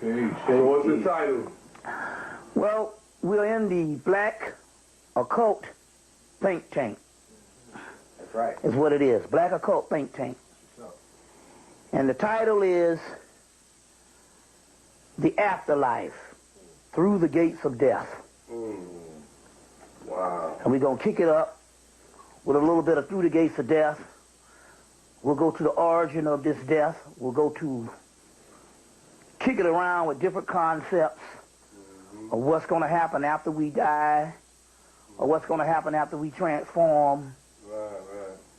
So what's the title? Well, we're in the Black Occult Think Tank. That's right. Is what it is. Black Occult Think Tank. And the title is The Afterlife Through the Gates of Death. Wow. And we're going to kick it up with a little bit of Through the Gates of Death. We'll go to the origin of this death. We'll go to kick it around with different concepts of what's going to happen after we die, or what's going to happen after we transform.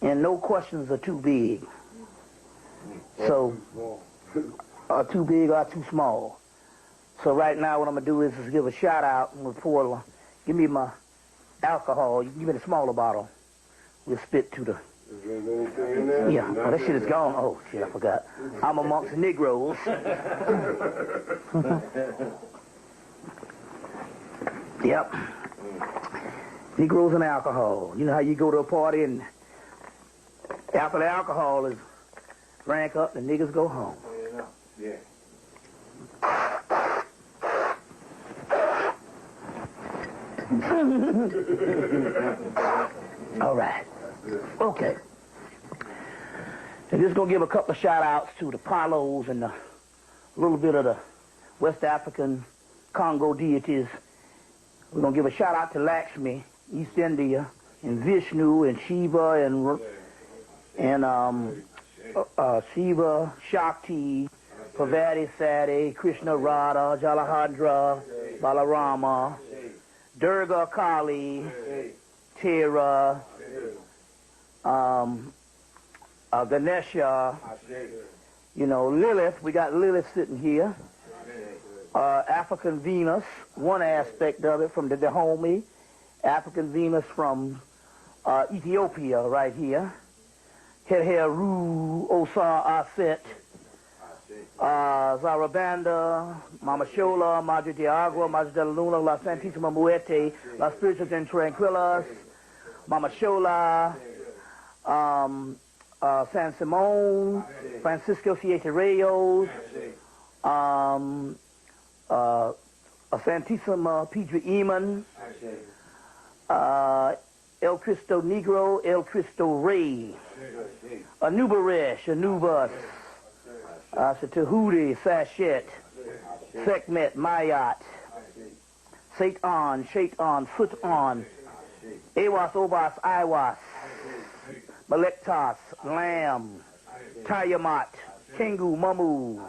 And no questions are too big. So, are too big or too small. So right now what I'm going to do is give a shout out and report. Give me my alcohol. You can give me the smaller bottle. We'll spit to the... Is there anything in there? Yeah, oh, that shit is gone. Oh, shit, I forgot. I'm amongst Negroes. Yep. Negroes and alcohol. You know how you go to a party and after the alcohol is drank up, the niggas go home. Yeah. All right. Okay. And just going to give a couple of shout-outs to the Palos and a little bit of the West African Congo deities. We're going to give a shout-out to Lakshmi, East India, and Vishnu, and Shiva, and Shiva, Shakti, Parvati, Sati, Krishna, Radha, Jalahadra, Balarama, Durga, Kali, Tara, Ganesha, you know, Lilith. We got Lilith sitting here. African Venus, one aspect of it from the Dahomey. African Venus from Ethiopia right here. Heru, Osar, Aset, Zarabanda, Mama Shola, Madre de Agua, Madre de la Luna, La Santísima Muerte, La Spiritus and Tranquilas, Mama Shola, San Simon, Francisco Siete Reyes, Santissima Pedro Eman, El Cristo Negro, El Cristo Rey, Anubaresh, Anubas, Tahudi, Sachet, Sekhmet, Mayat, Satan, Shaitan, Futon, Awas, Obas, Iwas, Malektas, Lamb, Tiamat, Kingu, Mamu,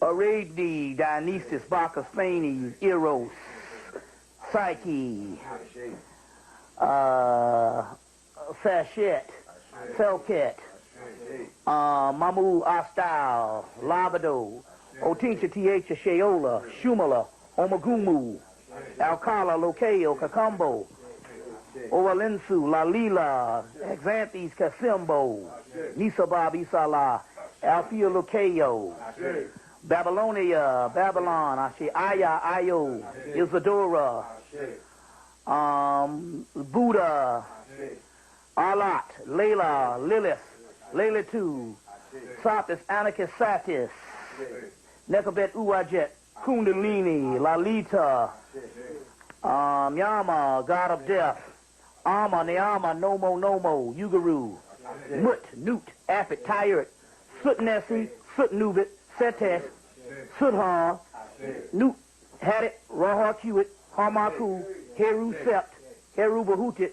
Aradi, Dionysus, Bacchus, Phanes, Eros, Psyche, Sachet, Selket, Mamu, Astal, Labado, Otincha, Tiacha, Sheola, Shumala, Omagumu, Alcala, Lokeo, Kakambo, Owalensu, Lalila, Exanthes, Kasimbo, Nisabab, Isala, Althea, Lokeo, Babylonia, Babylon, Ashe, Aya, Ayo, Isadora, Buddha, Alat, Layla, Lilith, Layla-2, Satis, Anarchis, Satis, Nekabet, Uwajet, Kundalini, Lalita, Yama, God of Death, Ama, Neama, Nomo, Nomo, Yugaru, Mut, Newt, Apit, Tyrant, Sutnesi, Sutnubit, Setes, Sudhar, Newt, Hadit, Rahar, Hewitt, Hamaku, Heru, Sept, Heru, Bahutit,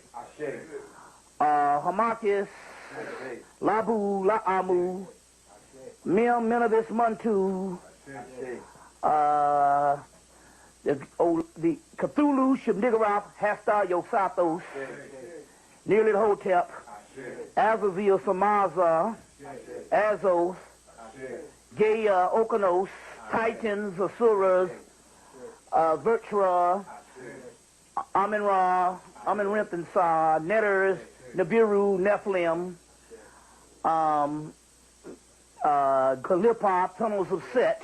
Hamakis, Labu, La'amu, Mim, Menabis, Muntu, the Cthulhu, Shemnigarath, Hastar, Yosathos, Nearly Hotep, Azazel, Samaza, Azos, Gaia, Okanos, Titans, Asuras, Virtra, Amin-Ra, Amin-Rinth-Sa, Netters, Nibiru, Nephilim, Kalipop, Tunnels of Set,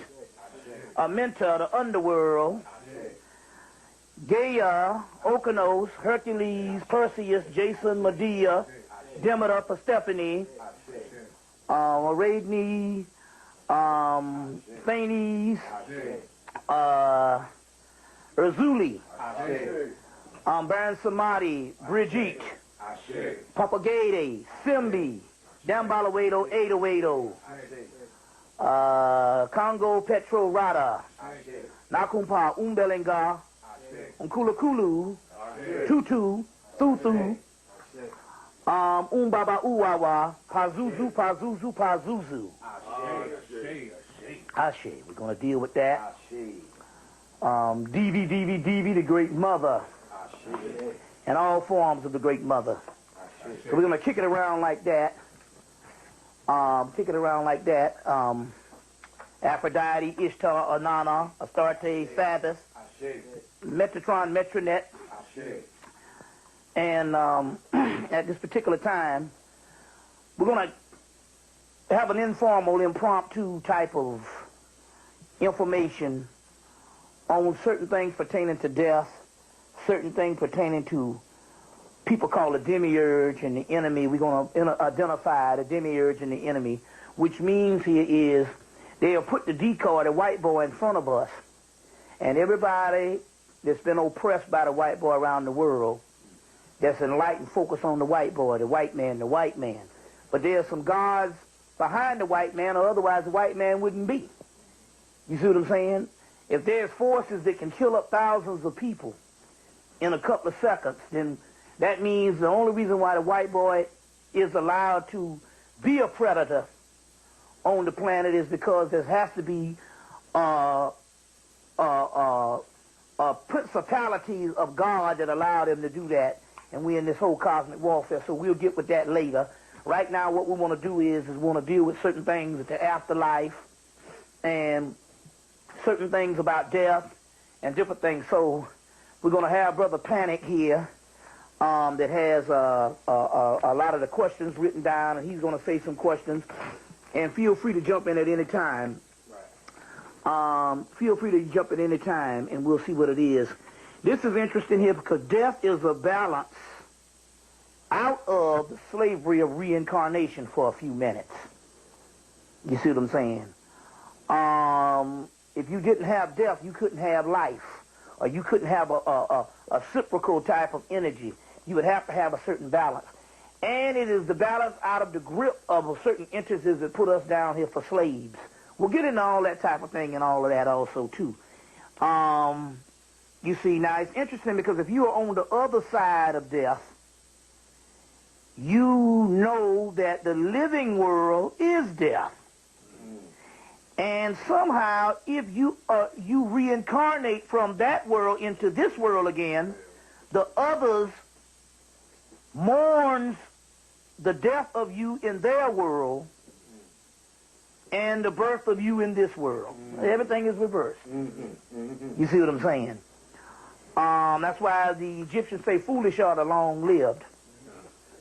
Amenta, the Underworld, Gaia, Okanos, Hercules, Perseus, Jason, Medea, Demeter, Persephone, Aradne, Thanes, Erzuli, Baron Samadi, Brigitte, Papagade, Simbi, Dambalawedo, Edo, Congo Petro Rada, Nakumpa, Umbelenga, Unkulakulu, Tutu, Thuthu, Umbaba Uwawa, Pazuzu. Ashe. We're going to deal with that. Divi, the Great Mother. And all forms of the Great Mother. So we're going to kick it around like that. Aphrodite, Ishtar, Anana, Astarte, Sabbath, Metatron, Metronet. And at this particular time, we're going to have an informal, impromptu type of information on certain things pertaining to death, certain things pertaining to people call the demiurge and the enemy. We're going to identify the demiurge and the enemy, which means here is they'll put the decoy, the white boy, in front of us, and everybody that's been oppressed by the white boy around the world, that's enlightened, focus on the white boy, the white man. But there's some gods behind the white man, or otherwise the white man wouldn't be. You see what I'm saying? If there's forces that can kill up thousands of people in a couple of seconds, then that means the only reason why the white boy is allowed to be a predator on the planet is because there has to be principalities of God that allow them to do that. And we're in this whole cosmic warfare, so we'll get with that later. Right now, what we want to do is we want to deal with certain things at the afterlife and certain things about death and different things. So we're going to have Brother Panic here that has a lot of the questions written down, and he's going to say some questions. And feel free to jump in at any time. Feel free to jump at any time, and we'll see what it is. This is interesting here because death is a balance out of the slavery of reincarnation for a few minutes. You see what I'm saying? If you didn't have death, you couldn't have life, or you couldn't have a reciprocal type of energy. You would have to have a certain balance. And it is the balance out of the grip of certain entities that put us down here for slaves. We'll get into all that type of thing and all of that also, too. You see, now it's interesting because if you are on the other side of death, you know that the living world is death. And somehow, if you reincarnate from that world into this world again, the others mourns the death of you in their world and the birth of you in this world. Everything is reversed. You see what I'm saying? That's why the Egyptians say foolish are the long-lived.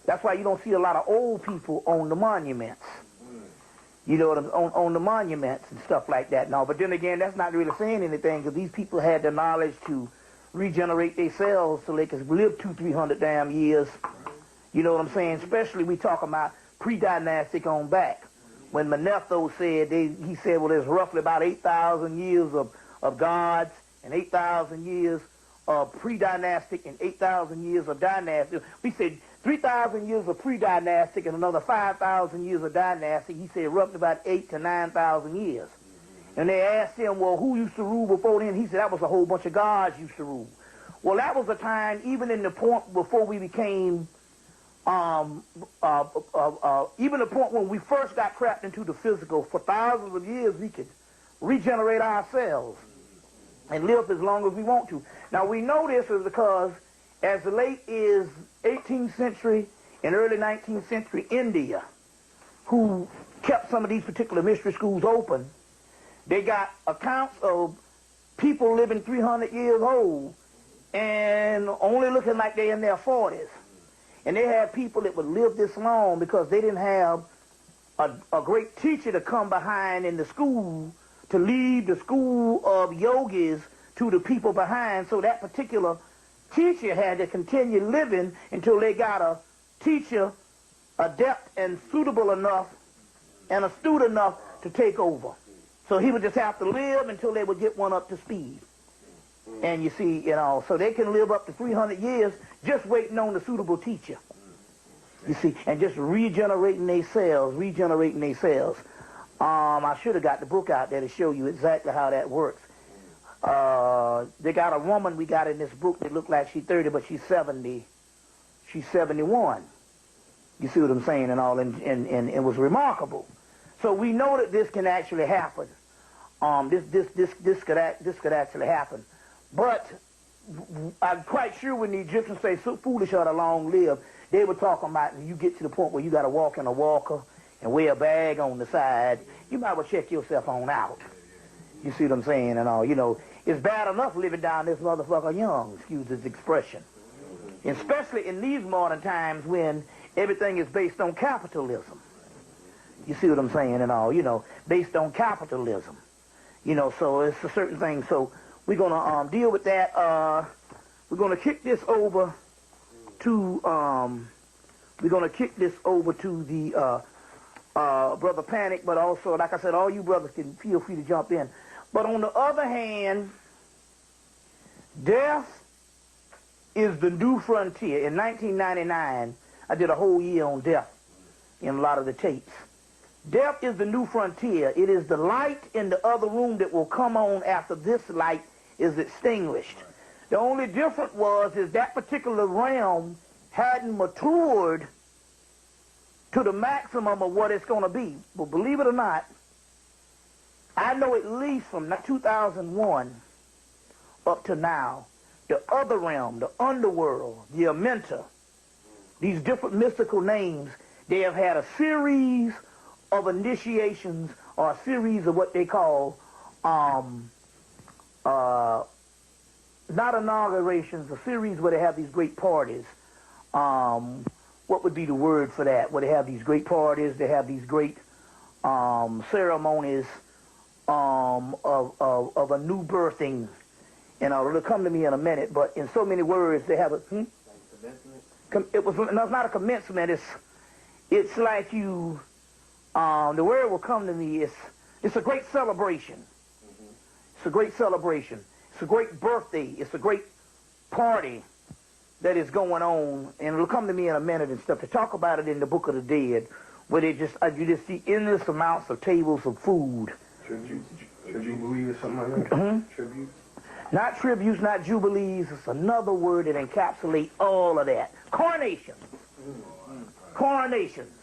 That's why you don't see a lot of old people on the monuments. You know, on the monuments and stuff like that. No, but then again, that's not really saying anything because these people had the knowledge to regenerate themselves so they could live 200-300 damn years. You know what I'm saying? Especially we talk about pre-dynastic on back. When Manetho said, he said, well, there's roughly about 8,000 years of gods and 8,000 years of pre-dynastic and 8,000 years of dynastic. We said 3,000 years of pre-dynastic and another 5,000 years of dynastic. He said roughly about 8,000 to 9,000 years. And they asked him, well, who used to rule before then? He said that was a whole bunch of gods used to rule. Well, that was a time, even in the point before we became, even the point when we first got trapped into the physical, for thousands of years we could regenerate ourselves and live as long as we want to. Now, we know this is because as late as 18th century and early 19th century India, who kept some of these particular mystery schools open, they got accounts of people living 300 years old and only looking like they're in their 40s. And they had people that would live this long because they didn't have a great teacher to come behind in the school to lead the school of yogis to the people behind. So that particular teacher had to continue living until they got a teacher adept and suitable enough and astute enough to take over. So he would just have to live until they would get one up to speed. And you see, so they can live up to 300 years just waiting on the suitable teacher. You see, and just regenerating their cells. I should have got the book out there to show you exactly how that works. They got a woman we got in this book that looked like she's 30, but she's 70. She's 71. You see what I'm saying and all, and it was remarkable. So we know that this can actually happen. This could actually happen. But I'm quite sure when the Egyptians say so foolish are the long live, they were talking about you get to the point where you got to walk in a walker and wear a bag on the side, you might well check yourself on out. You see what I'm saying and all, it's bad enough living down this motherfucker young, excuse this expression. Especially in these modern times when everything is based on capitalism. You see what I'm saying and all, based on capitalism. So it's a certain thing. So we're going to deal with that. We're going to kick this over to, the Brother Panic, but also, like I said, all you brothers can feel free to jump in. But on the other hand, death is the new frontier. In 1999, I did a whole year on death in a lot of the tapes. Death is the new frontier. It is the light in the other room that will come on after this light is extinguished. The only difference is that particular realm hadn't matured to the maximum of what it's going to be. But believe it or not, I know at least from 2001 up to now, the other realm, the underworld, the Hemmitt, these different mystical names, they have had a series of initiations or a series of what they call not inaugurations, a series where they have these great parties. What would be the word for that? Where they have these great parties, they have these great ceremonies of a new birthing. It'll come to me in a minute, but in so many words, they have a... It's not a commencement. It's like you... the word will come to me. It's a great celebration. It's a great celebration. It's a great birthday. It's a great party that is going on, and it'll come to me in a minute and stuff. To talk about it in the Book of the Dead, where you just see endless amounts of tables of food. Jubilee or something like that? Tribute? Not tributes, not jubilees. It's another word that encapsulates all of that. Coronations. Coronations.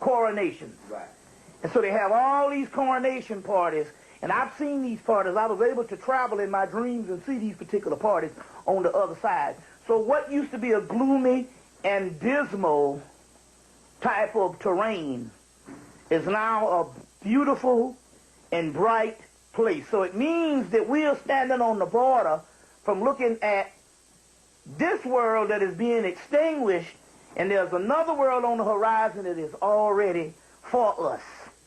Coronations. Right. And so they have all these coronation parties, and I've seen these parties. I was able to travel in my dreams and see these particular parties on the other side. So what used to be a gloomy and dismal type of terrain is now a beautiful and bright place. So it means that we are standing on the border from looking at this world that is being extinguished, and there's another world on the horizon that is already for us.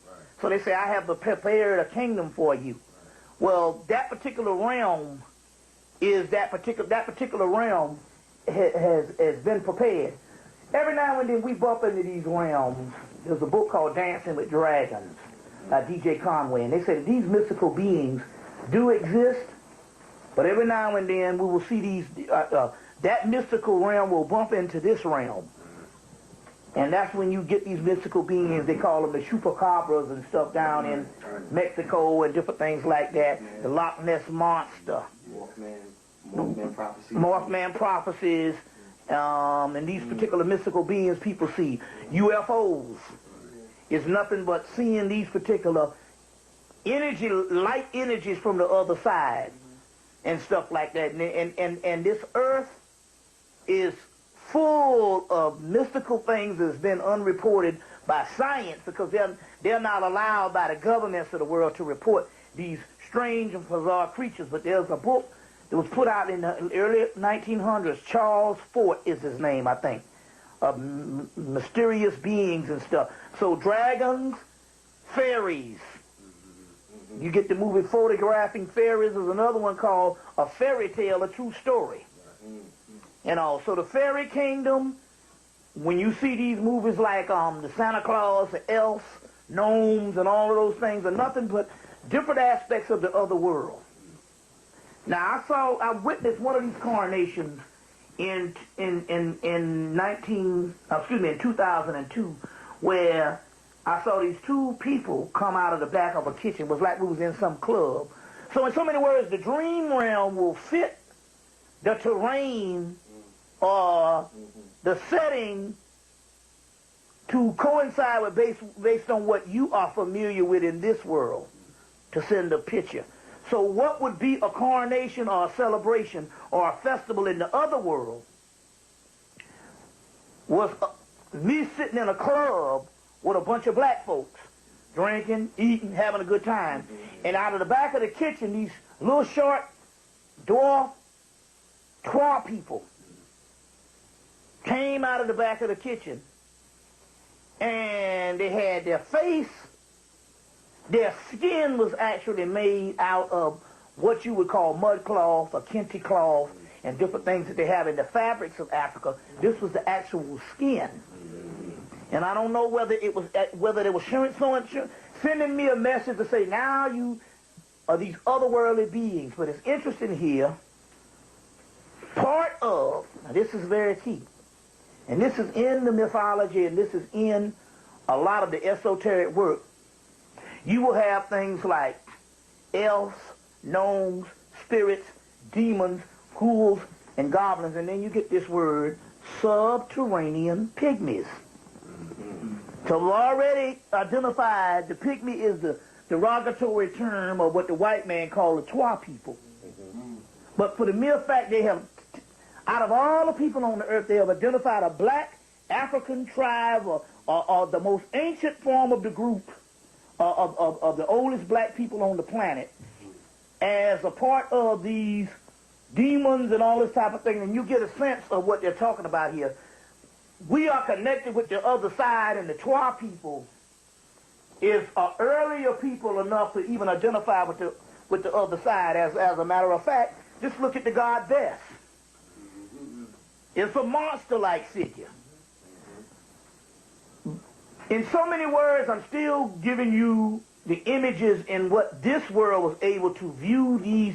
Right. So they say, I have prepared a kingdom for you. Right. Well, that particular realm is that particular realm has been prepared. Every now and then we bump into these realms. There's a book called Dancing with Dragons by D.J. Conway, and they say that these mystical beings do exist, but every now and then we will see these, that mystical realm will bump into this realm. And that's when you get these mystical beings, they call them the chupacabras and stuff down in Mexico and different things like that. The Loch Ness Monster. Mothman prophecies. Mothman prophecies. And these particular mystical beings people see. UFOs is nothing but seeing these particular light energies from the other side and stuff like that. And this earth is full of mystical things that's been unreported by science, because they're not allowed by the governments of the world to report these strange and bizarre creatures. But there's a book that was put out in the early 1900s. Charles Fort is his name, I think, of mysterious beings and stuff. So dragons, fairies. You get the movie Photographing Fairies. There's another one called A Fairy Tale, A True Story. So the fairy kingdom, when you see these movies like the Santa Claus, the elves, gnomes, and all of those things are nothing but different aspects of the other world. Now, I witnessed one of these coronations in 2002, where I saw these two people come out of the back of a kitchen. It was like we was in some club. So in so many words, the dream realm will fit the terrain or the setting to coincide with based on what you are familiar with in this world to send a picture. So what would be a coronation or a celebration or a festival in the other world was me sitting in a club with a bunch of black folks, drinking, eating, having a good time. And out of the back of the kitchen, these little short, dwarf, twa people came out of the back of the kitchen. And they had their skin was actually made out of what you would call mud cloth or kente cloth and different things that they have in the fabrics of Africa. This was the actual skin. And I don't know whether they were sending me a message to say, now you are these otherworldly beings. But it's interesting here, now this is very key, and this is in the mythology, and this is in a lot of the esoteric work. You will have things like elves, gnomes, spirits, demons, ghouls, and goblins, and then you get this word, subterranean pygmies. So we've already identified the pygmy is the derogatory term of what the white man called the twa people. But for the mere fact they have, out of all the people on the earth, they have identified a black African tribe or the most ancient form of the group of the oldest black people on the planet as a part of these demons and all this type of thing, and you get a sense of what they're talking about here. We are connected with the other side, and the twa people is earlier people enough to even identify with the other side. As a matter of fact, just look at the god Bess. It's a monster-like figure. In so many words, I'm still giving you the images in what this world was able to view these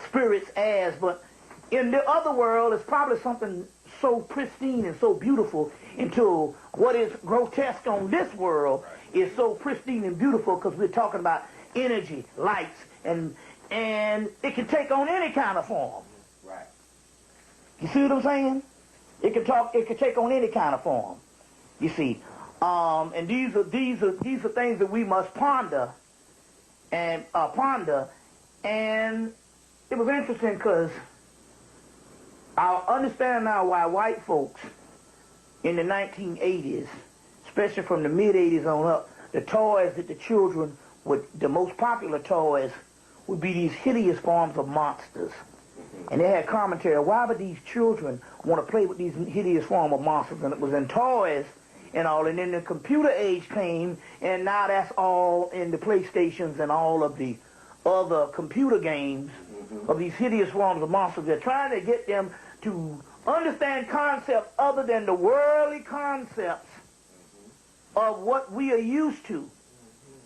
spirits as, but in the other world, it's probably something so pristine and so beautiful until what is grotesque on this world is so pristine and beautiful because we're talking about energy, lights, and it can take on any kind of form. Right. You see what I'm saying? It can take on any kind of form. You see. And these are things that we must ponder. And it was interesting because I understand now why white folks in the 1980s, especially from the mid-80s on up, the toys that the children the most popular toys would be these hideous forms of monsters. And they had commentary, why would these children want to play with these hideous form of monsters? And it was in toys and all, and then the computer age came, and now that's all in the PlayStations and all of the other computer games of these hideous forms of monsters. They're trying to get them to understand concepts other than the worldly concepts of what we are used to.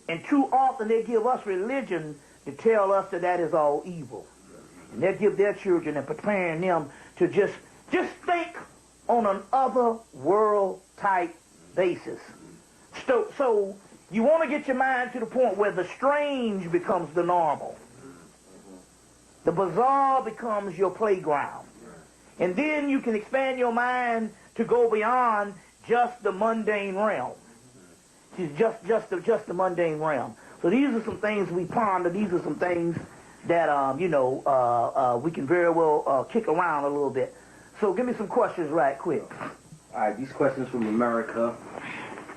And too often they give us religion to tell us that is all evil. And they give their children and preparing them to just think on an other world type basis. So you want to get your mind to the point where the strange becomes the normal. The bizarre becomes your playground. And then you can expand your mind to go beyond just the mundane realm. Just the mundane realm. So these are some things we ponder. These are some things that, we can very well kick around a little bit. So give me some questions right quick. All right, these questions from America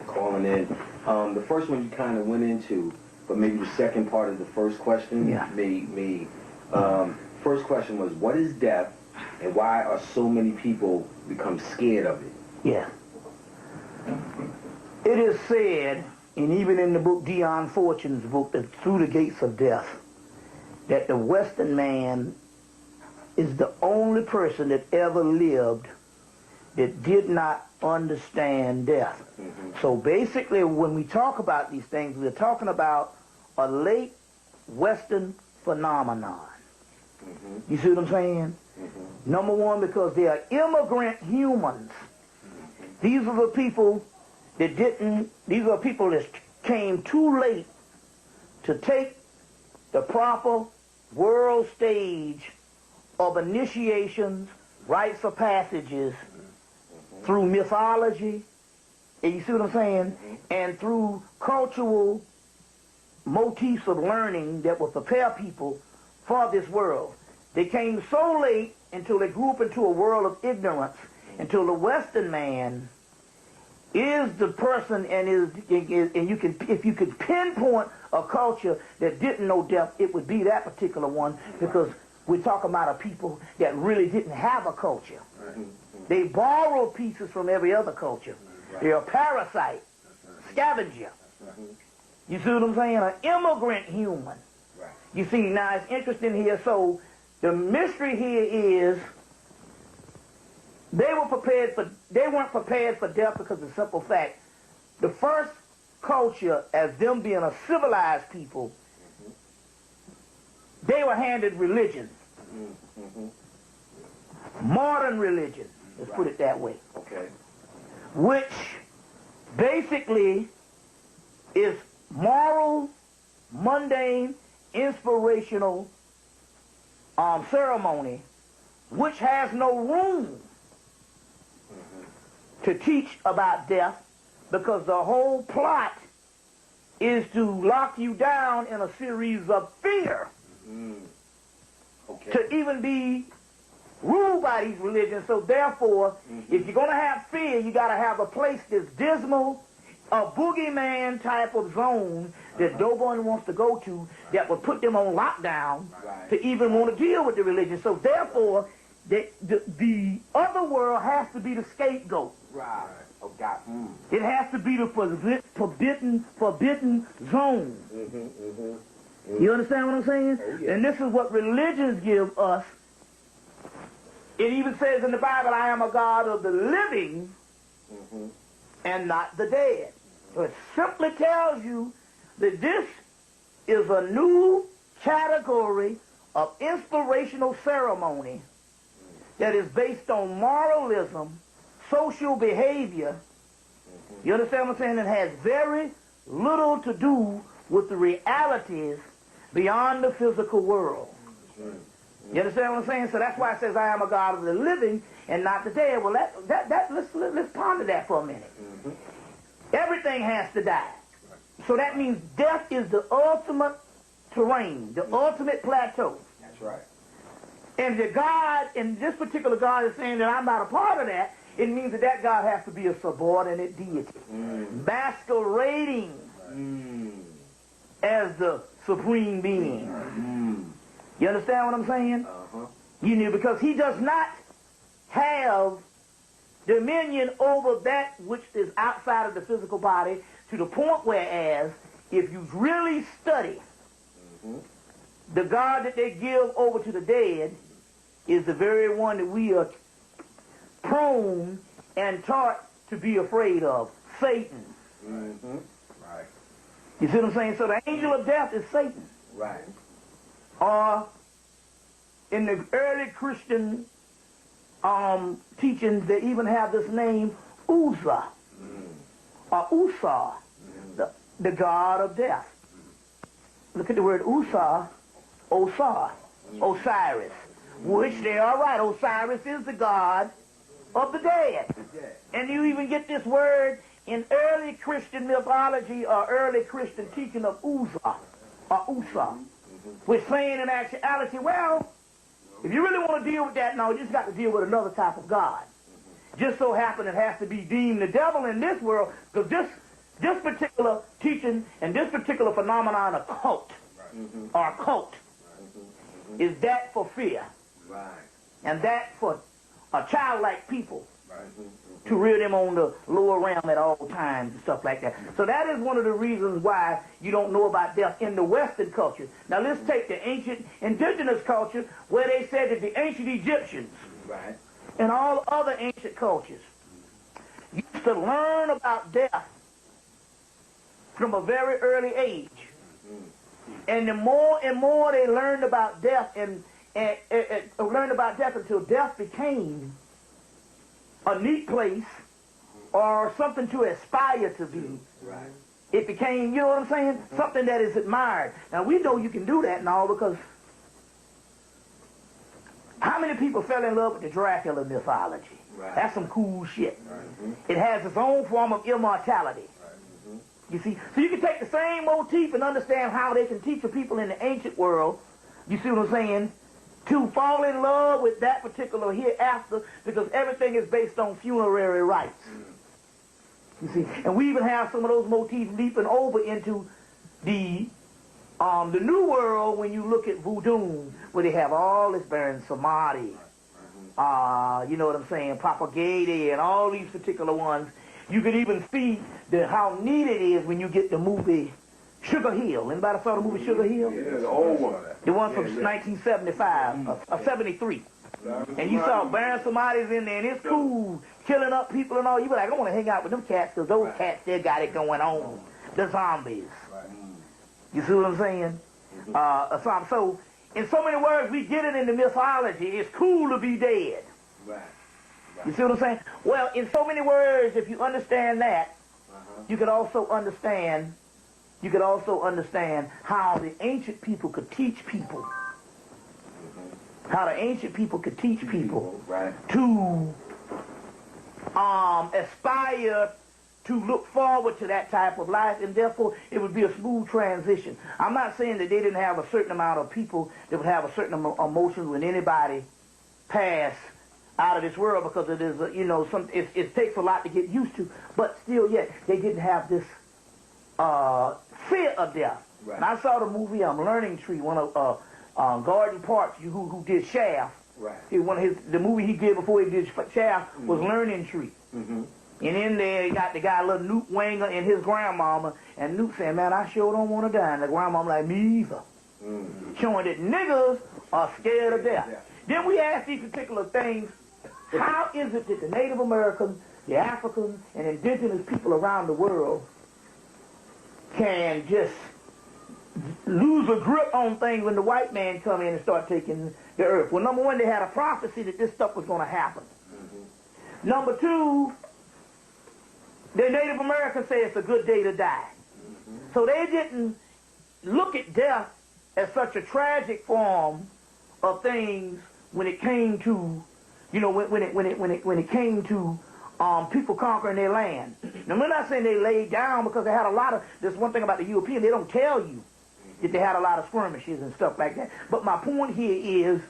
calling in. The first one you kind of went into, but maybe the second part of the first question. Yeah. First question was, what is death, and why are so many people become scared of it? Yeah. It is said, and even in the book Dion Fortune's book, that Through the Gates of Death, that the Western man is the only person that ever lived that did not understand death. So basically, when we talk about these things, we're talking about a late Western phenomenon. You see what I'm saying? Number one, because they are immigrant humans. These are the people that these are people that came too late to take the proper world stage of initiations, rites of passages, through mythology, and you see what I'm saying, and through cultural motifs of learning that will prepare people for this world. They came so late until they grew up into a world of ignorance, until the Western man is the person and you can, if you could pinpoint a culture that didn't know death, it would be that particular one, because we're talking about a people that really didn't have a culture. They borrow pieces from every other culture. They're a parasite, scavenger. You see what I'm saying? An immigrant human. You see, now it's interesting here. So the mystery here is they weren't prepared for death because of the simple fact, the first culture, as them being a civilized people, they were handed religion. Modern religion, let's put it that way. Okay. Which basically is moral, mundane, inspirational ceremony, which has no room to teach about death, because the whole plot is to lock you down in a series of fear. Okay. To even be ruled by these religions. So therefore, if you're going to have fear, you got to have a place that's dismal, a boogeyman type of zone that no one wants to go to, that would put them on lockdown to even want to deal with the religion. So therefore, the other world has to be the scapegoat. Right. Oh, God. It has to be the forbidden zone. You understand what I'm saying? Oh, yeah. And this is what religions give us. It even says in the Bible, I am a God of the living and not the dead. So it simply tells you that this is a new category of inspirational ceremony that is based on moralism, social behavior. You understand what I'm saying? It has very little to do with the realities beyond the physical world. You understand what I'm saying? So that's why it says, I am a God of the living and not the dead. Well, let's ponder that for a minute. Everything has to die. So that means death is the ultimate terrain, the ultimate plateau. That's right. And the God, and this particular God is saying that I'm not a part of that, it means that that God has to be a subordinate deity, masquerading as the supreme being. You understand what I'm saying? You know, because he does not have dominion over that which is outside of the physical body, to the point whereas if you really study the God that they give over to the dead is the very one that we are prone and taught to be afraid of, Satan. Right. You see what I'm saying? So the angel of death is Satan. Right. Or in the early Christian teachings, they even have this name, Uzzah, or Usar, the god of death. Look at the word Usar, Osiris, which they are right. Osiris is the god of the dead. And you even get this word in early Christian mythology or early Christian teaching of Uzzah, or Usa, which saying in actuality, well, if you really want to deal with that, no, you just got to deal with another type of God. Just so happen it has to be deemed the devil in this world, because this particular teaching and this particular phenomenon of cult, or cult, is that for fear. And that for a childlike people to rear them on the lower realm at all times and stuff like that. So that is one of the reasons why you don't know about death in the Western culture. Now let's take the ancient indigenous culture, where they said that the ancient Egyptians and all other ancient cultures used to learn about death from a very early age. And the more and more they learned about death and learned about death until death became a neat place or something to aspire to be. Right. It became, you know what I'm saying? Something that is admired. Now, we know you can do that now because how many people fell in love with the Dracula mythology? Right. That's some cool shit. It has its own form of immortality. You see? So you can take the same motif and understand how they can teach the people in the ancient world, you see what I'm saying, to fall in love with that particular hereafter, because everything is based on funerary rites. You see? And we even have some of those motifs leaping over into the new world when you look at voodoo, where they have all this burying samadhi, you know what I'm saying, propagated, and all these particular ones. You can even see how neat it is when you get the movie Sugar Hill. Anybody saw the movie Sugar Hill? Yeah, the old one. The one from 1975, or 73. And you saw burying somebody's in there, and it's cool, killing up people and all. You be like, I want to hang out with them cats, because those cats, they got it going on. The zombies. You see what I'm saying? So, in so many words, we get it in the mythology. It's cool to be dead. Right. You see what I'm saying? Well, in so many words, if you understand that, you could also understand how the ancient people could teach people. How the ancient people could teach people to aspire to look forward to that type of life, and therefore it would be a smooth transition. I'm not saying that they didn't have a certain amount of people that would have a certain emotions when anybody passed out of this world, because it is, you know, it takes a lot to get used to, but still yet, they didn't have this fear of death. Right. And I saw the movie Learning Tree, one of Gordon Parks, who did Shaft. Right. The movie he did before he did Shaft was Learning Tree. And in there, you got the guy, little Newt Wanger, and his grandmama, and Newt saying, man, I sure don't want to die. And the grandmama like, me either. Showing that niggas are scared of death. Then we ask these particular things. How is it that the Native Americans, the Africans, and indigenous people around the world can just lose a grip on things when the white man come in and start taking the earth? Well, number one, they had a prophecy that this stuff was going to happen. Number two, the Native Americans say it's a good day to die. So they didn't look at death as such a tragic form of things when it came to, you know, when it came to people conquering their land. Now, we're not saying they laid down, because they had a lot of, there's one thing about the European, they don't tell you that they had a lot of skirmishes and stuff like that. But my point here is,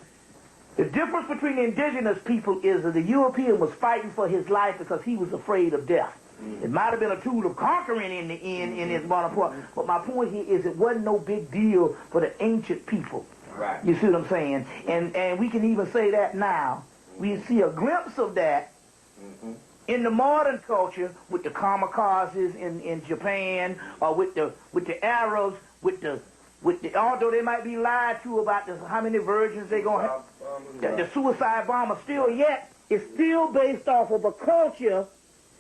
the difference between the indigenous people is that the European was fighting for his life because he was afraid of death. It might have been a tool of conquering in the end in his Bonaparte, but my point here is it wasn't no big deal for the ancient people. Right. You see what I'm saying? And we can even say that now. We see a glimpse of that in the modern culture with the kamikazes in Japan, or with the Arabs, with the although they might be lied to about how many virgins they're gonna have, the suicide bomber, still yet it's still based off of a culture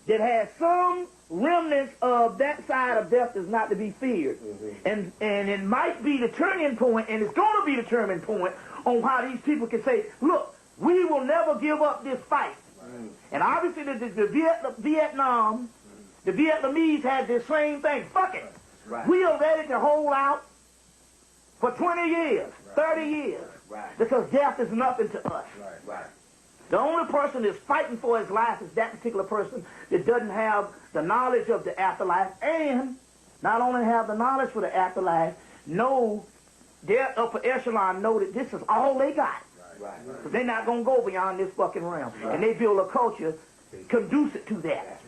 that has some remnants of that side of death is not to be feared. And it might be the turning point, and it's going to be the turning point on how these people can say, look, we will never give up this fight. And obviously the Vietnamese had the same thing. Fuck it. We are ready to hold out for 20 years, 30 years, because death is nothing to us. The only person that's fighting for his life is that particular person that doesn't have the knowledge of the afterlife, and not only have the knowledge for the afterlife, know their upper echelon, know that this is all they got. Because they're not going to go beyond this fucking realm. And they build a culture conducive to that.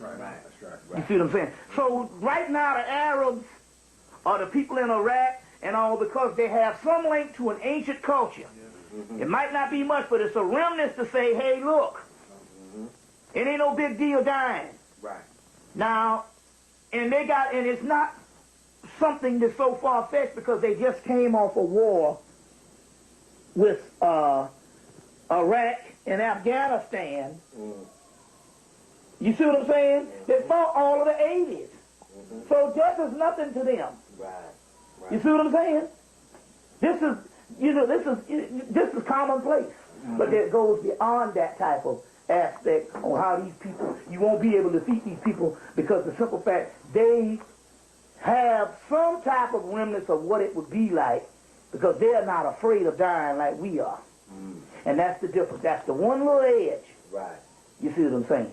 You see what I'm saying? So right now the Arabs are the people in Iraq and all, because they have some link to an ancient culture. It might not be much, but it's a remnant to say, hey, look, it ain't no big deal dying. Now, and it's not something that's so far-fetched, because they just came off a war with Iraq in Afghanistan. You see what I'm saying? They fought all of the 80s. So death is nothing to them. Right. You see what I'm saying? This is, this is commonplace. But it goes beyond that type of aspect on how these people, you won't be able to defeat these people because the simple fact they have some type of remnants of what it would be like because they're not afraid of dying like we are. And that's the difference. That's the one little edge. Right. You see what I'm saying?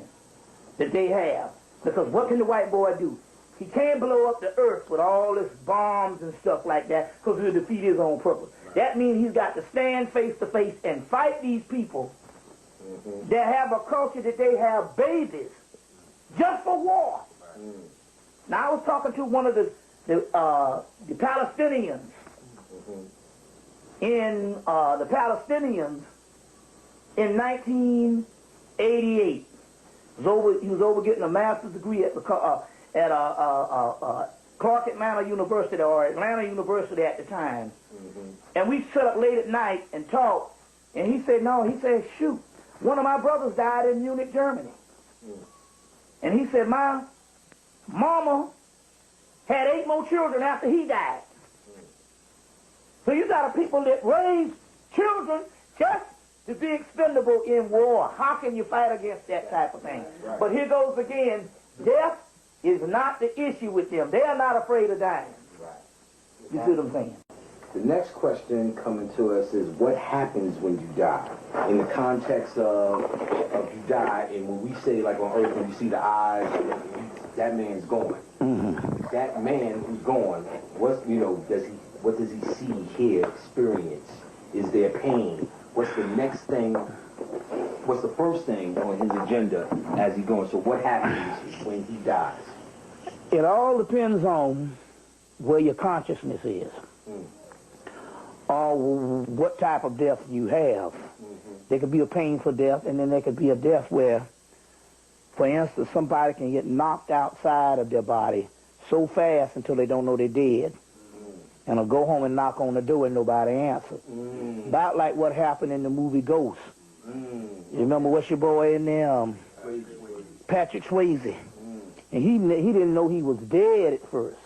That they have. Because what can the white boy do? He can't blow up the earth with all this bombs and stuff like that because he'll defeat his own purpose. Right. That means he's got to stand face to face and fight these people that have a culture that they have babies just for war. Right. Now I was talking to one of the Palestinians in 1988. He was over getting a master's degree at Clark Manor University or Atlanta University at the time. And we sat up late at night and talked. And he said, shoot, one of my brothers died in Munich, Germany. And he said, my mama had 8 more children after he died. So you got a people that raise children just to be expendable in war. How can you fight against that type of thing? Right. But here goes again, death is not the issue with them. They are not afraid of dying. Right. You see what I'm saying? The next question coming to us is, what happens when you die? In the context of you die, and when we say, like on earth, when you see the eyes, that man's gone. That man who's gone, what does he see, hear, experience? Is there pain? What's the next thing? What's the first thing on his agenda as he's going? So what happens when he dies? It all depends on where your consciousness is. Or what type of death you have. There could be a painful death, and then there could be a death where, for instance, somebody can get knocked outside of their body so fast until they don't know they're dead. And they'll go home and knock on the door and nobody answers. About like what happened in the movie Ghost. You remember what's your boy in there? Patrick Swayze. And he didn't know he was dead at first.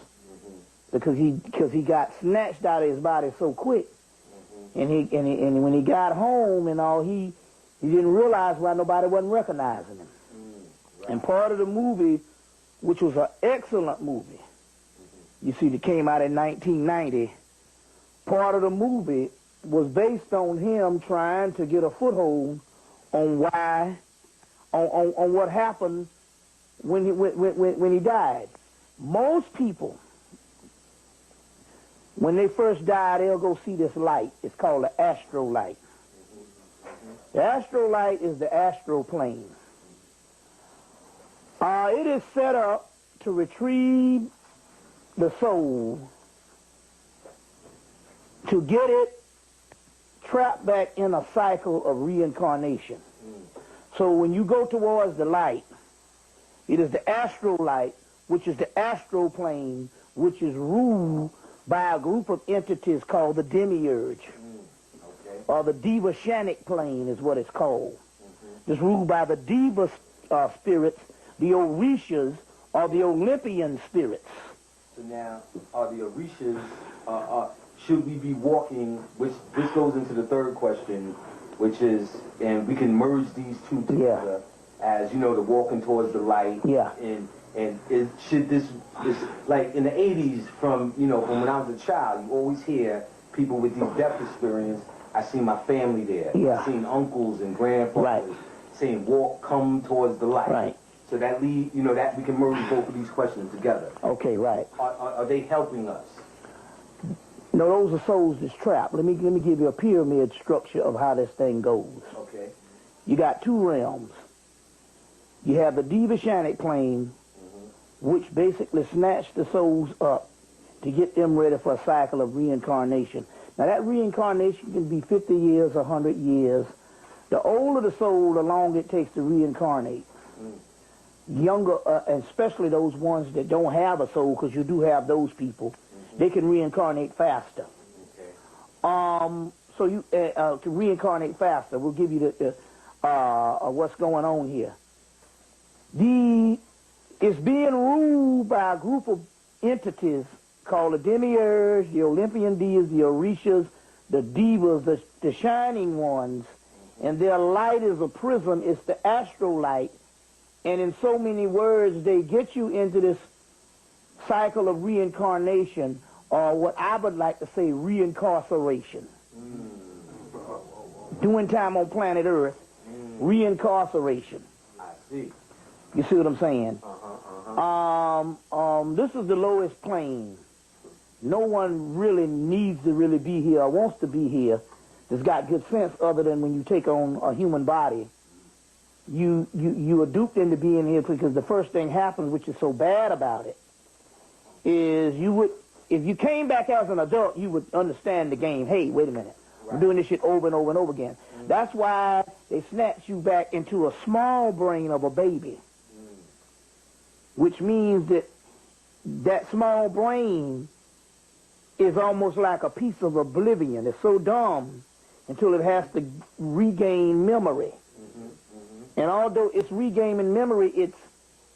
Because he got snatched out of his body so quick. And when he got home and all, he didn't realize why nobody wasn't recognizing him. And part of the movie, which was an excellent movie, you see, that came out in 1990, part of the movie was based on him trying to get a foothold on on what happened when he died. Most people, when they first die, they'll go see this light. It's called the astral light. The astral light is the astral plane. It is set up to retrieve the soul, to get it trapped back in a cycle of reincarnation. So when you go towards the light, it is the astral light, which is the astral plane, which is ruled by a group of entities called the demiurge, or the Devashanic plane is what it's called. It's ruled by the Deva spirits, the Orishas, or the Olympian spirits. So now, are the Orishas, should we be walking, which this goes into the third question, which is, and we can merge these two together, as, the walking towards the light. And should this, like in the 80s, from when I was a child, you always hear people with these death experience. I seen my family there. I seen uncles and grandfathers saying, come towards the light. Right. So that that we can merge both of these questions together. Okay, right. Are they helping us? No, those are souls that's trapped. Let me give you a pyramid structure of how this thing goes. Okay. You got 2 realms. You have the Devashanic plane, which basically snatched the souls up to get them ready for a cycle of reincarnation. Now that reincarnation can be 50 years, 100 years. The older the soul, the longer it takes to reincarnate. Younger, and especially those ones that don't have a soul, because you do have those people, they can reincarnate faster. So you to reincarnate faster, we'll give you what's going on here. It's being ruled by a group of entities called the demiurge, the Olympian deities, the orishas, the divas, the shining ones, and their light is a prism. It's the astral light, and in so many words, they get you into this cycle of reincarnation, or what I would like to say, reincarceration. Doing time on planet Earth, reincarceration. I see. You see what I'm saying? This is the lowest plane. No one really needs to really be here or wants to be here that's got good sense, other than when you take on a human body. You are duped into being here, because the first thing happens, which is so bad about it, is if you came back as an adult, you would understand the game. Hey, wait a minute. Right. I'm doing this shit over and over and over again. That's why they snatch you back into a small brain of a baby, which means that small brain is almost like a piece of oblivion. It's so dumb until it has to regain memory. And although it's regaining memory,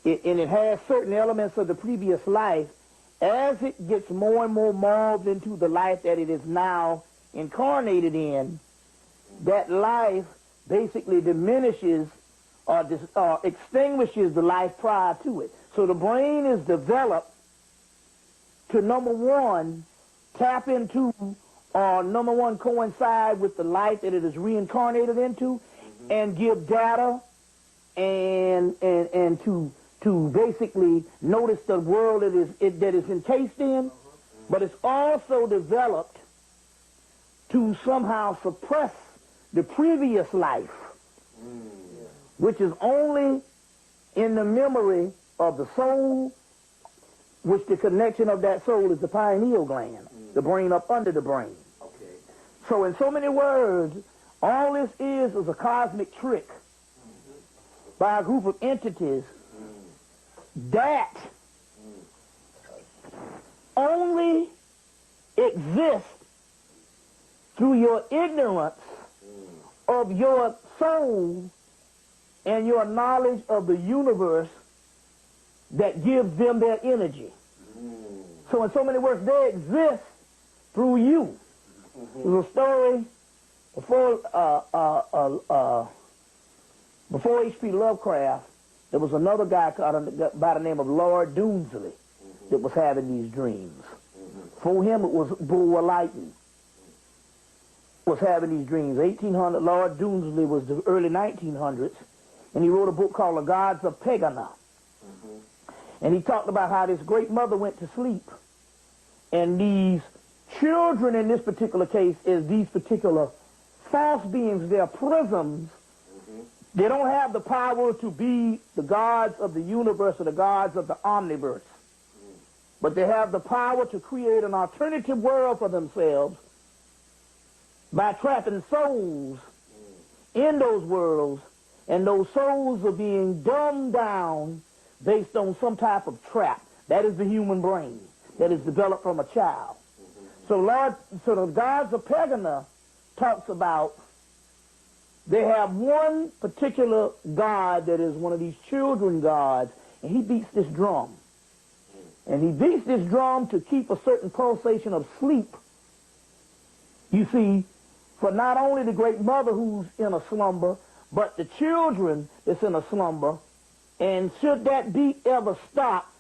and it has certain elements of the previous life, as it gets more and more morphed into the life that it is now incarnated in, that life basically diminishes or extinguishes the life prior to it. So the brain is developed to, number one, tap into, or number one, coincide with the life that it is reincarnated into, and give data, and to basically notice the world that is encased in. But it's also developed to somehow suppress the previous life, which is only in the memory of the soul, which the connection of that soul is the pineal gland, the brain up under the brain. Okay. So in so many words, all this is a cosmic trick by a group of entities that only exist through your ignorance of your soul and your knowledge of the universe that gives them their energy. So in so many words, they exist through you. There's a story before H.P. Lovecraft. There was another guy by the name of Lord Doomsley that was having these dreams. For him, it was Bulwer Lytton was having these dreams. 1800, Lord Doomsley was the early 1900s, and he wrote a book called The Gods of Pegana. And he talked about how this great mother went to sleep, and these children in this particular case is these particular false beings. They're prisms. They don't have the power to be the gods of the universe or the gods of the omniverse. But they have the power to create an alternative world for themselves by trapping souls in those worlds, and those souls are being dumbed down based on some type of trap. That is the human brain that is developed from a child. So the gods of Pegana talks about, they have one particular god that is one of these children gods, and he beats this drum. And he beats this drum to keep a certain pulsation of sleep, you see, for not only the great mother who's in a slumber, but the children that's in a slumber. And should that beat ever stop,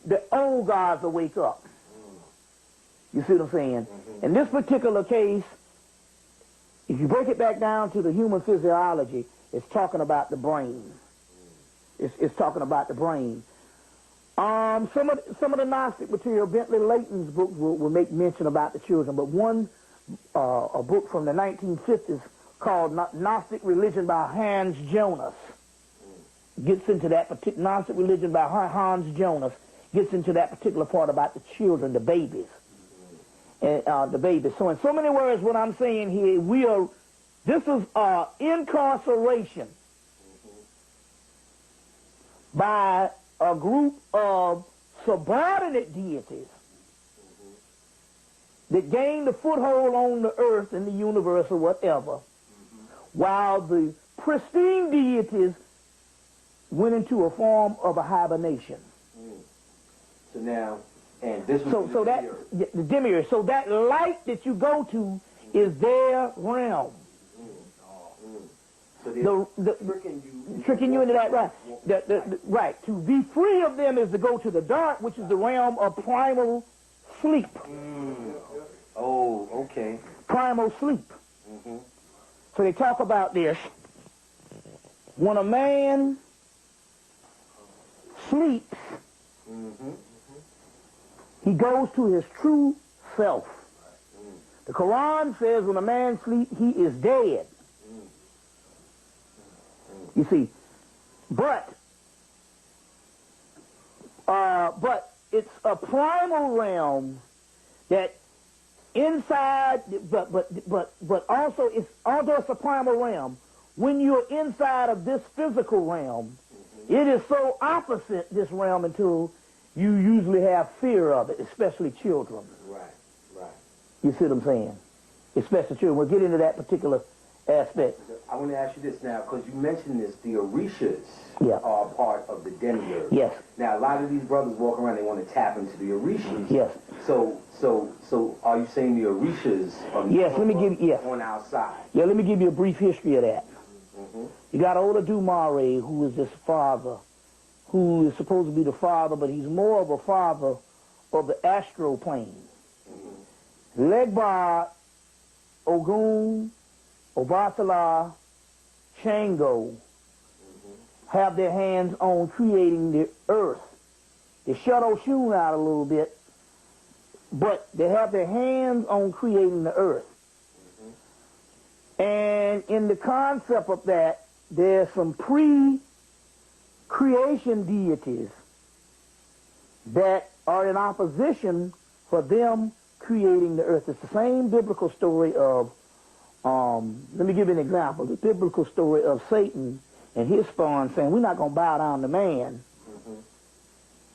the old gods will wake up. You see what I'm saying? In this particular case, if you break it back down to the human physiology, it's talking about the brain. It's talking about the brain. Some of the Gnostic material, Bentley Layton's book will make mention about the children, but a book from the 1950s called Gnostic Religion by Hans Jonas gets into that particular, Gnostic Religion by Hans Jonas gets into that particular part about the children, the babies. The babies. So in so many words, what I'm saying here, this is incarceration by a group of subordinate deities that gained a foothold on the earth and the universe or whatever, while the pristine deities went into a form of a hibernation. So now, and this was So that the demiurge. So that light that you go to is their realm. So they're tricking you into that, right? Right. To be free of them is to go to the dark, which is the realm of primal sleep. Oh, okay. Primal sleep. So they talk about this. When a man sleeps, he goes to his true self. The Quran says when a man sleeps, he is dead. You see, but it's a primal realm that inside, but also although it's a primal realm, when you're inside of this physical realm, it is so opposite this realm until you usually have fear of it, especially children. Right. You see what I'm saying? Especially children. We'll get into that particular aspect. I want to ask you this now, because you mentioned this, the Orishas Yeah. are part of the demiurge. Yes. Now, a lot of these brothers walk around, they want to tap into the Orishas. Yes. So are you saying the Orishas are Yes, let me give you, yes. on our side? Yeah, let me give you a brief history of that. You got Ola Dumare, who is this father, who is supposed to be the father, but he's more of a father of the astral plane. Legba, Ogun, Obatala, Shango have their hands on creating the earth. They shut Oshun out a little bit, but they have their hands on creating the earth. And in the concept of that, there's some pre-creation deities that are in opposition for them creating the earth. It's the same biblical story of, let me give you an example, the biblical story of Satan and his spawn saying, we're not going to bow down to man.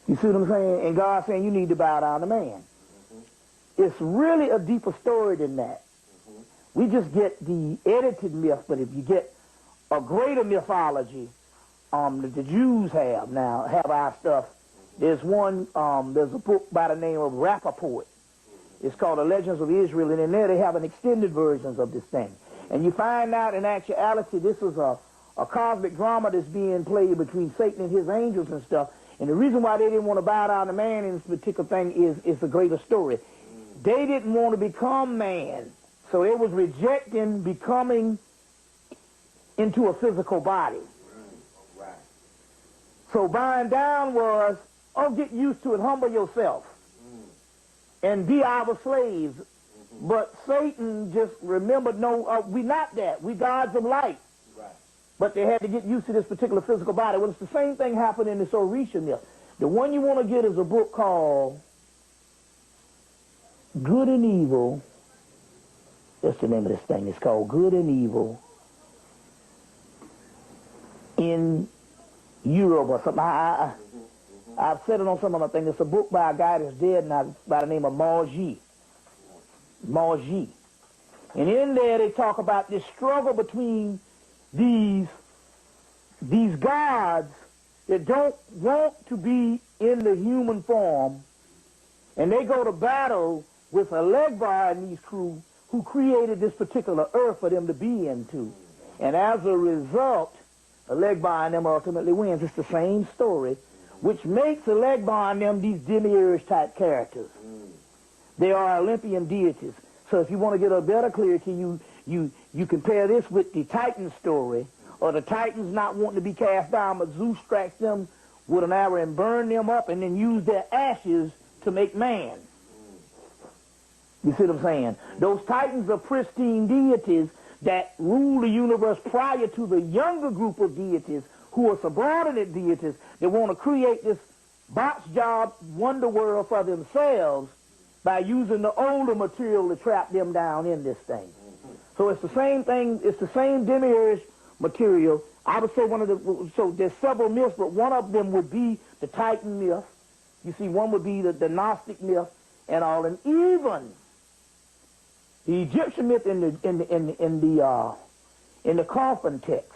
You see what I'm saying? And God saying, you need to bow down to man. It's really a deeper story than that. We just get the edited myth, but if you get a greater mythology that the Jews have our stuff, there's there's a book by the name of Rappaport. It's called The Legends of Israel, and in there they have an extended versions of this thing. And you find out in actuality this is a cosmic drama that's being played between Satan and his angels and stuff. And the reason why they didn't want to bow down to man in this particular thing is a greater story. They didn't want to become man. So it was rejecting becoming into a physical body. Right. So bowing down was, get used to it, humble yourself, and be our slaves. But Satan just remembered, no, we're not that. We gods of light. Right. But they had to get used to this particular physical body. Well, it's the same thing happened in this Orisha myth. The one you want to get is a book called Good and Evil. That's the name of this thing. It's called Good and Evil in Europe or something. I've said it on some of my things. It's a book by a guy that's dead now by the name of Margie. And in there they talk about this struggle between these gods that don't want to be in the human form, and they go to battle with Legba and these crew who created this particular earth for them to be into. And as a result, Legba and them ultimately wins. It's the same story, which makes Legba and them these demiurge-type characters. They are Olympian deities. So if you want to get a better clarity, you compare this with the Titan story, or the Titans not wanting to be cast down, but Zeus strikes them with an arrow and burn them up and then use their ashes to make man. You see what I'm saying? Those Titans are pristine deities that rule the universe prior to the younger group of deities who are subordinate deities that want to create this box job wonder world for themselves by using the older material to trap them down in this thing. So it's the same thing. It's the same demiurge material. I would say so there's several myths, but one of them would be the Titan myth. You see, one would be the Gnostic myth and all, and even the Egyptian myth in the coffin text.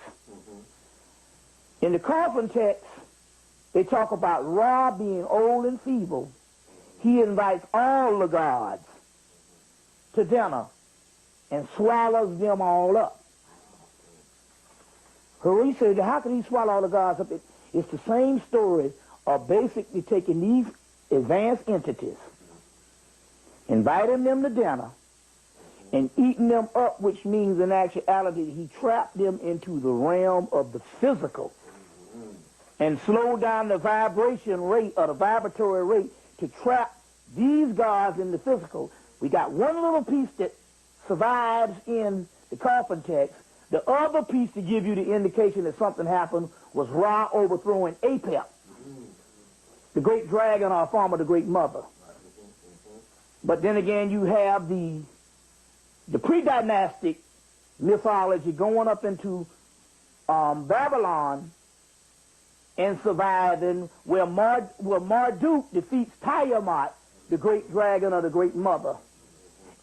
In the coffin text, they talk about Ra being old and feeble. He invites all the gods to dinner and swallows them all up. So he said, how can he swallow all the gods up? It's the same story of basically taking these advanced entities, inviting them to dinner, and eating them up, which means in actuality he trapped them into the realm of the physical and slowed down the vibration rate or the vibratory rate to trap these gods in the physical. We got one little piece that survives in the coffin text. The other piece to give you the indication that something happened was Ra overthrowing Apep, the great dragon or form of the great mother. But then again, you have the pre-dynastic mythology going up into Babylon and surviving where Marduk defeats Tiamat, the great dragon or the great mother,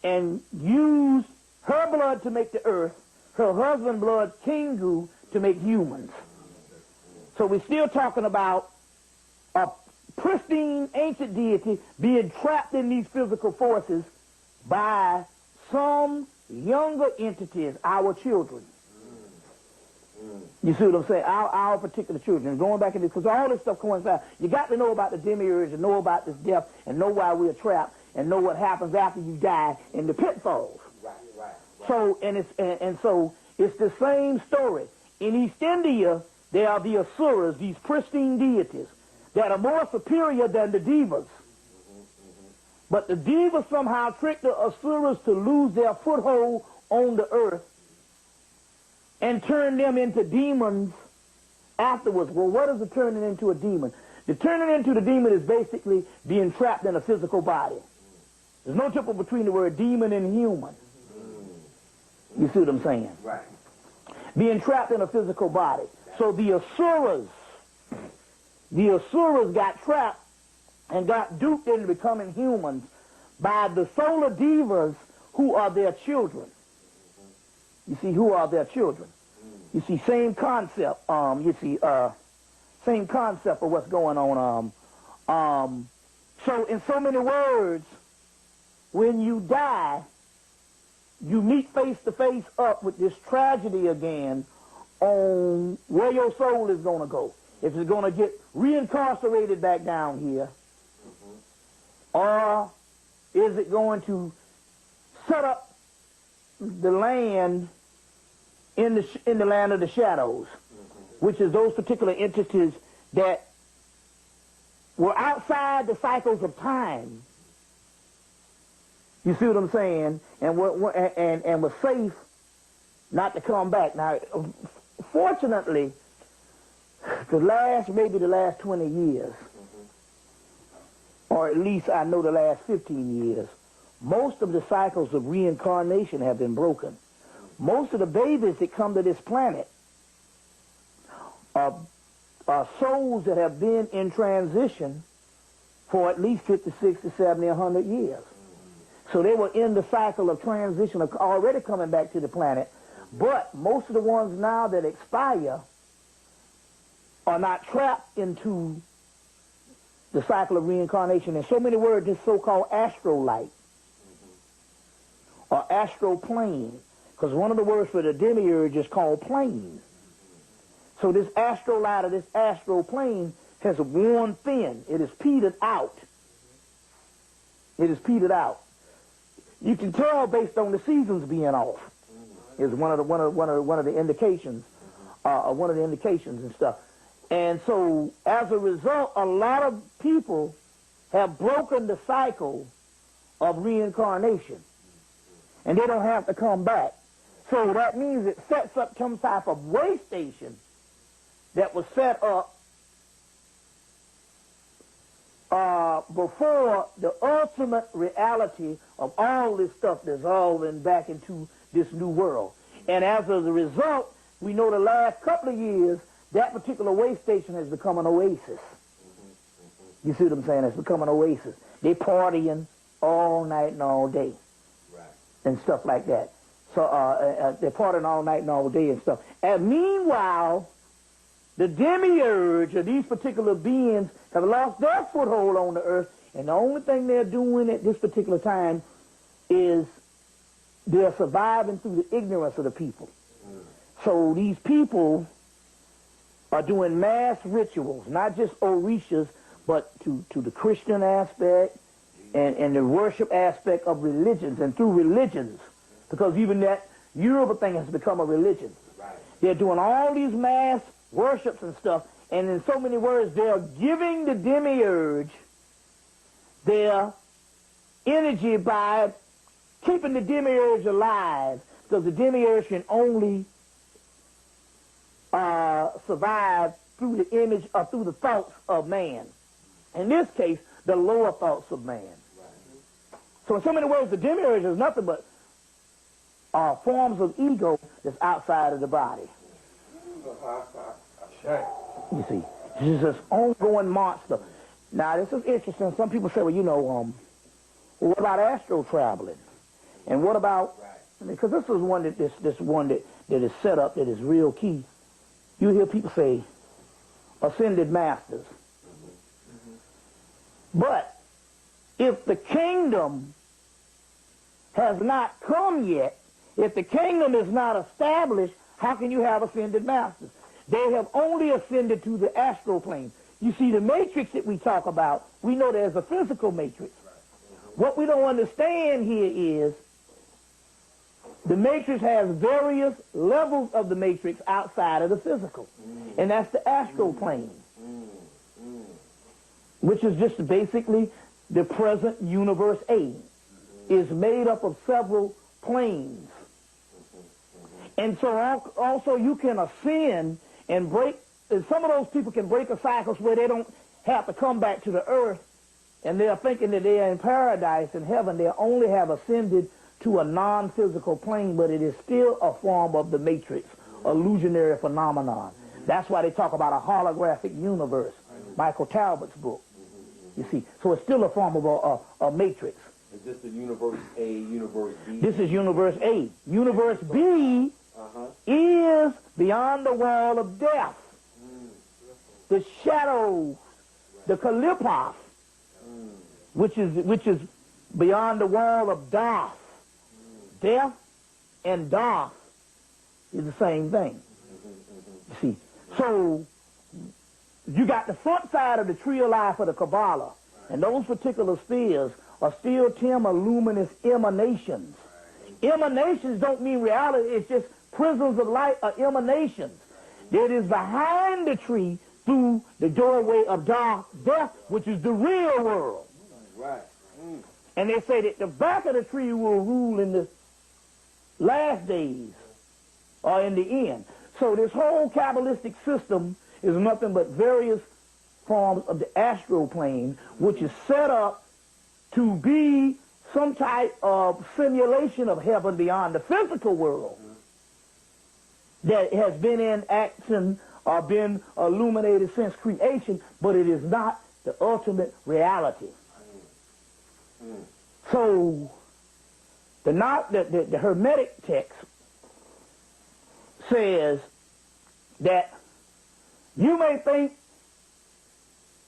and used her blood to make the earth, her husband's blood, Kingu, to make humans. So we're still talking about a pristine ancient deity being trapped in these physical forces by some younger entities, our children. You see what I'm saying? Our particular children. Going back into, because all this stuff coincides. You got to know about the demiurge and know about this death and know why we're trapped and know what happens after you die in the pitfalls. Right. So, so it's the same story. In East India, there are the Asuras, these pristine deities, that are more superior than the Devas. But the Devas somehow tricked the Asuras to lose their foothold on the earth and turn them into demons afterwards. Well, what is the turning into a demon? The turning into the demon is basically being trapped in a physical body. There's no difference between the word demon and human. You see what I'm saying? Right. Being trapped in a physical body. So the Asuras got trapped and got duped into becoming humans by the solar devas who are their children. You see, who are their children? You see, same concept. Same concept of what's going on. So in so many words, when you die, you meet face to face up with this tragedy again on where your soul is going to go. If it's going to get reincarcerated back down here, or is it going to set up the land in the land of the shadows, which is those particular entities that were outside the cycles of time. You see what I'm saying? And were safe not to come back. Now, fortunately, maybe the last 20 years, or at least I know the last 15 years, most of the cycles of reincarnation have been broken. Most of the babies that come to this planet are souls that have been in transition for at least 50, 60, 70, 100 years. So they were in the cycle of transition, already coming back to the planet. But most of the ones now that expire are not trapped into the cycle of reincarnation. In so many words, this so-called astrolight or astral plane, because one of the words for the demiurge is called plane. So this astrolight or this astral plane has worn thin. It is petered out. It is petered out. You can tell based on the seasons being off. Is one of the indications, one of the indications and stuff. And so, as a result, a lot of people have broken the cycle of reincarnation, and they don't have to come back. So that means it sets up some type of way station that was set up before the ultimate reality of all this stuff dissolving back into this new world. And as a result, we know the last couple of years, that particular way station has become an oasis. You see what I'm saying? It's become an oasis. They partying all night and all day. Right. And stuff like that. So they're partying all night and all day and stuff. And meanwhile, the demiurge of these particular beings have lost their foothold on the earth, and the only thing they're doing at this particular time is they're surviving through the ignorance of the people. So these people are doing mass rituals, not just orishas, but to the Christian aspect and the worship aspect of religions and through religions, because even that Yoruba thing has become a religion. Right. They're doing all these mass worships and stuff, and in so many words, they're giving the demiurge their energy by keeping the demiurge alive, because the demiurge can only survive through the image or through the thoughts of man. In this case, the lower thoughts of man. Right. So in so many words, the demiurge is nothing but forms of ego that's outside of the body. You see, this is this ongoing monster. Now, this is interesting. Some people say, well, you know, well, what about astral traveling? And what about, because this is one that this one that is set up that is real key. You hear people say, ascended masters. But if the kingdom has not come yet, if the kingdom is not established, how can you have ascended masters? They have only ascended to the astral plane. You see, the matrix that we talk about, we know there's a physical matrix. What we don't understand here is the matrix has various levels of the matrix outside of the physical. And that's the astral plane, which is just basically the present universe A, is made up of several planes. And so also you can ascend and break, and some of those people can break a cycle where they don't have to come back to the earth, and they're thinking that they're in paradise in heaven. They only have ascended to a non-physical plane, but it is still a form of the matrix, illusionary phenomenon. That's why they talk about a holographic universe, Michael Talbot's book. You see, so it's still a form of a matrix. Is this the universe A, universe B? This is universe A. Universe B is beyond the wall of death. The shadows, the Kalipos, which is beyond the wall of death. Death and death is the same thing. You see, so you got the front side of the tree of life of the Kabbalah, and those particular spheres are still 10 luminous emanations. Emanations don't mean reality, it's just prisms of light or emanations. It is behind the tree through the doorway of death, which is the real world. Right. And they say that the back of the tree will rule in the last days or in the end. So this whole Kabbalistic system is nothing but various forms of the astral plane, which is set up to be some type of simulation of heaven beyond the physical world that has been in action or been illuminated since creation, but it is not the ultimate reality. So the Hermetic text says that you may think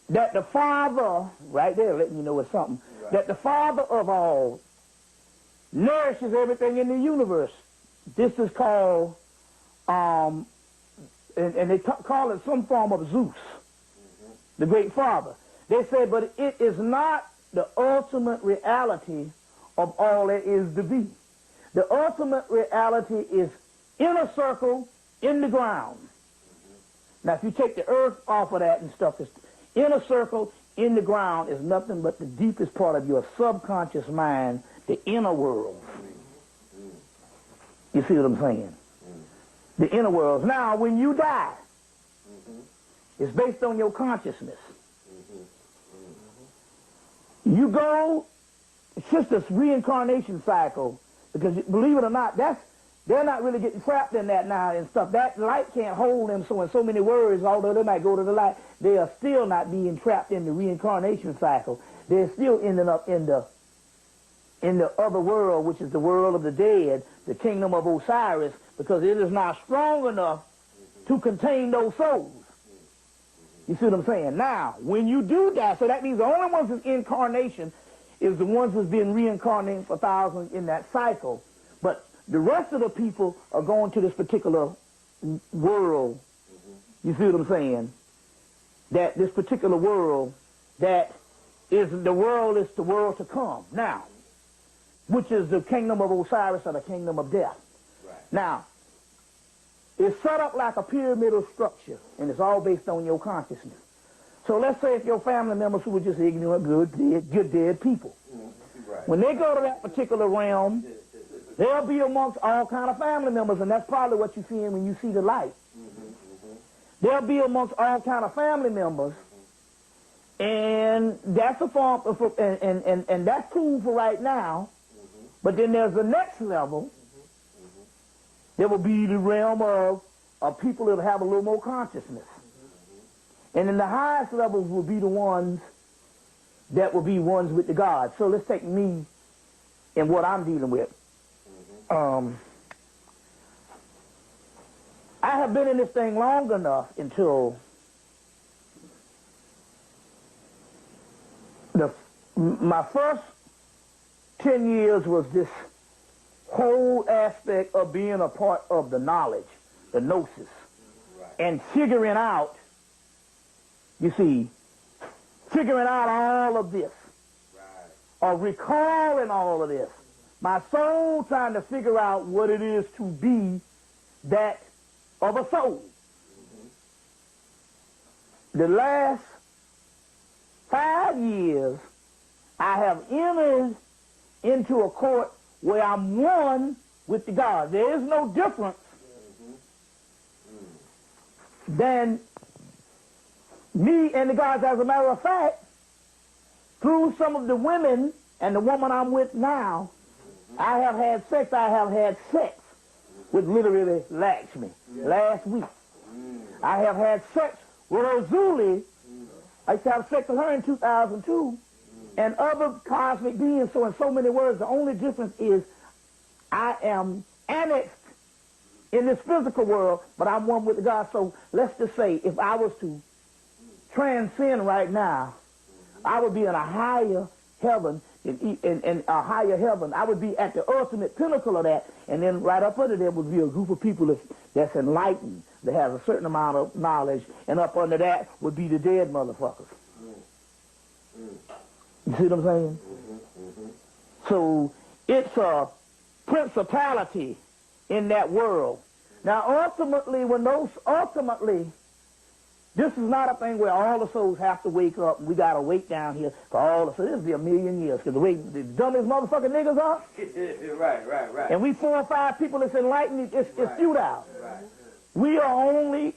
that the Father, right there letting you know it's something, that the Father of all nourishes everything in the universe. This is called, and they call it some form of Zeus, the great Father. They say, but it is not the ultimate reality of all there is to be. The ultimate reality is inner circle in the ground. Now, if you take the earth off of that and stuff, it's inner circle in the ground is nothing but the deepest part of your subconscious mind, the inner world. You see what I'm saying? The inner worlds. Now, when you die, it's based on your consciousness. You go, it's just this reincarnation cycle, because believe it or not, they're not really getting trapped in that now and stuff. That light can't hold them, so in so many words, although they might go to the light, they are still not being trapped in the reincarnation cycle. They're still ending up in the other world, which is the world of the dead, the kingdom of Osiris, because it is not strong enough to contain those souls. You see what I'm saying? Now, when you do that, so that means the only ones in incarnation is the ones that's been reincarnated for thousands in that cycle. But the rest of the people are going to this particular world. You see what I'm saying? That this particular world, that is the world to come. Now, which is the kingdom of Osiris or the kingdom of death. Right. Now, it's set up like a pyramidal structure, and it's all based on your consciousness. So let's say if your family members who were just ignorant, good dead people, right, when they go to that particular realm, they'll be amongst all kind of family members, and that's probably what you're seeing when you see the light. They'll be amongst all kind of family members, and that's a form of, and that's cool for right now. But then there's the next level. There will be the realm of people that have a little more consciousness. And then the highest levels will be the ones that will be ones with the God. So let's take me and what I'm dealing with. I have been in this thing long enough until my first 10 years was this whole aspect of being a part of the knowledge, the gnosis, and figuring out, you see, figuring out all of this, or recalling all of this. My soul trying to figure out what it is to be that of a soul. The last 5 years, I have entered into a court where I'm one with the God. There is no difference than me and the gods. As a matter of fact, through some of the women and the woman I'm with now, I have had sex with literally Lakshmi last week. I have had sex with Ozuli. I used to have sex with her in 2002. And other cosmic beings. So in so many words, the only difference is I am annexed in this physical world, but I'm one with God. So let's just say if I was to transcend right now, I would be in a higher heaven, in a higher heaven. I would be at the ultimate pinnacle of that, and then right up under there would be a group of people that's enlightened, that has a certain amount of knowledge, and up under that would be the dead motherfuckers. You see what I'm saying? So it's a principality in that world. Now, ultimately, this is not a thing where all the souls have to wake up and we got to wait down here for all the souls. This will be a million years because the way the dumbest motherfucking niggas are. Right. And we 4 or 5 people that's enlightened, it's futile. Right. We are only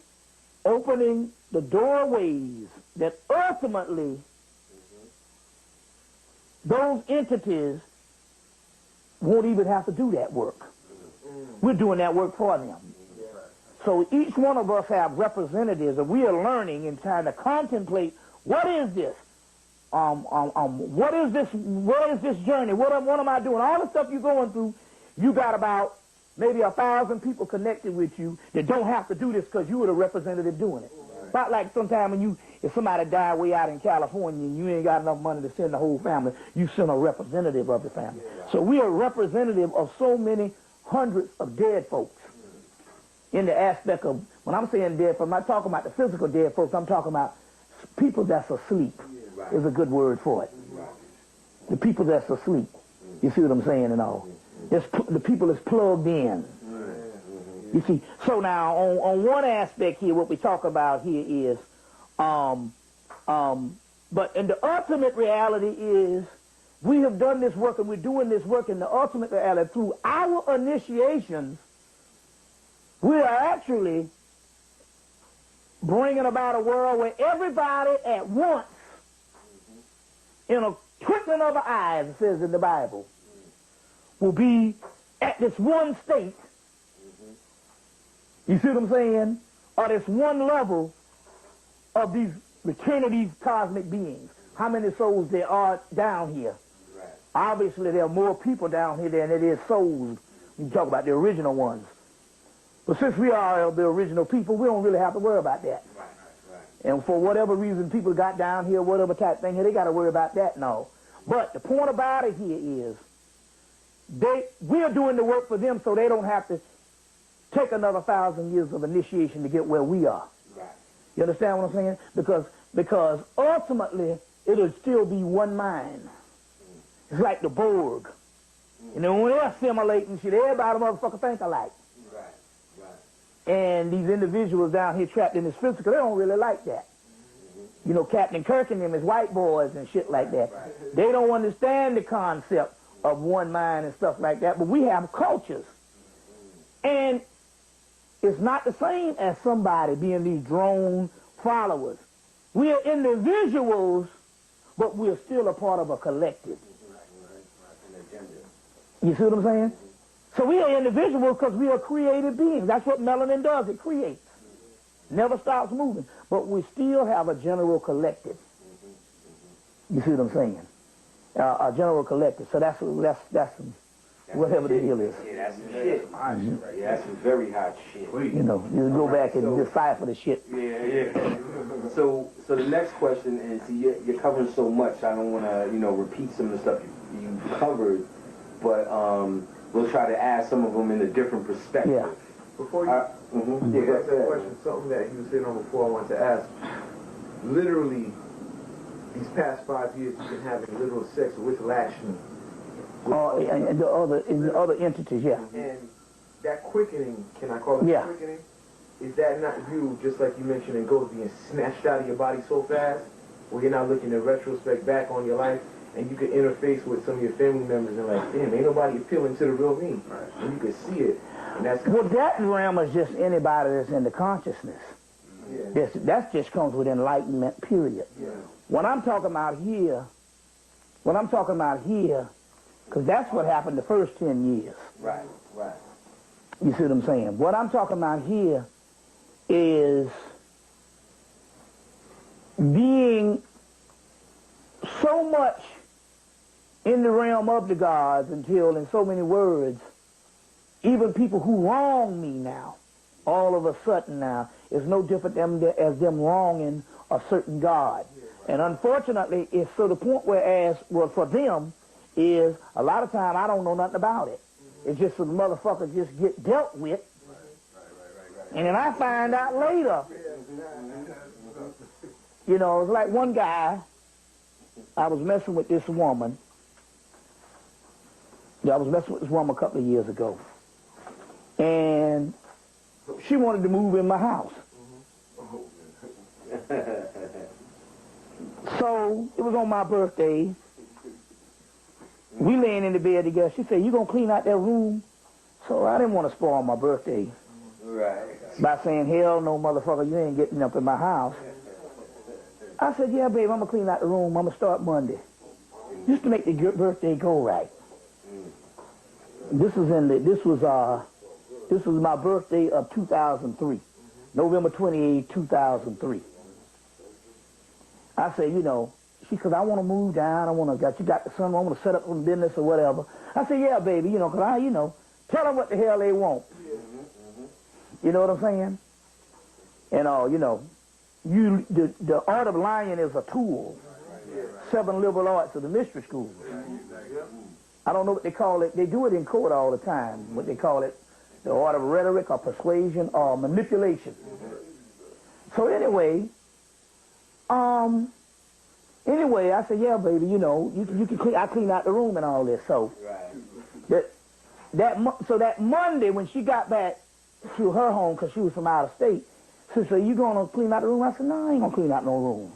opening the doorways that ultimately those entities won't even have to do that work. We're doing that work for them. So each one of us have representatives, and we are learning and trying to contemplate what is this? What is this? What is this journey? What am I doing? All the stuff you're going through, you got about maybe 1,000 people connected with you that don't have to do this because you were the representative doing it. About like sometime if somebody died way out in California and you ain't got enough money to send the whole family, you send a representative of the family. So we are representative of so many hundreds of dead folks. In the aspect of, when I'm saying dead folks, I'm not talking about the physical dead folks, I'm talking about people that's asleep is a good word for it. The people that's asleep. You see what I'm saying and all. The people that's plugged in. You see, so now on one aspect here, what we talk about here is, but in the ultimate reality is, we have done this work and we're doing this work in the ultimate reality through our initiations. We are actually bringing about a world where everybody at once, in a twinkling of an eye, as it says in the Bible, will be at this one state. You see what I'm saying? Or this one level of these return of these cosmic beings. How many souls there are down here? Right. Obviously, there are more people down here than it is souls. You talk about the original ones. But since we are the original people, we don't really have to worry about that. Right. And for whatever reason, people got down here, whatever type thing, they got to worry about that, no. But the point about it here is, we're doing the work for them so they don't have to take another 1,000 years of initiation to get where we are. Right. You understand what I'm saying? Because ultimately, it'll still be one mind. It's like the Borg. You know, when they're assimilating shit, everybody motherfucker think alike. Right, right. And these individuals down here trapped in this physical, they don't really like that. You know, Captain Kirk and them is white boys and shit like that. Right. They don't understand the concept of one mind and stuff like that, but we have cultures. And it's not the same as somebody being these drone followers. We are individuals, but we're still a part of a collective. You see what I'm saying? So we are individuals because we are created beings. That's what melanin does. It creates. Never stops moving. But we still have a general collective. You see what I'm saying? A general collective. So that's whatever the deal is. Yeah, that's some shit. Yeah, that's some very hot shit. You know, you go back and decipher the shit. Yeah. So the next question is, you're covering so much, I don't want to, repeat some of the stuff you covered, but we'll try to ask some of them in a different perspective. Yeah. Before you ask that question, something that he was hitting on before I wanted to ask. Literally, these past 5 years, you've been having literal sex with Lakshmi. And the other entities, yeah. And that quickening, can I call it quickening? Is that not you, just like you mentioned in Ghost, being snatched out of your body so fast, where you're not looking in retrospect back on your life, and you can interface with some of your family members and like, damn, ain't nobody appealing to the real me. Right. And you can see it. And that's well, that realm is just anybody that's in the consciousness. Yeah. That just comes with enlightenment, period. Yeah. What I'm talking about here, because that's what happened the first 10 years. Right. You see what I'm saying? What I'm talking about here is being so much in the realm of the gods until, in so many words, even people who wrong me now, all of a sudden now, is no different as them wronging a certain god. And unfortunately, it's to the point where, for them, is a lot of time I don't know nothing about it. It's just the motherfucker just get dealt with. And then I find out later. You know, it's like one guy, I was messing with this woman. I was messing with this woman a couple of years ago. And she wanted to move in my house. So it was on my birthday. We laying in the bed together. She said, "You gonna clean out that room?" So I didn't want to spoil my birthday. Right. By saying, "Hell no, motherfucker, you ain't getting up in my house." I said, "Yeah, babe, I'm gonna clean out the room. I'm gonna start Monday, just to make the birthday go right." This was my birthday of 2003, November 28, 2003. I said, she said, "I want to move down. You got the sun. I want to set up some business or whatever." I said, "Yeah, baby, because tell them what the hell they want." You know what I'm saying? And the art of lying is a tool. 7 liberal arts of the mystery school. I don't know what they call it. They do it in court all the time. What they call it, the art of rhetoric or persuasion or manipulation. So anyway, I said, "Yeah, baby, you can clean. I clean out the room and all this." So that Monday when she got back to her home because she was from out of state, she said, "You gonna clean out the room?" I said, "No, I ain't gonna clean out no room."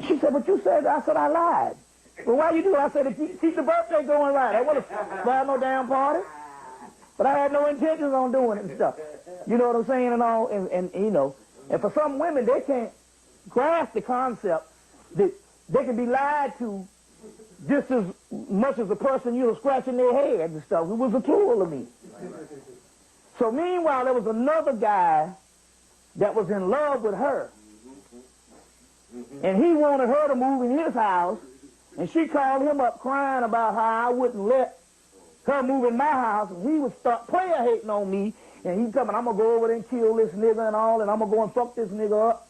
She said, "But you said," I said, "I lied." "Well, why you do it?" I said, "To keep the birthday going right. I wasn't having no damn party." But I had no intentions on doing it and stuff. You know what I'm saying and all? And for some women, they can't grasp the concept that they can be lied to just as much as the person, scratching their head and stuff. It was a tool of me. So meanwhile, there was another guy that was in love with her. And he wanted her to move in his house. And she called him up crying about how I wouldn't let her move in my house. And he would start player hating on me. And he's coming, "I'm going to go over there and kill this nigga and all. And I'm going to go and fuck this nigga up."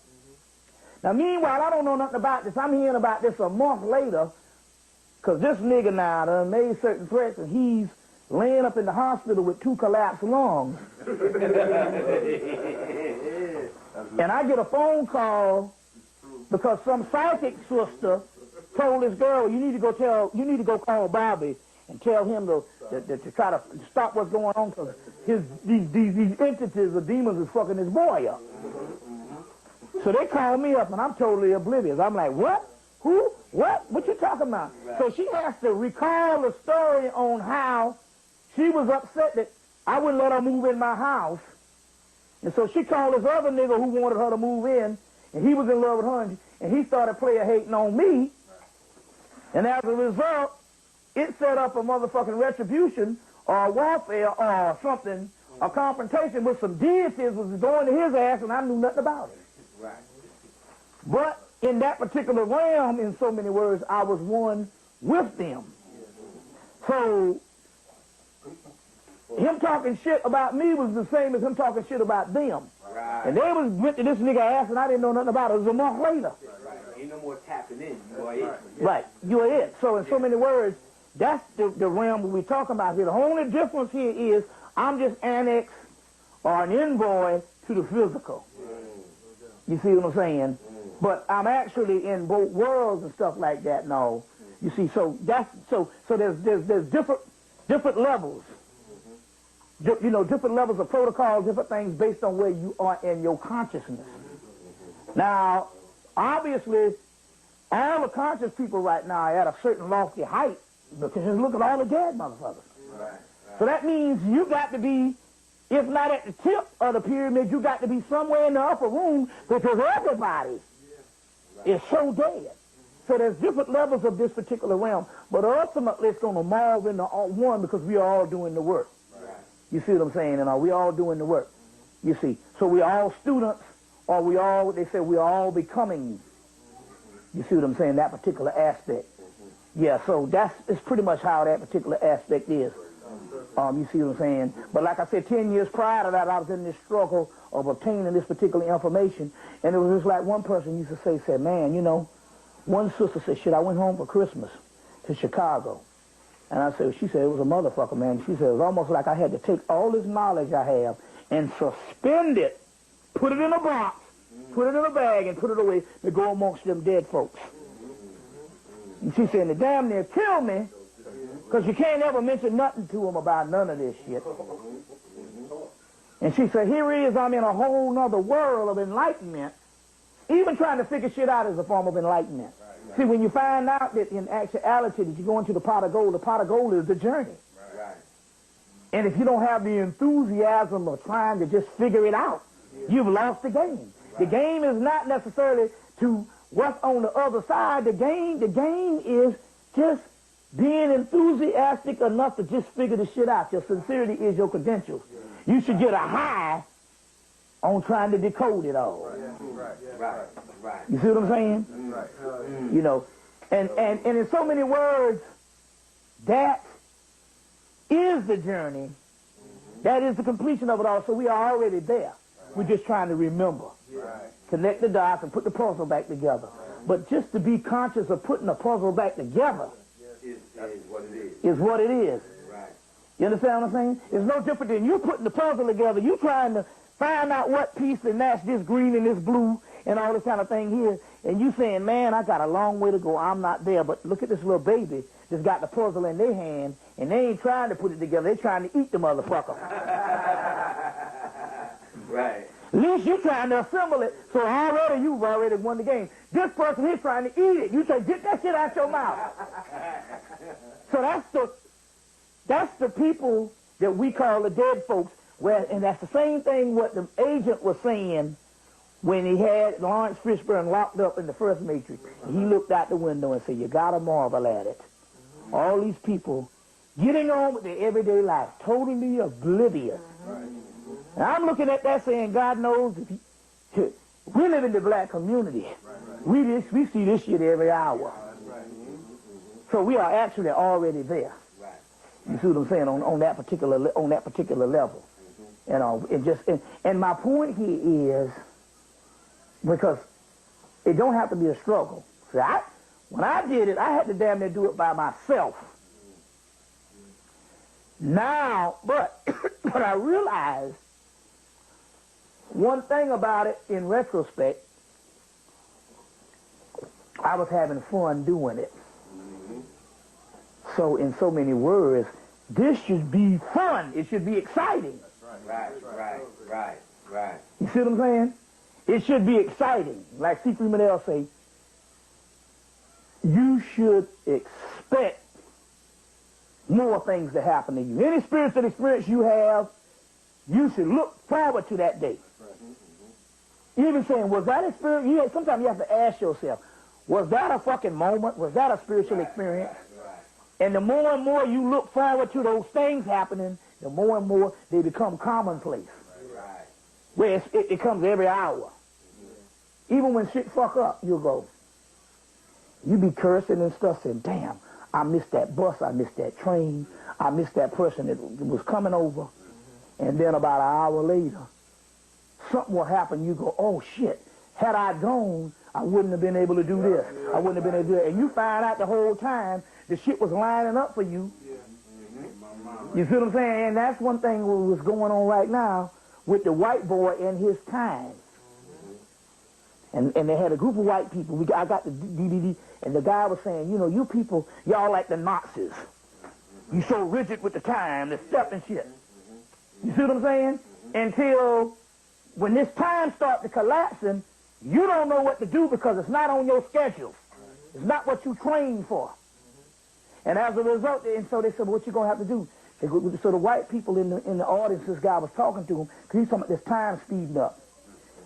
Now, meanwhile, I don't know nothing about this. I'm hearing about this a month later, because this nigga now done made certain threats, and he's laying up in the hospital with 2 collapsed lungs. And I get a phone call because some psychic sister told this girl, you need to go call Bobby and tell him to try to stop what's going on, because these entities or demons is fucking his boy up. So they called me up, and I'm totally oblivious. I'm like, what? Who? What? What you talking about? Right. So she has to recall the story on how she was upset that I wouldn't let her move in my house. And so she called this other nigga who wanted her to move in, and he was in love with her, and he started player hating on me. And as a result, it set up a motherfucking retribution or warfare or something, a confrontation with some deities was going to his ass, and I knew nothing about it. Right. But in that particular realm, in so many words, I was one with them. So him talking shit about me was the same as him talking shit about them. Right. And they went to this nigga ass, and I didn't know nothing about it. It was a month later. Right. Ain't no more tapping in. You are it. Right. You are it. So in so many words, that's the realm we're talking about here. The only difference here is I'm just annexed or an envoy to the physical. You see what I'm saying? But I'm actually in both worlds and stuff like that. No, you see. So that's so there's different levels. You know, different levels of protocol, different things based on where you are in your consciousness. Now, obviously, all the conscious people right now are at a certain lofty height, because just look at all the dead motherfuckers. Right. So that means you got to be, if not at the tip of the pyramid, you got to be somewhere in the upper room, because everybody is so dead. So there's different levels of this particular realm, but ultimately it's going to morph into one, because we are all doing the work. You see what I'm saying? And we all doing the work. You see. So we all students, or they say we are all becoming. You see what I'm saying? That particular aspect. Yeah, so it's pretty much how that particular aspect is. You see what I'm saying? But like I said, 10 years prior to that, I was in this struggle of obtaining this particular information. And it was just like one person used to say, man, you know, one sister said, shit, I went home for Christmas to Chicago. And I said, she said, it was a motherfucker, man. She said, it was almost like I had to take all this knowledge I have and suspend it, put it in a box, put it in a bag, and put it away to go amongst them dead folks. And she said, they damn near killed me, because you can't ever mention nothing to them about none of this shit. And she said, here it is, I'm in a whole nother world of enlightenment. Even trying to figure shit out is a form of enlightenment. See, when you find out that in actuality that you go into the pot of gold is the journey. Right. And if you don't have the enthusiasm of trying to just figure it out, you've lost the game. Right. The game is not necessarily to what's on the other side. The game is just being enthusiastic enough to just figure the shit out. Your sincerity is your credentials. You should get a high on trying to decode it all. Right. You see what I'm saying? Right. You know, and in so many words, that is the journey. That is the completion of it all. So we are already there. We're just trying to remember. Connect the dots and put the puzzle back together. But just to be conscious of putting the puzzle back together Is what it is. is what it is. Right. You understand what I'm saying? It's no different than you putting the puzzle together. You trying to find out what piece to match this green and this blue and all this kind of thing here. And you saying, man, I got a long way to go. I'm not there. But look at this little baby that's got the puzzle in their hand, and they ain't trying to put it together. They're trying to eat the motherfucker. Right. At least you're trying to assemble it, so already you've already won the game. This person here trying to eat it. You say, get that shit out your mouth. So that's the people that we call the dead folks. And that's the same thing what the agent was saying when he had Lawrence Fishburne locked up in the first Matrix. He looked out the window and said, you gotta marvel at it. All these people getting on with their everyday life, totally oblivious. And I'm looking at that saying, God knows, we live in the black community. We see this shit every hour. So we are actually already there. You see what I'm saying, on that particular level. You know, and my point here is, because It don't have to be a struggle. See, when I did it, I had to damn near do it by myself. Now, but I realized one thing about it in retrospect, I was having fun doing it. So in so many words, this should be fun. It should be exciting. Right. You see what I'm saying? It should be exciting. Like C. Freeman L. say, you should expect more things to happen to you. Any spiritual experience you have, you should look forward to that day. Even saying, was that experience? Sometimes you have to ask yourself, was that a fucking moment? Was that a spiritual experience? And the more and more you look forward to those things happening, the more and more they become commonplace. Where it comes every hour. Even when shit fuck up, you'll go. You be cursing and stuff saying, damn, I missed that bus, I missed that train, I missed that person that was coming over. And then about an hour later, something will happen, you go, oh shit, had I gone, I wouldn't have been able to do this. I wouldn't have been able to do that. And you find out the whole time the shit was lining up for you. You see what I'm saying? And that's one thing that was going on right now with the white boy and his time. And they had a group of white people. I got the DVD, and the guy was saying, you know, you people, y'all like the Nazis. You so rigid with the time, the step and shit. You see what I'm saying? Until when this time starts to collapsing, you don't know what to do because it's not on your schedule. It's not what you trained for. And as a result, and so they said, well, what you going to have to do? So the white people in the audience, this guy was talking to him, because he's talking about this time speeding up.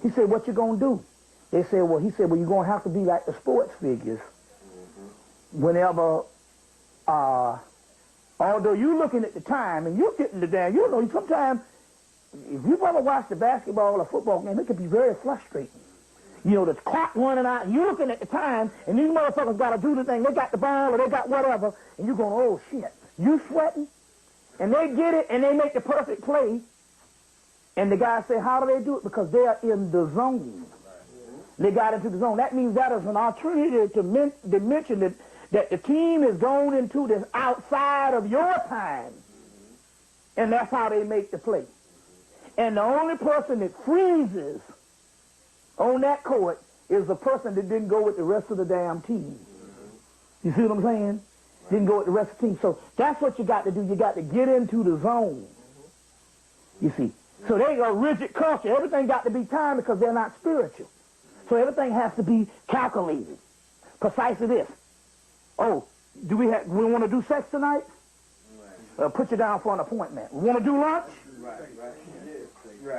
He said, what you going to do? They said, well, he said, well, you're going to have to be like the sports figures. Whenever, although you're looking at the time, and you're getting the damn, you know, sometimes, if you've ever watched a basketball or football game, it can be very frustrating. You know, the clock running out, and you're looking at the time, and these motherfuckers got to do the thing. They got the ball, or they got whatever, and you're going, oh, shit. You sweating? And they get it, and they make the perfect play. And the guys say, how do they do it? Because they are in the zone. They got into the zone. That means that is an alternative to mention that the team is going into this outside of your time. And that's how they make the play. And the only person that freezes on that court is the person that didn't go with the rest of the damn team. You see what I'm saying? Didn't go with the rest of the team. So that's what you got to do. You got to get into the zone. You see. So they got a rigid culture. Everything got to be timed because they're not spiritual. So everything has to be calculated. Precisely this. Oh, do we want to do sex tonight? Put you down for an appointment. We want to do lunch? Right.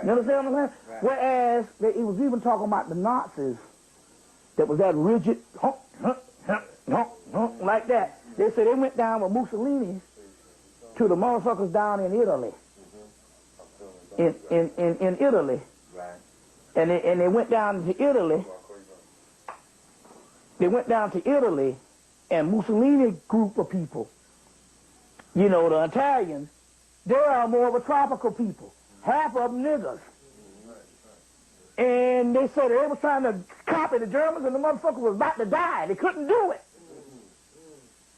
You understand what I'm saying? Right. Whereas he was even talking about the Nazis that was that rigid, like that. They said they went down with Mussolini to the motherfuckers down in Italy. In Italy. Right. And they went down to Italy. They went down to Italy, and Mussolini group of people, you know, the Italians, they are more of a tropical people. Half of them niggers. And they said they were trying to copy the Germans, and the motherfucker was about to die. They couldn't do it.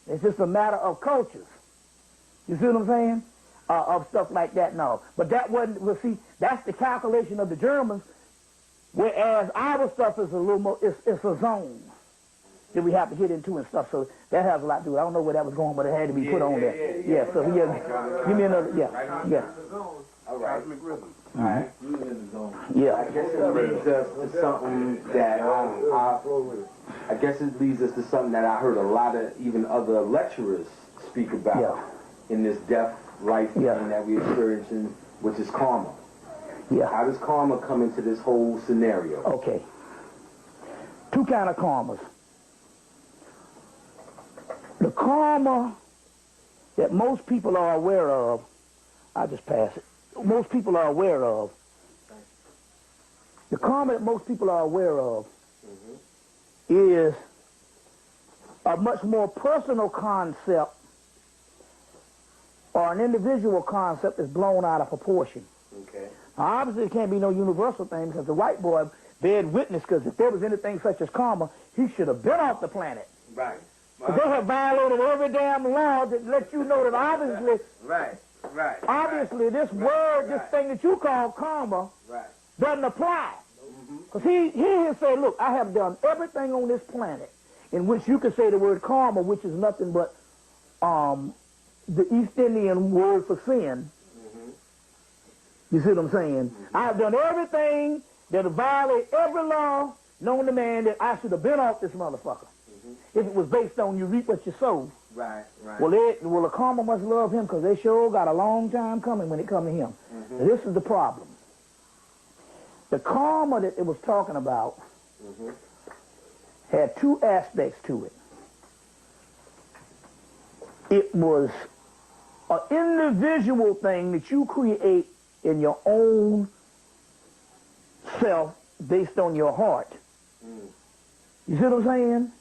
It's just a matter of cultures. You see what I'm saying? Of stuff like that, no. But that wasn't, well, see, that's the calculation of the Germans, whereas our stuff is a little more, it's a zone that we have to get into and stuff. So that has a lot to do with it. I don't know where that was going, but it had to be put on there. Yeah, so he has, give me another, yeah. All right. Mm-hmm. All right. Yeah. I guess it leads us to something that I guess it leads us to something that I heard a lot of even other lecturers speak about in this death life thing that we're experiencing, which is karma. Yeah. How does karma come into this whole scenario? Okay. Two kind of karmas. The karma that most people are aware of, I'll just pass it. Most people are aware of. The karma that most people are aware of is a much more personal concept or an individual concept that's blown out of proportion. Okay. Now, obviously, it can't be no universal thing because the white boy bear witness, because if there was anything such as karma, he should have been off the planet. Right. Because they have violated every damn law that lets you know that obviously, obviously this word, this thing that you call karma, doesn't apply. Because he said, look, I have done everything on this planet in which you could say the word karma, which is nothing but the East Indian word for sin. You see what I'm saying? I have done everything that violate every law known to man that I should have been off this motherfucker. If it was based on you reap what you sow. Well, the karma must love him because they sure got a long time coming when it come to him. This is the problem. The karma that it was talking about had two aspects to it. It was an individual thing that you create in your own self based on your heart. You see what I'm saying?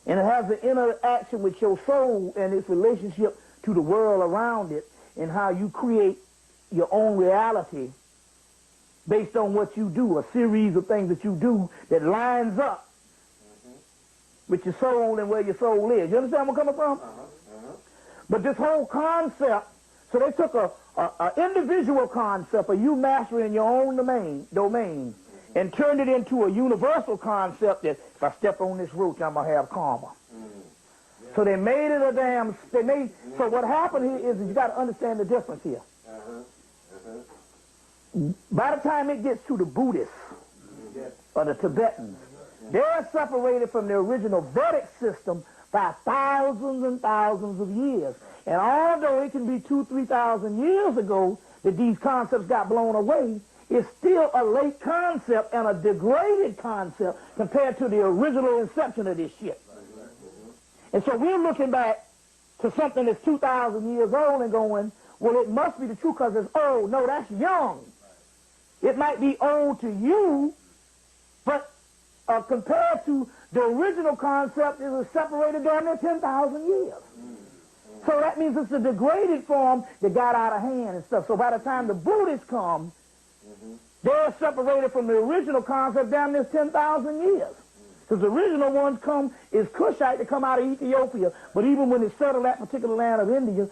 And it has an interaction with your soul and its relationship to the world around it and how you create your own reality based on what you do, a series of things that you do that lines up with your soul and where your soul is. You understand where I'm coming from? But this whole concept, so they took a individual concept of you mastering your own domain and turned it into a universal concept that if I step on this root, I'm going to have karma. So they made it a damn, so what happened here is you got to understand the difference here. By the time it gets to the Buddhists or the Tibetans, they're separated from the original Vedic system by thousands and thousands of years. And although it can be 2,000 to 3,000 years ago that these concepts got blown away, it's still a late concept and a degraded concept compared to the original inception of this shit. And so we're looking back to something that's 2,000 years old and going, well, it must be the truth because it's old. No, that's young. It might be old to you, but compared to the original concept, it was separated down there 10,000 years. So that means it's a degraded form that got out of hand and stuff. So by the time the Buddhists come, they're separated from the original concept down there 10,000 years. Because the original ones come is Cushite to come out of Ethiopia. But even when it settled that particular land of India,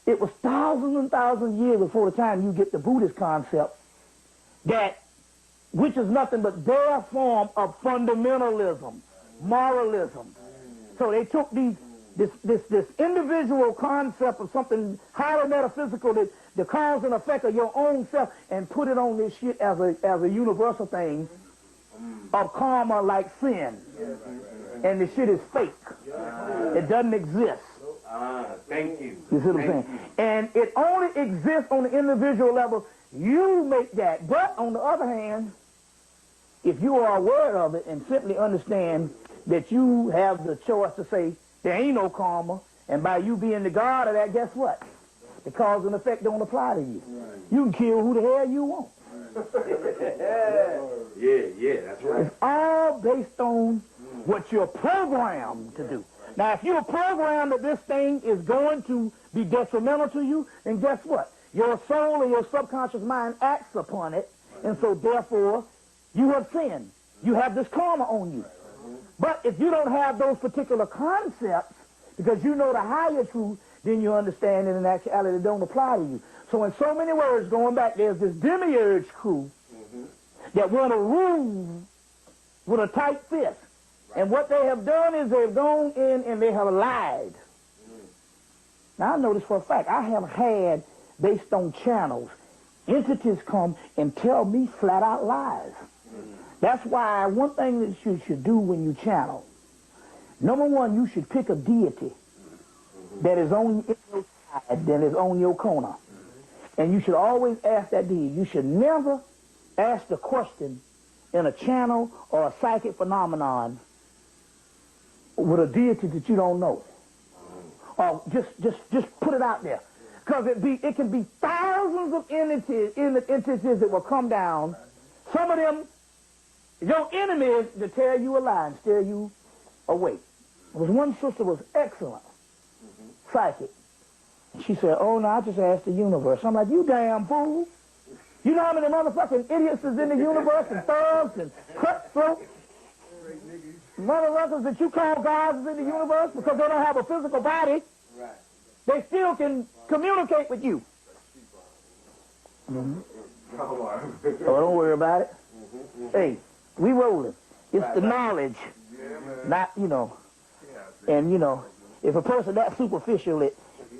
it was thousands and thousands of years before the time you get the Buddhist concept, which is nothing but their form of fundamentalism, moralism. So they took this individual concept of something highly metaphysical, that the cause and effect of your own self, and put it on this shit as a universal thing of karma like sin. And the shit is fake. It doesn't exist. Thank you. You see what I'm saying? And it only exists on the individual level. You make that. But on the other hand, if you are aware of it and simply understand that you have the choice to say, there ain't no karma, and by you being the God of that, guess what? The cause and effect don't apply to you. You can kill who the hell you want. Yeah, that's right. It's all based on what you're programmed to do. Now, if you're programmed that this thing is going to be detrimental to you, then guess what? Your soul and your subconscious mind acts upon it, and so therefore, you have sinned. You have this karma on you. But if you don't have those particular concepts, because you know the higher truth, then you understand that in actuality they don't apply to you. So in so many words, going back, there's this demiurge crew that want to rule with a tight fist. And what they have done is they've gone in and they have lied. Now I know this for a fact. I have had, based on channels, entities come and tell me flat out lies. That's why one thing that you should do when you channel, number one, you should pick a deity that is on your side, that is on your corner. And you should always ask that deity. You should never ask the question in a channel or a psychic phenomenon with a deity that you don't know. Or just put it out there. Because it can be thousands of entities that will come down. Some of them, your enemies, to tell you a lie and steer you away. There was one sister was excellent, psychic. She said, oh, no, I just asked the universe. I'm like, you damn fool. You know how many motherfucking idiots is in the universe and thugs and cutthroats? Motherfuckers that you call gods is in the universe because they don't have a physical body. Right. They still can communicate with you. Mm-hmm. Oh, don't worry about it. Hey, we rolling. It's the knowledge, not, you know. And, you know, if a person that superficial,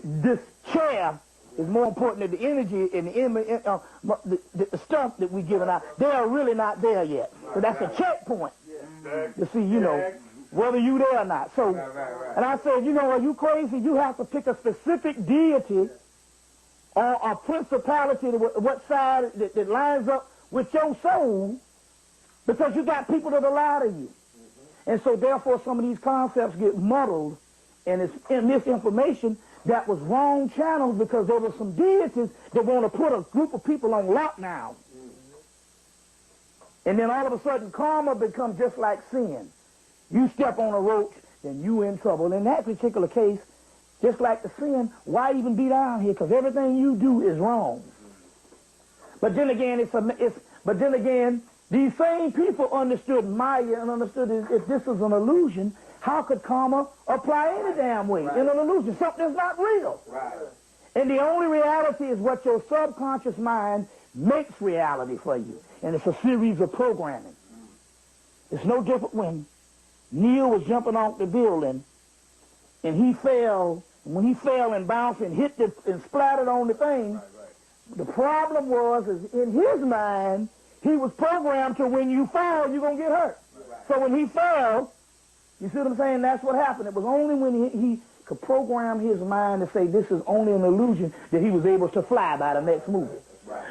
this chair is more important than the energy and the stuff that we giving out. They are really not there yet. So that's a checkpoint to see, you know, whether you there or not. So, and I said, you know, are you crazy? You have to pick a specific deity or a principality, what side that lines up with your soul, because you got people that'll lie to you. And so therefore some of these concepts get muddled, and it's in this information that was wrong channels because there were some deities that want to put a group of people on lockdown. And then all of a sudden karma becomes just like sin. You step on a roach, then you in trouble. In that particular case, just like the sin, why even be down here? Because everything you do is wrong. But then again, these same people understood Maya and understood if this is an illusion, how could karma apply any damn way in an illusion? Something that's not real. Right. And the only reality is what your subconscious mind makes reality for you. And it's a series of programming. It's no different when Neil was jumping off the building and he fell. When he fell and bounced and hit and splattered on the thing, the problem was is in his mind, he was programmed to when you fall, you're going to get hurt. So when he fell, you see what I'm saying? That's what happened. It was only when he could program his mind to say this is only an illusion that he was able to fly by the next movie.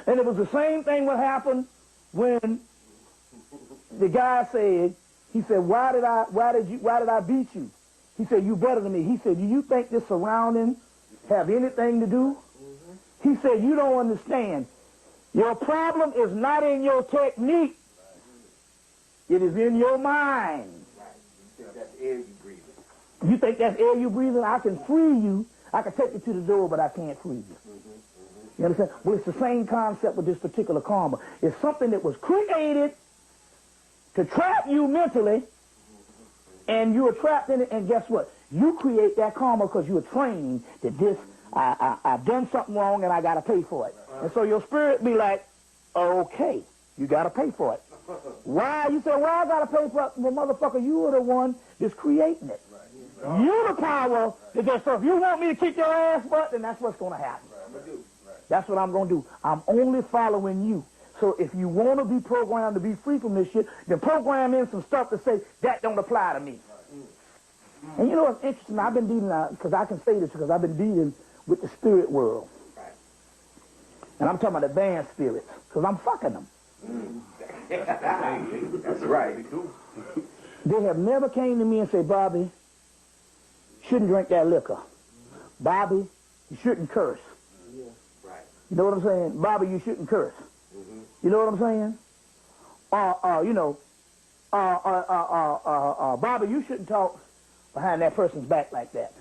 And it was the same thing what happened when the guy said, he said, why did I beat you? He said, you better than me. He said, do you think this surrounding have anything to do? He said, you don't understand. Your problem is not in your technique. It is in your mind. You think that's air you breathing. You think that's air you breathing? I can free you. I can take you to the door, but I can't free you. You understand? Well, it's the same concept with this particular karma. It's something that was created to trap you mentally, and you are trapped in it, and guess what? You create that karma because you are trained that this, I've done something wrong and I got to pay for it. And so your spirit be like, okay, you got to pay for it. Why? You say, well, I got to pay for it. Well, motherfucker, you are the one that's creating it. You're the power that does stuff. If you want me to kick your ass butt, then that's what's going to happen. That's what I'm going to do. I'm only following you. So if you want to be programmed to be free from this shit, then program in some stuff to say, that don't apply to me. And you know what's interesting? I've been dealing, because I can say this, because I've been dealing with the spirit world. And I'm talking about advanced spirits, because I'm fucking them. That's right. They have never came to me and said, Bobby, you shouldn't drink that liquor. Bobby, you shouldn't curse. You know what I'm saying? Bobby, you shouldn't curse. You know what I'm saying? Bobby, you shouldn't talk behind that person's back like that.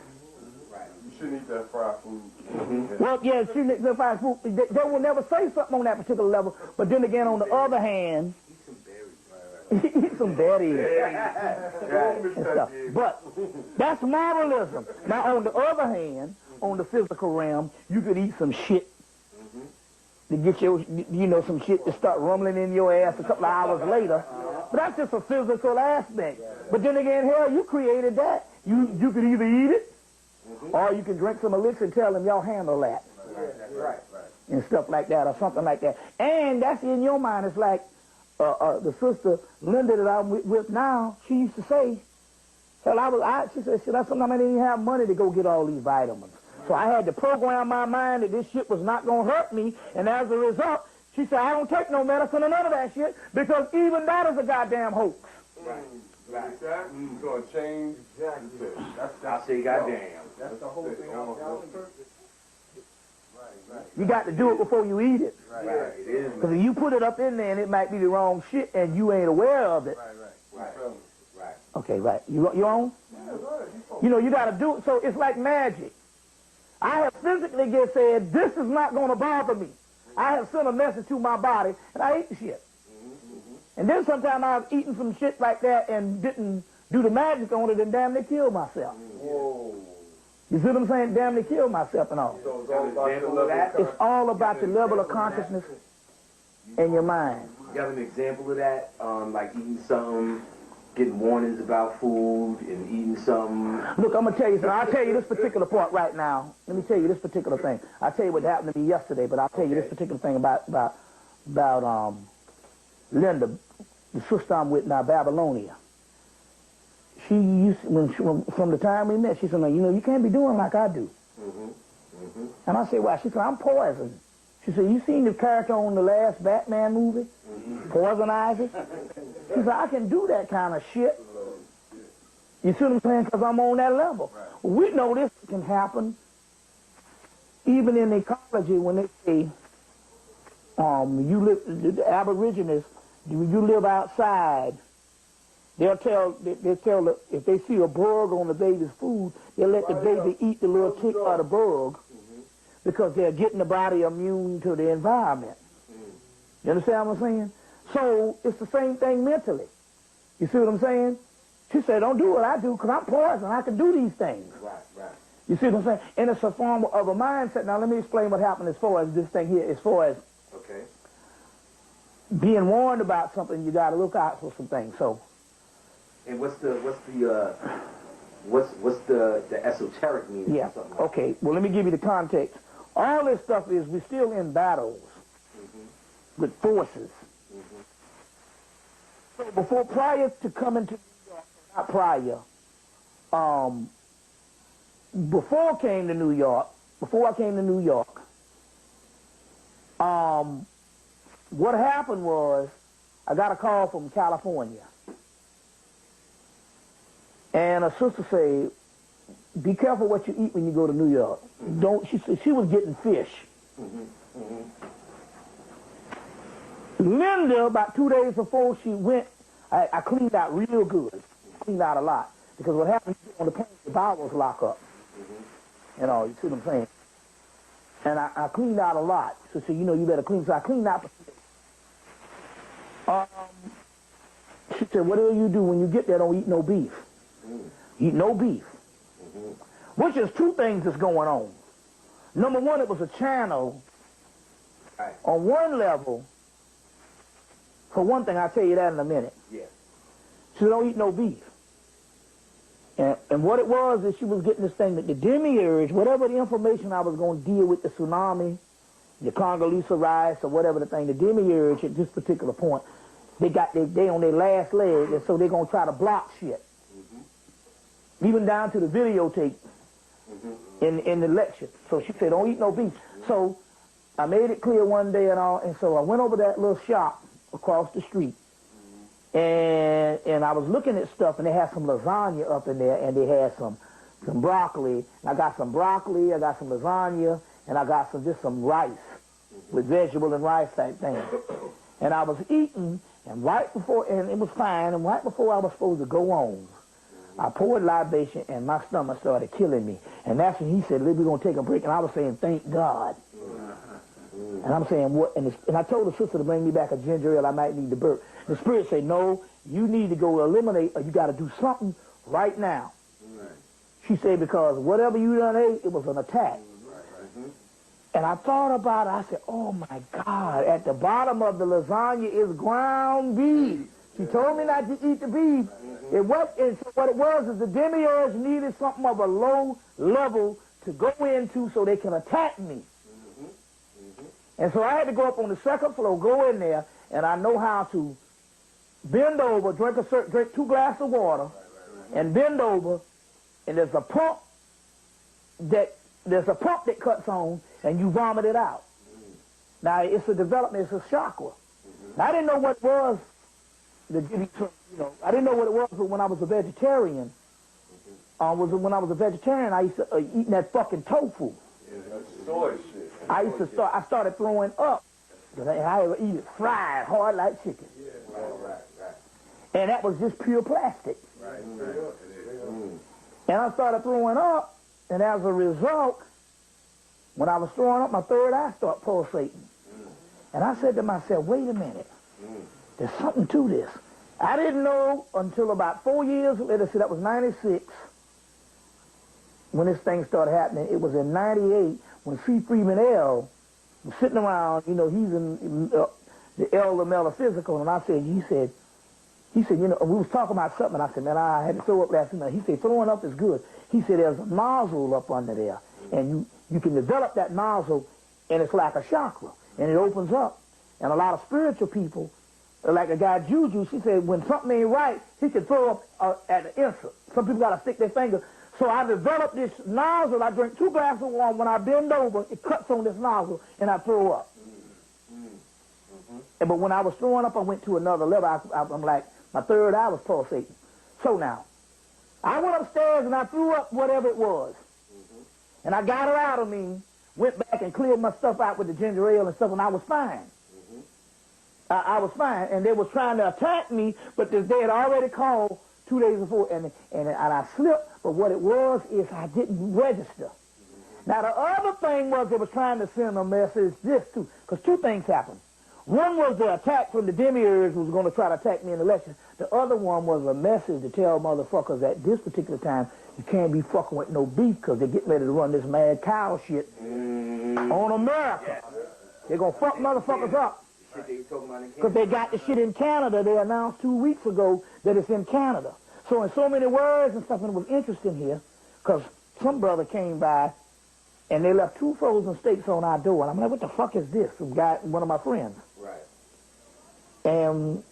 You shouldn't eat that fried food. Well, yeah, shouldn't eat that fried food. They will never say something on that particular level. But then again, on the other hand, eat some berries. And stuff. But that's moralism. Now, on the other hand, on the physical realm, you could eat some shit to get your, you know, some shit to start rumbling in your ass a couple of hours later. But that's just a physical aspect. But then again, hell, you created that. You could either eat it, or you can drink some elixir and tell them y'all handle that. And stuff like that, or something like that. And that's in your mind. It's like the sister Linda that I'm with now, she used to say, hell, she said, sometimes I didn't even have money to go get all these vitamins. So I had to program my mind that this shit was not going to hurt me, and as a result, she said, I don't take no medicine or none of that shit, because even that is a goddamn hoax. Right. It's going to change. I say goddamn. That's the whole thing. You got to do it before you eat it. Right. Because if you put it up in there and it might be the wrong shit and you ain't aware of it. Right. Okay, right. You on? You know, you got to do it. So it's like magic. I have physically just said, this is not going to bother me. I have sent a message to my body, and I ate the shit. And then sometimes I was eating some shit like that and didn't do the magic on it and damn near killed myself. Whoa. You see what I'm saying? Damn near killed myself and all. So it's all about the level of It's all about the level of consciousness in your mind. You have an example of that? Like eating something, getting warnings about food, and eating something? Look, I'm going to tell you something. I'll tell you this particular part right now. Let me tell you this particular thing. I'll tell you what happened to me yesterday, but I'll tell you this particular thing about Linda, the sister I'm with now, Babylonia. She used, from the time we met, she said, you know, you can't be doing like I do. And I said, why? She said, I'm poison. She said, you seen the character on the last Batman movie? Poison Ivy? She said, I can do that kind of shit. You see what I'm saying? Because I'm on that level. We know this can happen even in ecology when they say, you live, the Aborigines, when you live outside, they'll tell if they see a bug on the baby's food, they'll let the baby eat the little tick of the bug because they're getting the body immune to the environment. You understand what I'm saying? So it's the same thing mentally. You see what I'm saying? She said, don't do what I do because I'm poison. I can do these things. Right. You see what I'm saying? And it's a form of a mindset. Now let me explain what happened as far as this thing here, as far as being warned about something, you got to look out for some things. So, and what's the esoteric meaning? Yeah. Of something like Okay. Well, let me give you the context. All this stuff is we're still in battles with forces. So prior to coming to New York, not prior, before I came to New York, what happened was I got a call from California. And a sister said, be careful what you eat when you go to New York. She said she was getting fish. Linda, about 2 days before she went, I cleaned out real good. Cleaned out a lot. Because what happens on the plane, the bowels lock up. You know, you see what I'm saying? And I cleaned out a lot. So she said, you know, you better clean. So I cleaned out. She said, whatever you do when you get there, don't eat no beef. Eat no beef. Which is two things that's going on. Number one, it was a channel on one level. For one thing, I'll tell you that in a minute. Yeah. She said, don't eat no beef. And what it was is she was getting this thing that the demiurge, whatever the information I was going to deal with, the tsunami, the Congolese rise, or whatever the thing, the demiurge at this particular point, they on their last leg, and so they're going to try to block shit. Even down to the videotape in the lecture. So she said, don't eat no beef. So I made it clear one day and all, and so I went over that little shop across the street, and I was looking at stuff, and they had some lasagna up in there, and they had some broccoli. I got some broccoli, I got some lasagna, and I got just some rice with vegetable and rice type thing. And I was eating, and it was fine, and right before I was supposed to go on, I poured libation, and my stomach started killing me. And that's when he said, we're going to take a break. And I was saying, thank God. And I'm saying, what? And I told the sister to bring me back a ginger ale. I might need to burp. The spirit said, no, you need to go eliminate, or you got to do something right now. She said, because whatever you done ate, it was an attack. And I thought about it. I said, oh, my God, at the bottom of the lasagna is ground beef. She told me not to eat the beef. What it was is the demiurge needed something of a low level to go into so they can attack me. And so I had to go up on the second floor, go in there, and I know how to bend over, drink 2 glasses of water, and bend over, and there's a pump that cuts on, and you vomit it out. Now it's a development, it's a chakra. Now, I didn't know what it was. I didn't know what it was, but when I was a vegetarian, when I was a vegetarian, I used to eat that fucking tofu. Yeah, that's soy shit. I started throwing up. I would eat it fried, hard like chicken. Right. And that was just pure plastic. Right. And I started throwing up, and as a result, when I was throwing up, my third eye started pulsating. And I said to myself, wait a minute. There's something to this. I didn't know until about 4 years later. See, that was 96 when this thing started happening. It was in 98 when C. Freeman L. was sitting around, you know, he's in the elder metaphysical, and I said, he said, you know, we was talking about something, and I said, man, I had to throw up last night. He said, throwing up is good. He said, there's a nozzle up under there, and you can develop that nozzle, and it's like a chakra, and it opens up. And a lot of spiritual people, like a guy Juju, she said, when something ain't right, he can throw up at an instant. Some people got to stick their finger. So I developed this nozzle. I drink 2 glasses of water. When I bend over, it cuts on this nozzle, and I throw up. But when I was throwing up, I went to another level. I'm like, my third eye was pulsating. So now, I went upstairs and I threw up whatever it was. And I got it out of me, went back and cleared my stuff out with the ginger ale and stuff, and I was fine. I was fine. And they was trying to attack me, but they had already called 2 days before, and I slipped. But what it was is I didn't register. Now, the other thing was they was trying to send a message, this too, because 2 things happened. One was the attack from the demiurge who was going to try to attack me in the election. The other one was a message to tell motherfuckers at this particular time, you can't be fucking with no beef because they're getting ready to run this mad cow shit on America. They're going to fuck motherfuckers up. Because they got the shit in Canada. They announced 2 weeks ago that it's in Canada. So in so many words and stuff, and it was interesting here, because some brother came by and they left 2 frozen steaks on our door. And I'm like, what the fuck is this? Some guy, one of my friends. Right. And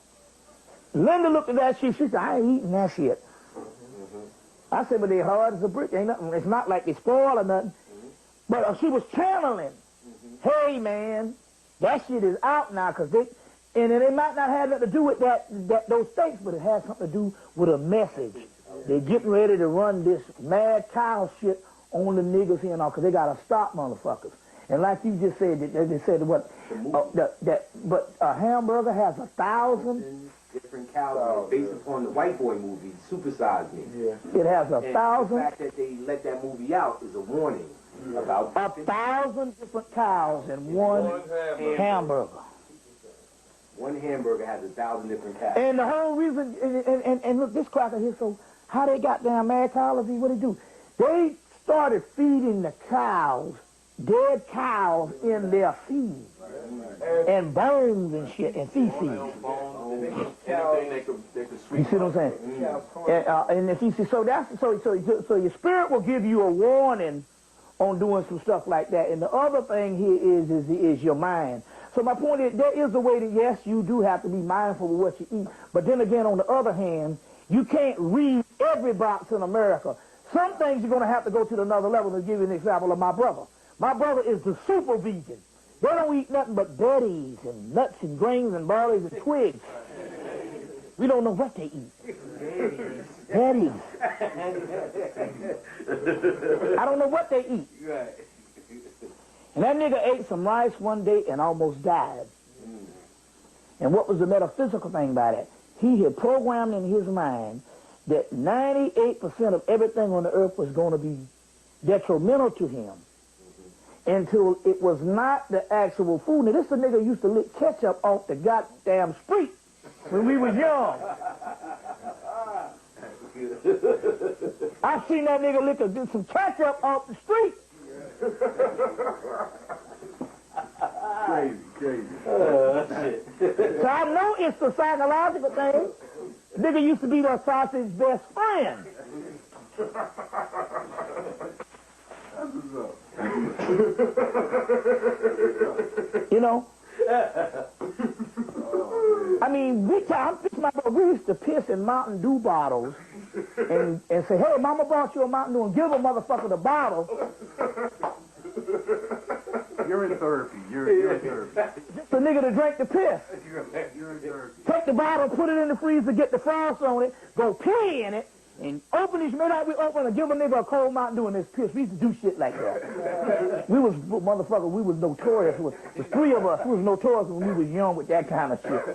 Linda looked at that shit. She said, I ain't eating that shit. I said, but they hard as a brick. Ain't nothing. It's not like they spoil or nothing. But she was channeling. Hey, man, that shit is out now because they, and it might not have nothing to do with those steaks, but it has something to do with a message. They're getting ready to run this mad cow shit on the niggas here and all because they got to stop motherfuckers. And like you just said, they said what? But a hamburger has 1,000 different calories based upon the White Boy movie, Super Size Me. Yeah. It has 1,000. The fact that they let that movie out is a warning about 1,000 different cows in one hamburger. One hamburger has 1,000 different cows. And the whole reason, and look, this cracker here, so how they got down mad cow, what they do? They started feeding the cows, dead cows in their feed. And bones and shit, and feces. You see what I'm saying? And the feces. So that's so your spirit will give you a warning on doing some stuff like that. And the other thing here is your mind. So my point is, there is a way that, yes, you do have to be mindful of what you eat. But then again, on the other hand, you can't read every box in America. Some things you're going to have to go to another level. To give you an example of my brother. My brother is the super vegan. They don't eat nothing but berries and nuts and grains and barleys and twigs. We don't know what they eat. Berries. I don't know what they eat. And that nigga ate some rice one day and almost died. And what was the metaphysical thing about it? He had programmed in his mind that 98% of everything on the earth was going to be detrimental to him until it was not the actual food. Now, this the nigga used to lick ketchup off the goddamn street when we was young. I seen that nigga lick some ketchup off the street. Crazy. So I know it's the psychological thing. Nigga used to be the sausage's best friend. You know? I mean, we used to piss in Mountain Dew bottles and say, hey, mama brought you a Mountain Dew, and give a motherfucker the bottle. You're in therapy. You're in therapy. Just a nigga to drink the piss. You're in therapy. Take the bottle, put it in the freezer, get the frost on it, go pee in it, and open this midnight, we open and give a nigga a cold Mountain Dew in this piss. We used to do shit like that. We was notorious. The 3 of us, we was notorious when we was young with that kind of shit.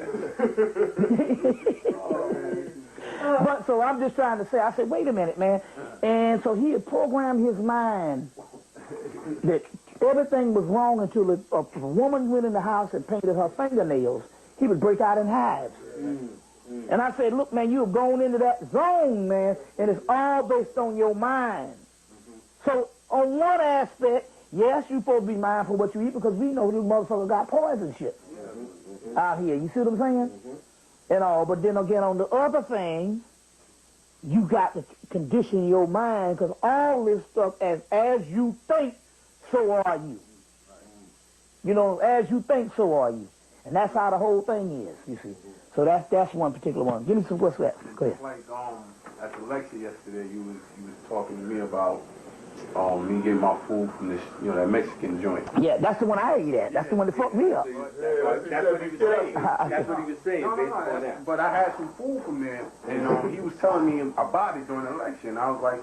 But so I'm just trying to say, I said, wait a minute, man. And so he had programmed his mind that everything was wrong until a woman went in the house and painted her fingernails. He would break out in hives. And I said, look, man, you have gone into that zone, man, and it's all based on your mind. So on one aspect, yes, you're supposed to be mindful of what you eat because we know this motherfucker got poison shit out here. You see what I'm saying? And all, but then again, on the other thing, you got to condition your mind because all this stuff, as you think, so are you. You know, as you think, so are you. And that's how the whole thing is, you see. So that's one particular one. Give me some, what's that? Go ahead. Like, at the lecture yesterday, you was talking to me about me getting my food from this, that Mexican joint. Yeah, that's the one I eat at. That's the one that fucked me up. That's what he was saying. That's what he was saying. But I had some food from there, and he was telling me about it during the lecture, and I was like,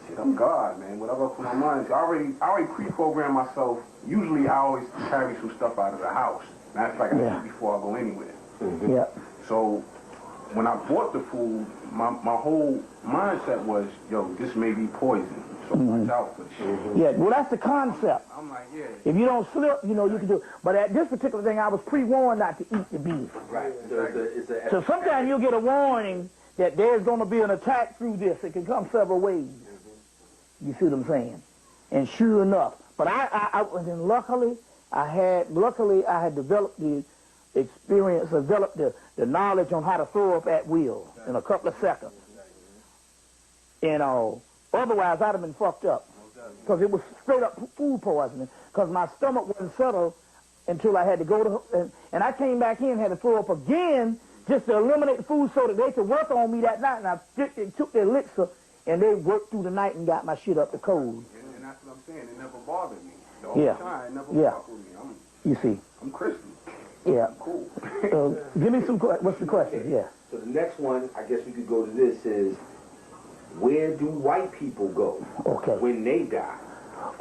shit, I'm God, man. Whatever I put my mind to. I already pre-programmed myself. Usually I always carry some stuff out of the house. That's like I eat before I go anywhere. Yeah. So when I bought the food, my whole mindset was, yo, this may be poison. So watch out for this shit. Yeah, well, that's the concept. I'm like, yeah. If you don't slip, you can do it. But at this particular thing, I was pre-warned not to eat the beef. Right. So sometimes you'll get a warning that there's going to be an attack through this. It can come several ways. You see what I'm saying? And sure enough. But then luckily I had developed the experience, developed the knowledge on how to throw up at will in a couple of seconds. Otherwise I'd have been fucked up. Because it was straight up food poisoning. Because my stomach wasn't settled until I had to go to, and I came back in and had to throw up again just to eliminate the food so that they could work on me that night. And I took their elixir and they worked through the night and got my shit up to code. And that's what I'm saying. It never bothered me. The whole time, it never fucked with me. You see. I'm Christian. Yeah. Cool. Give me some, what's the question? Yeah. So the next one, I guess we could go to this is, where do white people go when they die?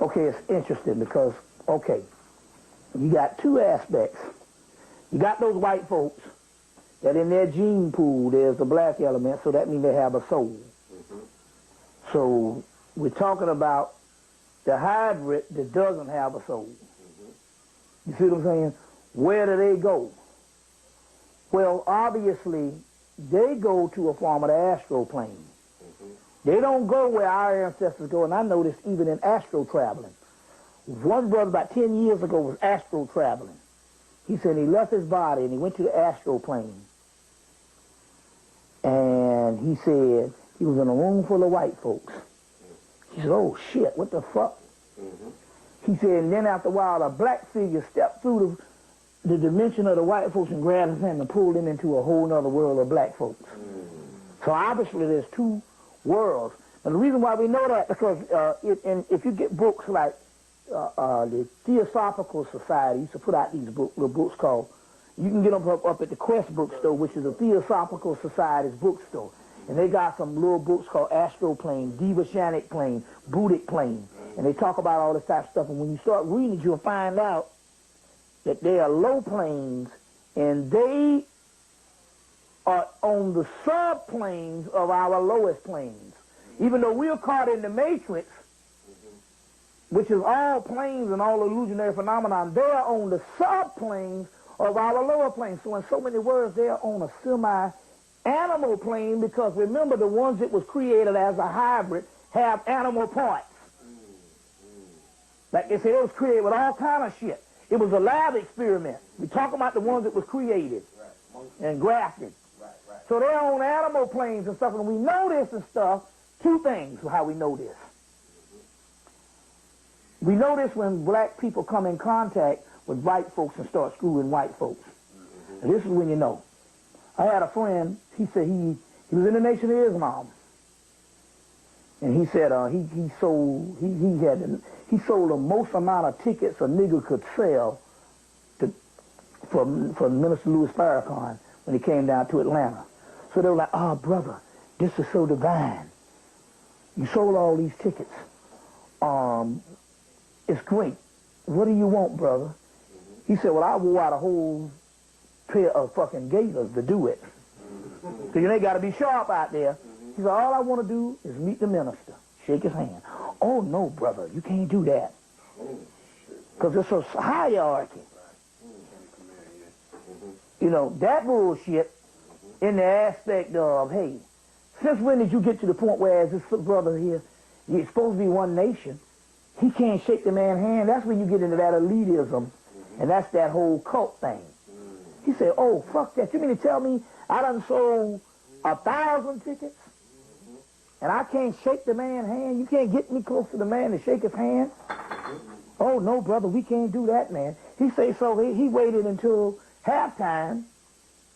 Okay, it's interesting because, you got two aspects. You got those white folks that in their gene pool there's the black element, so that means they have a soul. So we're talking about the hybrid that doesn't have a soul. You see what I'm saying? Where do they go? Well, obviously, they go to a form of the astral plane. They don't go where our ancestors go, and I noticed even in astral traveling. One brother about 10 years ago was astral traveling. He said he left his body and he went to the astral plane. And he said he was in a room full of white folks. He said, oh shit, what the fuck? He said, and then after a while, a black figure stepped through the dimension of the white folks and grabbed his hand and pulled him into a whole other world of black folks. So obviously there's two worlds. And the reason why we know that, because if you get books like the Theosophical Society used to put out these little books called, you can get them up at the Quest bookstore, which is a Theosophical Society's bookstore. And they got some little books called Astral Plane, Devashanic Plane, Buddhic Plane. And they talk about all this type of stuff. And when you start reading it, you'll find out that they are low planes, and they are on the subplanes of our lowest planes. Even though we're caught in the matrix, which is all planes and all illusionary phenomenon, they are on the subplanes of our lower planes. So in so many words, they are on a semi-animal plane, because remember, the ones that was created as a hybrid have animal parts. Like they said, it was created with all kind of shit. It was a lab experiment. We're talking about the ones that was created and grafted. So they're on animal planes and stuff, and we know this and stuff. Two things how we know this. We know this when black people come in contact with white folks and start screwing white folks. And this is when you know. I had a friend, he said he was in the Nation of Islam. And he said he sold the most amount of tickets a nigger could sell for Minister Louis Farrakhan when he came down to Atlanta. So they were like, oh, brother, this is so divine. You sold all these tickets. It's great. What do you want, brother? He said, well, I wore out a whole pair of fucking gaiters to do it. Because you ain't got to be sharp out there. He said, all I want to do is meet the minister, shake his hand. Oh, no, brother, you can't do that. Because it's a hierarchy. You know, that bullshit in the aspect of, hey, since when did you get to the point where as this brother here, you're supposed to be one nation, he can't shake the man's hand? That's when you get into that elitism, and that's that whole cult thing. He said, oh, fuck that. You mean to tell me I done sold 1,000 tickets, and I can't shake the man's hand? You can't get me close to the man to shake his hand? Oh, no, brother, we can't do that, man. He said, so he waited until halftime,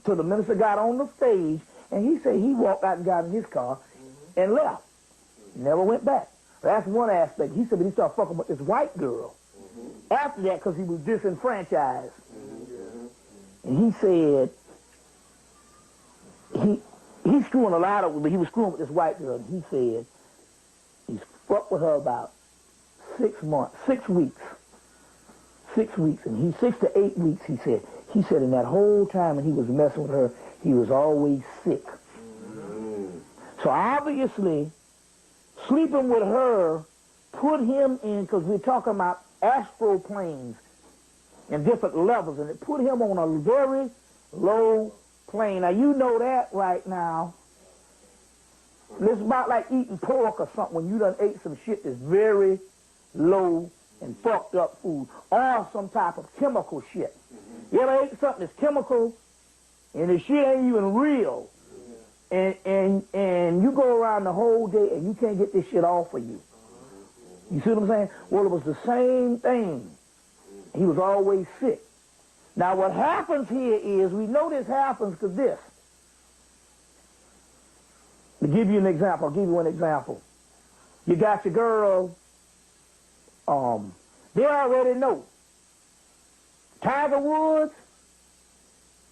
till the minister got on the stage, and he said he walked out and got in his car and left. Never went back. That's one aspect. He said, but he started fucking with this white girl after that because he was disenfranchised. And he said he's screwing a lot of, but he was screwing with this white girl. And he said he's fucked with her about 6 months, 6 weeks. 6 weeks, and 6 to 8 weeks, he said. He said in that whole time when he was messing with her, he was always sick. So obviously, sleeping with her put him in, because we're talking about astral planes and different levels, and it put him on a very low plane. Now, you know that right now. It's about like eating pork or something when you done ate some shit that's very low and fucked up food, or some type of chemical shit. You ever ate something that's chemical and the shit ain't even real, and you go around the whole day and you can't get this shit off of you. You see what I'm saying? Well, it was the same thing. He was always sick. Now, what happens here is, we know this happens because this. To give you an example, I'll give you one example. You got your girl, they already know. Tiger Woods,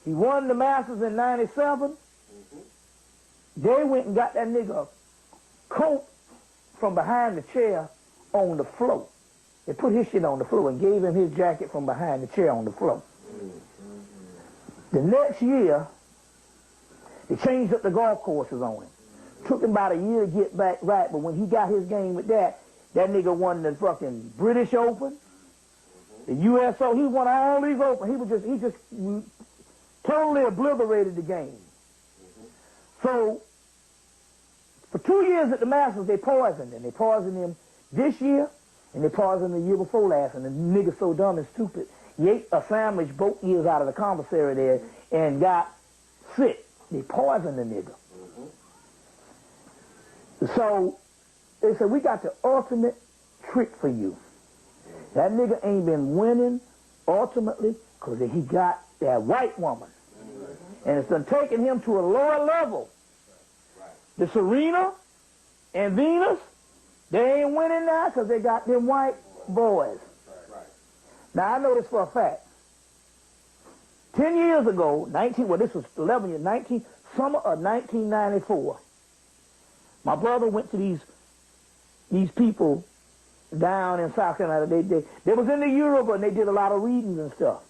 he won the Masters in '97. They went and got that nigga a coat from behind the chair on the floor. They put his shit on the floor and gave him his jacket from behind the chair on the floor. The next year, they changed up the golf courses on him. Took him about a year to get back right, but when he got his game with that nigga won the fucking British Open, the USO, he won all these Open. He just totally obliterated the game. So, for 2 years at the Masters, they poisoned him. They poisoned him this year, and they poisoned him the year before last, and the nigga so dumb and stupid, he ate a sandwich both years out of the commissary there and got sick. They poisoned the nigga. So, they said, we got the ultimate trick for you. That nigga ain't been winning ultimately because he got that white woman. And it's done taken him to a lower level. The Serena and Venus, they ain't winning now because they got them white boys. Now, I know this for a fact. 10 years ago, this was 11 years, summer of 1994, my brother went to these people down in South Carolina. They was in the Europe, and they did a lot of readings and stuff.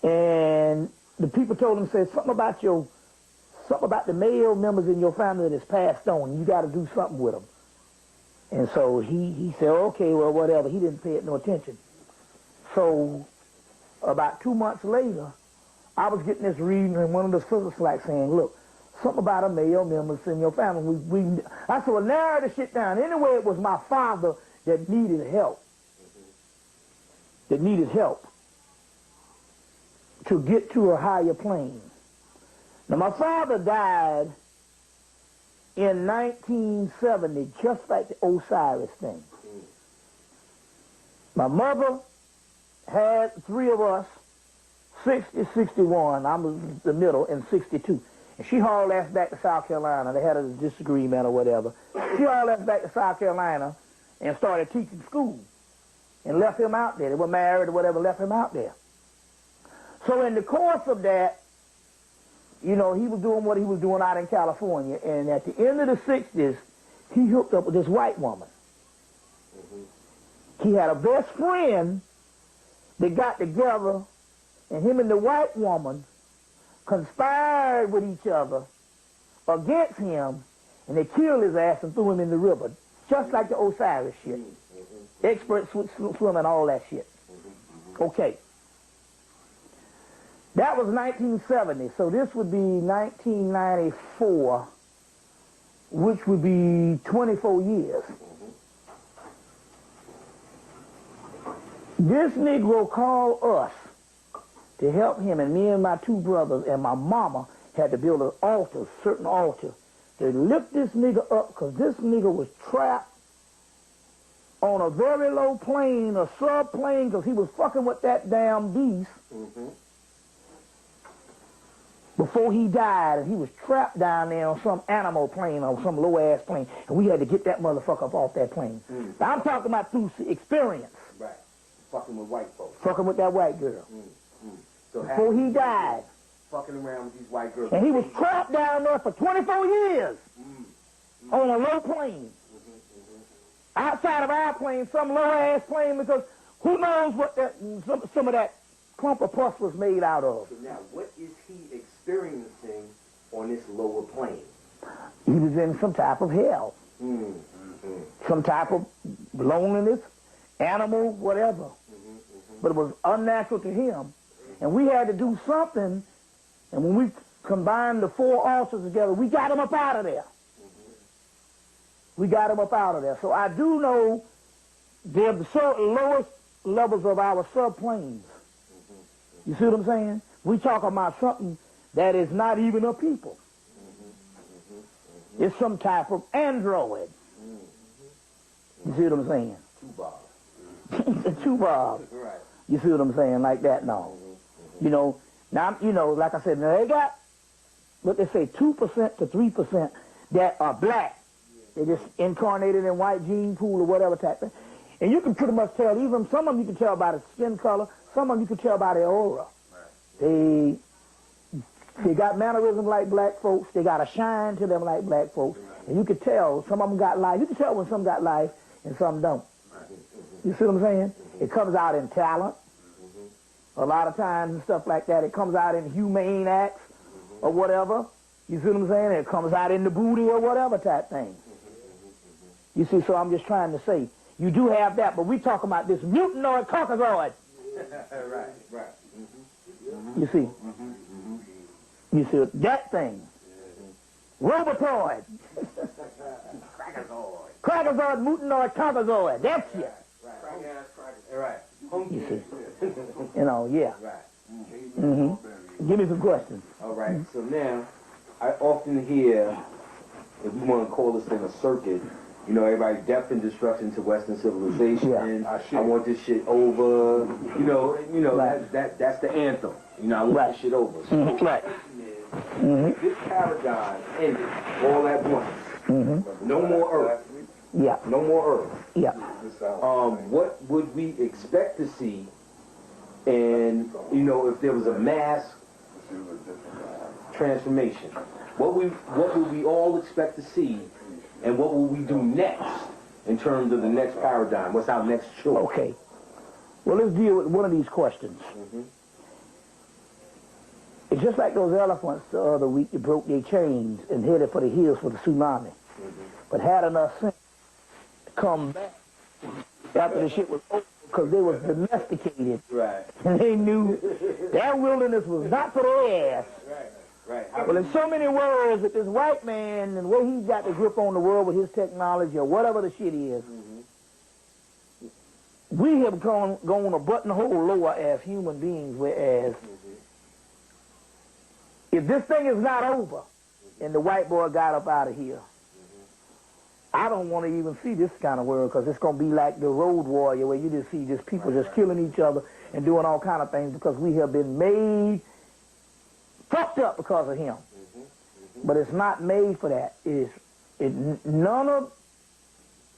And the people told him, said something about the male members in your family that has passed on. You got to do something with them. And so he said, okay, well, whatever. He didn't pay it no attention. So about 2 months later, I was getting this reading, and one of the sisters like saying, look, something about a male member in your family. I said, well, narrow the shit down. Anyway, it was my father that needed help. That needed help to get to a higher plane. Now, my father died in 1970, just like the Osiris thing. My mother had 3 of us, 60, 61. I was the middle, in 62. And she hauled us back to South Carolina. They had a disagreement or whatever. She hauled us back to South Carolina and started teaching school and left him out there. They were married or whatever, left him out there. So in the course of that, you know, he was doing what he was doing out in California. And at the end of the 60s, he hooked up with this white woman. He had a best friend that got together, and him and the white woman conspired with each other against him, and they killed his ass and threw him in the river, just like the Osiris shit. Expert swimming, all that shit. Okay. That was 1970, so this would be 1994, which would be 24 years. This Negro called us to help him, and me and my two brothers and my mama had to build an altar, certain altar, to lift this nigga up, because this nigga was trapped on a very low plane, a subplane, because he was fucking with that damn beast before he died, and he was trapped down there on some animal plane, or some low-ass plane, and we had to get that motherfucker up off that plane. Now, I'm talking about through experience. Right. Fucking with white folks. Fucking with that white girl. So before he died. Fucking around with these white girls. And he was trapped down there for 24 years on a low plane. Outside of our plane, some low-ass plane, because who knows what that some of that clump of pus was made out of. So now, what is he experiencing on this lower plane? He was in some type of hell. Some type of loneliness, animal, whatever. But it was unnatural to him. And we had to do something, and when we combined the four altars together, we got him up out of there. We got him up out of there. So I do know they're the lowest levels of our subplanes. You see what I'm saying? We talk about something that is not even a people. It's some type of android. You see what I'm saying? Two Bob. Right. You see what I'm saying? Like that, no. You know, now, you know, like I said, now they got, what they say, 2% to 3% that are black. They just incarnated in white gene pool or whatever type thing. And you can pretty much tell, even some of them you can tell by the skin color, some of them you can tell by their aura. They got mannerisms like black folks, they got a shine to them like black folks, and you can tell some of them got life. You can tell when some got life and some don't. You see what I'm saying? It comes out in talent, a lot of times and stuff like that. It comes out in humane acts or whatever. You see what I'm saying? It comes out in the booty or whatever type thing. You see, so I'm just trying to say, you do have that, but we talking about this mutanoid caucasoid. Right. You see? You see, that thing. Robotoid. Crackazoid, mutanoid caucasoid. That's it. Right. You see? You know, yeah. Give me some questions. All right. So now, I often hear, if we want to call this thing a circuit, you know, everybody death and destruction to Western civilization. Yeah. I want this shit over. You know, right. that's the anthem. You know, I want this shit over. So right. If this paradigm ended all at once, no more Earth. Yeah. No more Earth. Yeah. What would we expect to see? And you know, if there was a mass transformation, what would we all expect to see? And what will we do next in terms of the next paradigm? What's our next choice? Okay. Well, let's deal with one of these questions. It's just like those elephants the other week that broke their chains and headed for the hills for the tsunami. But had enough sense to come back after the shit was over because they was domesticated. Right. And they knew that wilderness was not for their ass. Right. Well, in so many words, that this white man and the way he's got the grip on the world with his technology or whatever the shit is, we have gone a buttonhole lower as human beings, whereas if this thing is not over and the white boy got up out of here, I don't want to even see this kind of world because it's going to be like the Road Warrior where you just see just people just killing each other and doing all kind of things because we have been made fucked up because of him. But it's not made for that. None of,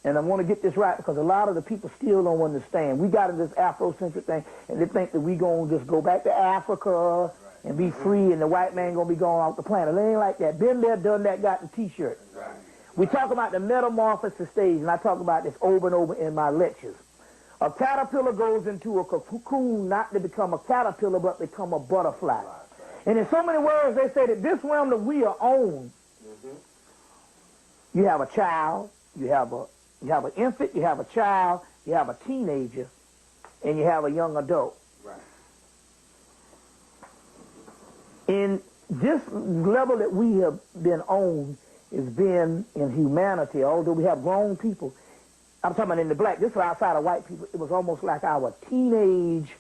and I want to get this right because a lot of the people still don't understand. We got in this Afrocentric thing and they think that we going to just go back to Africa and be free and the white man going to be going off the planet. It ain't like that. Been there, done that, got the t-shirt. We talk about the metamorphosis stage, and I talk about this over and over in my lectures. A caterpillar goes into a cocoon not to become a caterpillar, but become a butterfly. And in so many words, they say that this realm that we are on, you have a child, you have an infant, you have a child, you have a teenager, and you have a young adult. Right. In this level that we have been on is been in humanity, although we have grown people. I'm talking about in the black, this is outside of white people. It was almost like our teenage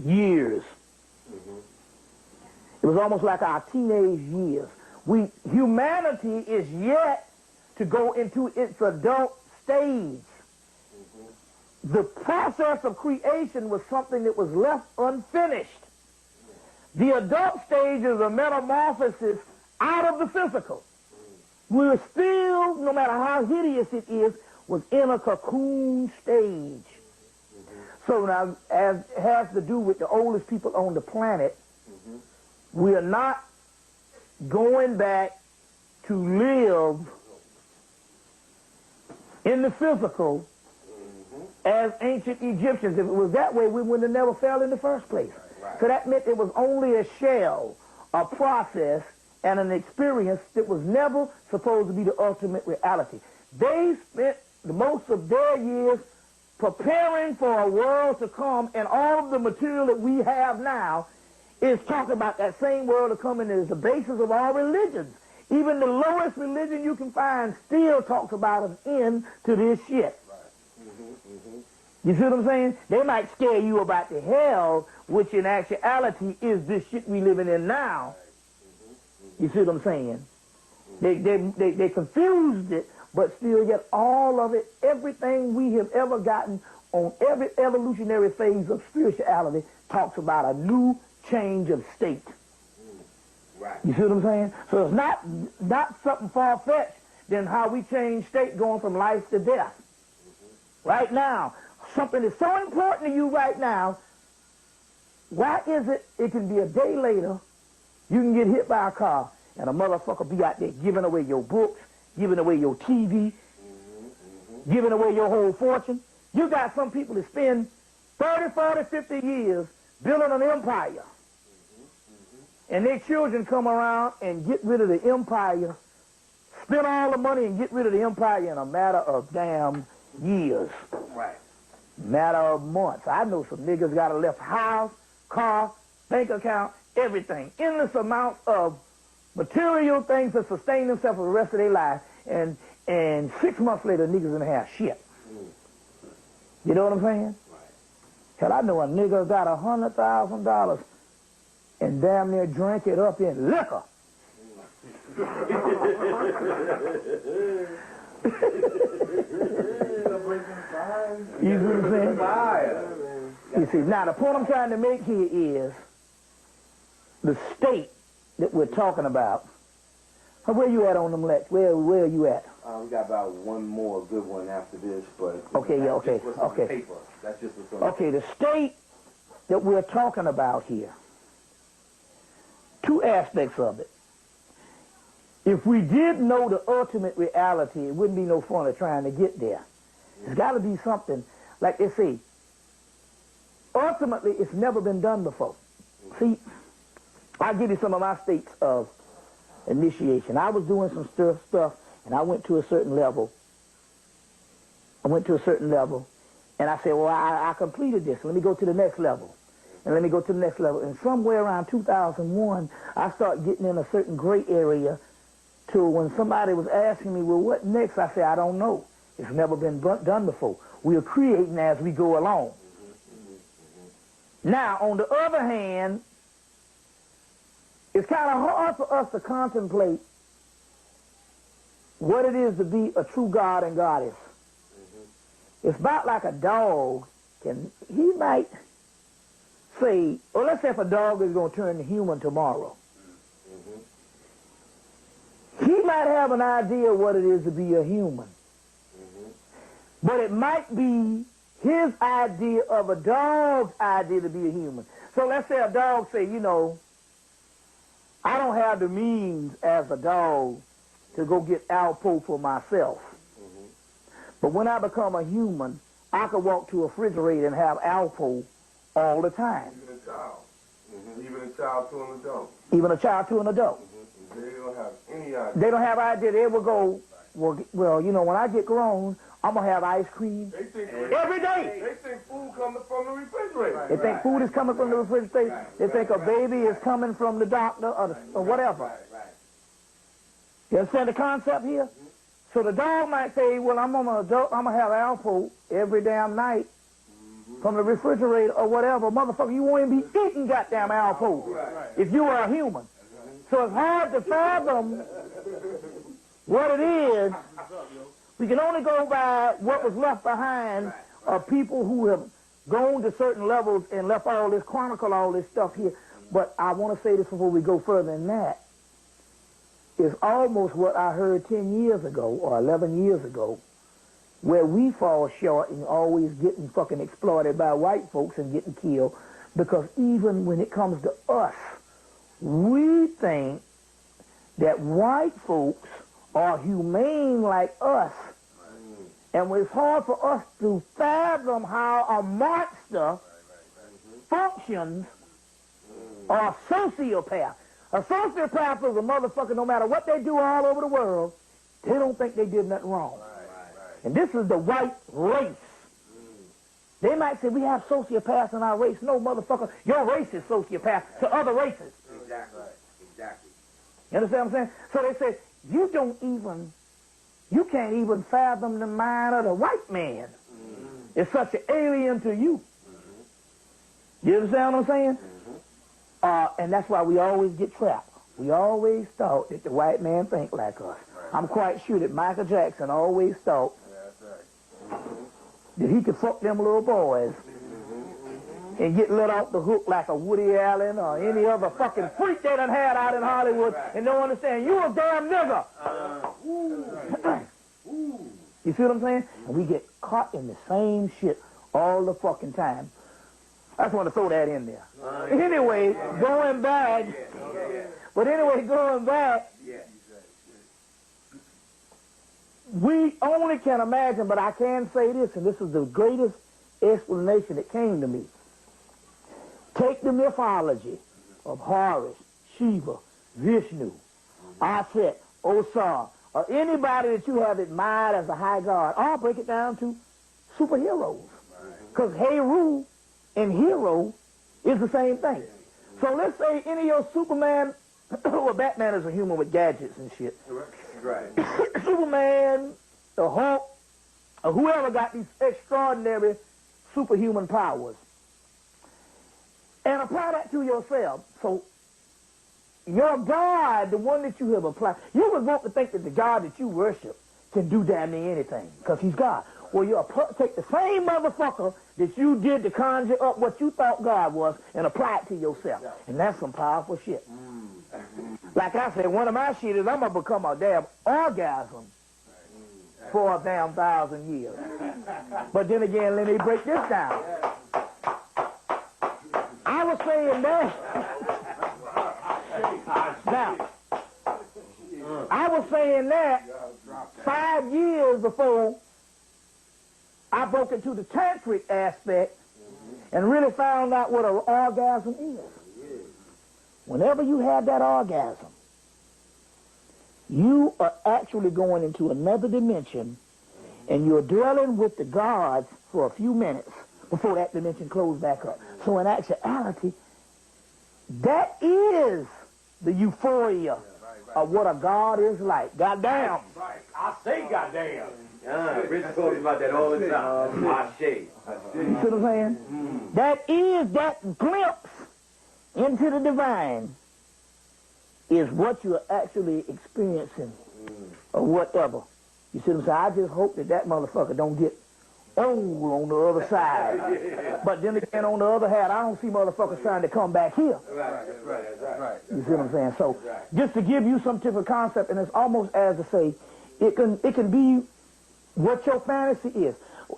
years. It was almost like our teenage years. Humanity is yet to go into its adult stage. The process of creation was something that was left unfinished. The adult stage is a metamorphosis out of the physical. We're still, no matter how hideous it is, was in a cocoon stage. So now, as it has to do with the oldest people on the planet, we are not going back to live in the physical as ancient Egyptians. If it was that way, we would have never fell in the first place. Right. So that meant it was only a shell, a process, and an experience that was never supposed to be the ultimate reality. They spent the most of their years preparing for a world to come, and all of the material that we have now is talking about that same world to come, and is the basis of all religions. Even the lowest religion you can find still talks about an end to this shit. You see what I'm saying? They might scare you about the hell, which in actuality is this shit we living in now. You see what I'm saying? They confused it, but still yet all of it, everything we have ever gotten on every evolutionary phase of spirituality talks about a new change of state. Right. You see what I'm saying? So it's not something far-fetched than how we change state going from life to death. Right now, something that's so important to you right now, why is it can be a day later, you can get hit by a car, and a motherfucker be out there giving away your books, giving away your TV, giving away your whole fortune. You got some people that spend 30, 40, 50 years building an empire. And their children come around and get rid of the empire, spend all the money and get rid of the empire in a matter of damn years. Right. Matter of months. I know some niggas got a left house, car, bank account, everything. Endless amounts of material things to sustain themselves for the rest of their life. And 6 months later, niggas gonna have shit. You know what I'm saying? Right. Hell, I know a nigga got $100,000 and damn near drank it up in liquor. You see what I'm saying? You see, now the point I'm trying to make here is the state that we're talking about. Where you at on them lectures? Where are you at? We got about one more good one after this, but okay, yeah, okay, that's just what's okay. on paper. That's just what's on okay, the state that we're talking about here. Two aspects of it. If we did know the ultimate reality, it wouldn't be no fun of trying to get there. There's got to be something, like they say, ultimately it's never been done before. See, I'll give you some of my states of initiation. I was doing some stuff, and I went to a certain level. And I said, well, I completed this. Let me go to the next level. And let me go to the next level. And somewhere around 2001, I started getting in a certain gray area to when somebody was asking me, well, what next? I said, I don't know. It's never been done before. We are creating as we go along. Now, on the other hand, it's kind of hard for us to contemplate what it is to be a true God and goddess. It's about like a dog. He might say, or let's say if a dog is going to turn to human tomorrow. He might have an idea what it is to be a human. But it might be his idea of a dog's idea to be a human. So let's say a dog say, you know, I don't have the means as a dog to go get Alpo for myself. But when I become a human, I can walk to a refrigerator and have Alpo all the time. Even a child. Even a child to an adult. Even a child to an adult. They don't have any idea. They don't have idea. They will go, well, you know, when I get grown, I'm going to have ice cream every day. They think food coming from the refrigerator. They think food is coming from the refrigerator. They think a baby is coming from the doctor or whatever. You understand the concept here? So the dog might say, well, I'm gonna have Alpo every damn night from the refrigerator or whatever. Motherfucker, you won't even be eating goddamn Alpo if you are a human. So it's hard to fathom what it is. We can only go by what was left behind of people who have gone to certain levels and left all this, chronicle all this stuff here. But I want to say this before we go further than that. It's almost what I heard 10 years ago or 11 years ago, where we fall short and always getting fucking exploited by white folks and getting killed, because even when it comes to us, we think that white folks are humane like us, and it's hard for us to fathom how a monster functions or a sociopath. A sociopath is a motherfucker, no matter what they do all over the world, they don't think they did nothing wrong. And this is the white race. They might say, we have sociopaths in our race. No, motherfucker, your race is sociopath to other races. Exactly. You understand what I'm saying? So they say, you can't even fathom the mind of the white man. It's such an alien to you. You understand what I'm saying? And that's why we always get trapped. We always thought that the white man think like us. I'm quite sure that Michael Jackson always thought that he could fuck them little boys and get let off the hook like a Woody Allen or any other fucking freak they done had out in Hollywood and don't understand. You a damn nigger. You see what I'm saying? And we get caught in the same shit all the fucking time. I just want to throw that in there. Anyway, going back, we only can imagine, but I can say this, and this is the greatest explanation that came to me. Take the mythology of Horus, Shiva, Vishnu, Aset, Osar, or anybody that you have admired as a high god. I'll break it down to superheroes. Because Heru and hero is the same thing. So let's say any of your Superman, well, Batman is a human with gadgets and shit. Right. Superman, the Hulk, or whoever got these extraordinary superhuman powers. And apply that to yourself. So your God, the one that you have applied, you would want to think that the God that you worship can do damn near anything, because he's God. Well, you take the same motherfucker that you did to conjure up what you thought God was and apply it to yourself. And that's some powerful shit. Like I said, one of my shit is I'm going to become a damn orgasm for a damn 1,000 years. But then again, let me break this down. I was saying that. Now, I was saying that 5 years before I broke into the tantric aspect and really found out what an orgasm is. Whenever you have that orgasm, you are actually going into another dimension, and you're dwelling with the gods for a few minutes before that dimension closes back up. So in actuality, that is the euphoria of what a god is like. Goddamn. Right. I say goddamn. Rich told me about that all the time. I say. You see what I'm saying? That is that glimpse into the divine is what you're actually experiencing or whatever. You see what I'm saying? I just hope that motherfucker don't get old on the other side. But then again, on the other hand, I don't see motherfuckers trying to come back here. Right. You see what I'm saying? So just to give you some type of concept, and it's almost as to say, it can be what your fantasy is.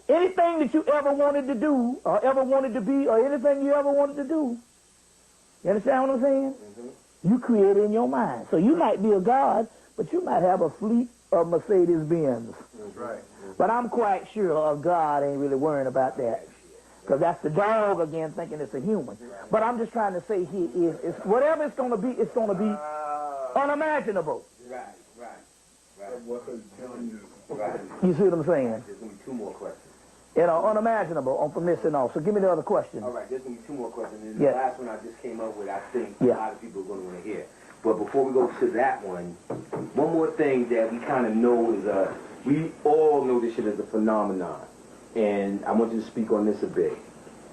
Anything that you ever wanted to do, or ever wanted to be, or anything you ever wanted to do, you understand what I'm saying? You create it in your mind. So you might be a god, but you might have a fleet of Mercedes-Benz. Right. But I'm quite sure a god ain't really worrying about that. Because that's the dog again thinking it's a human. But I'm just trying to say here is whatever it's going to be unimaginable. Right. What he's telling you Right. You see what I'm saying? There's going to be 2 more questions. You know, unimaginable from missing off. So give me the other question. All right, there's going to be 2 more questions. And Yeah. the last one I just came up with, I think Yeah. a lot of people are going to want to hear. But before we go to that one more thing that we kind of know is, we all know this shit is a phenomenon. And I want you to speak on this a bit.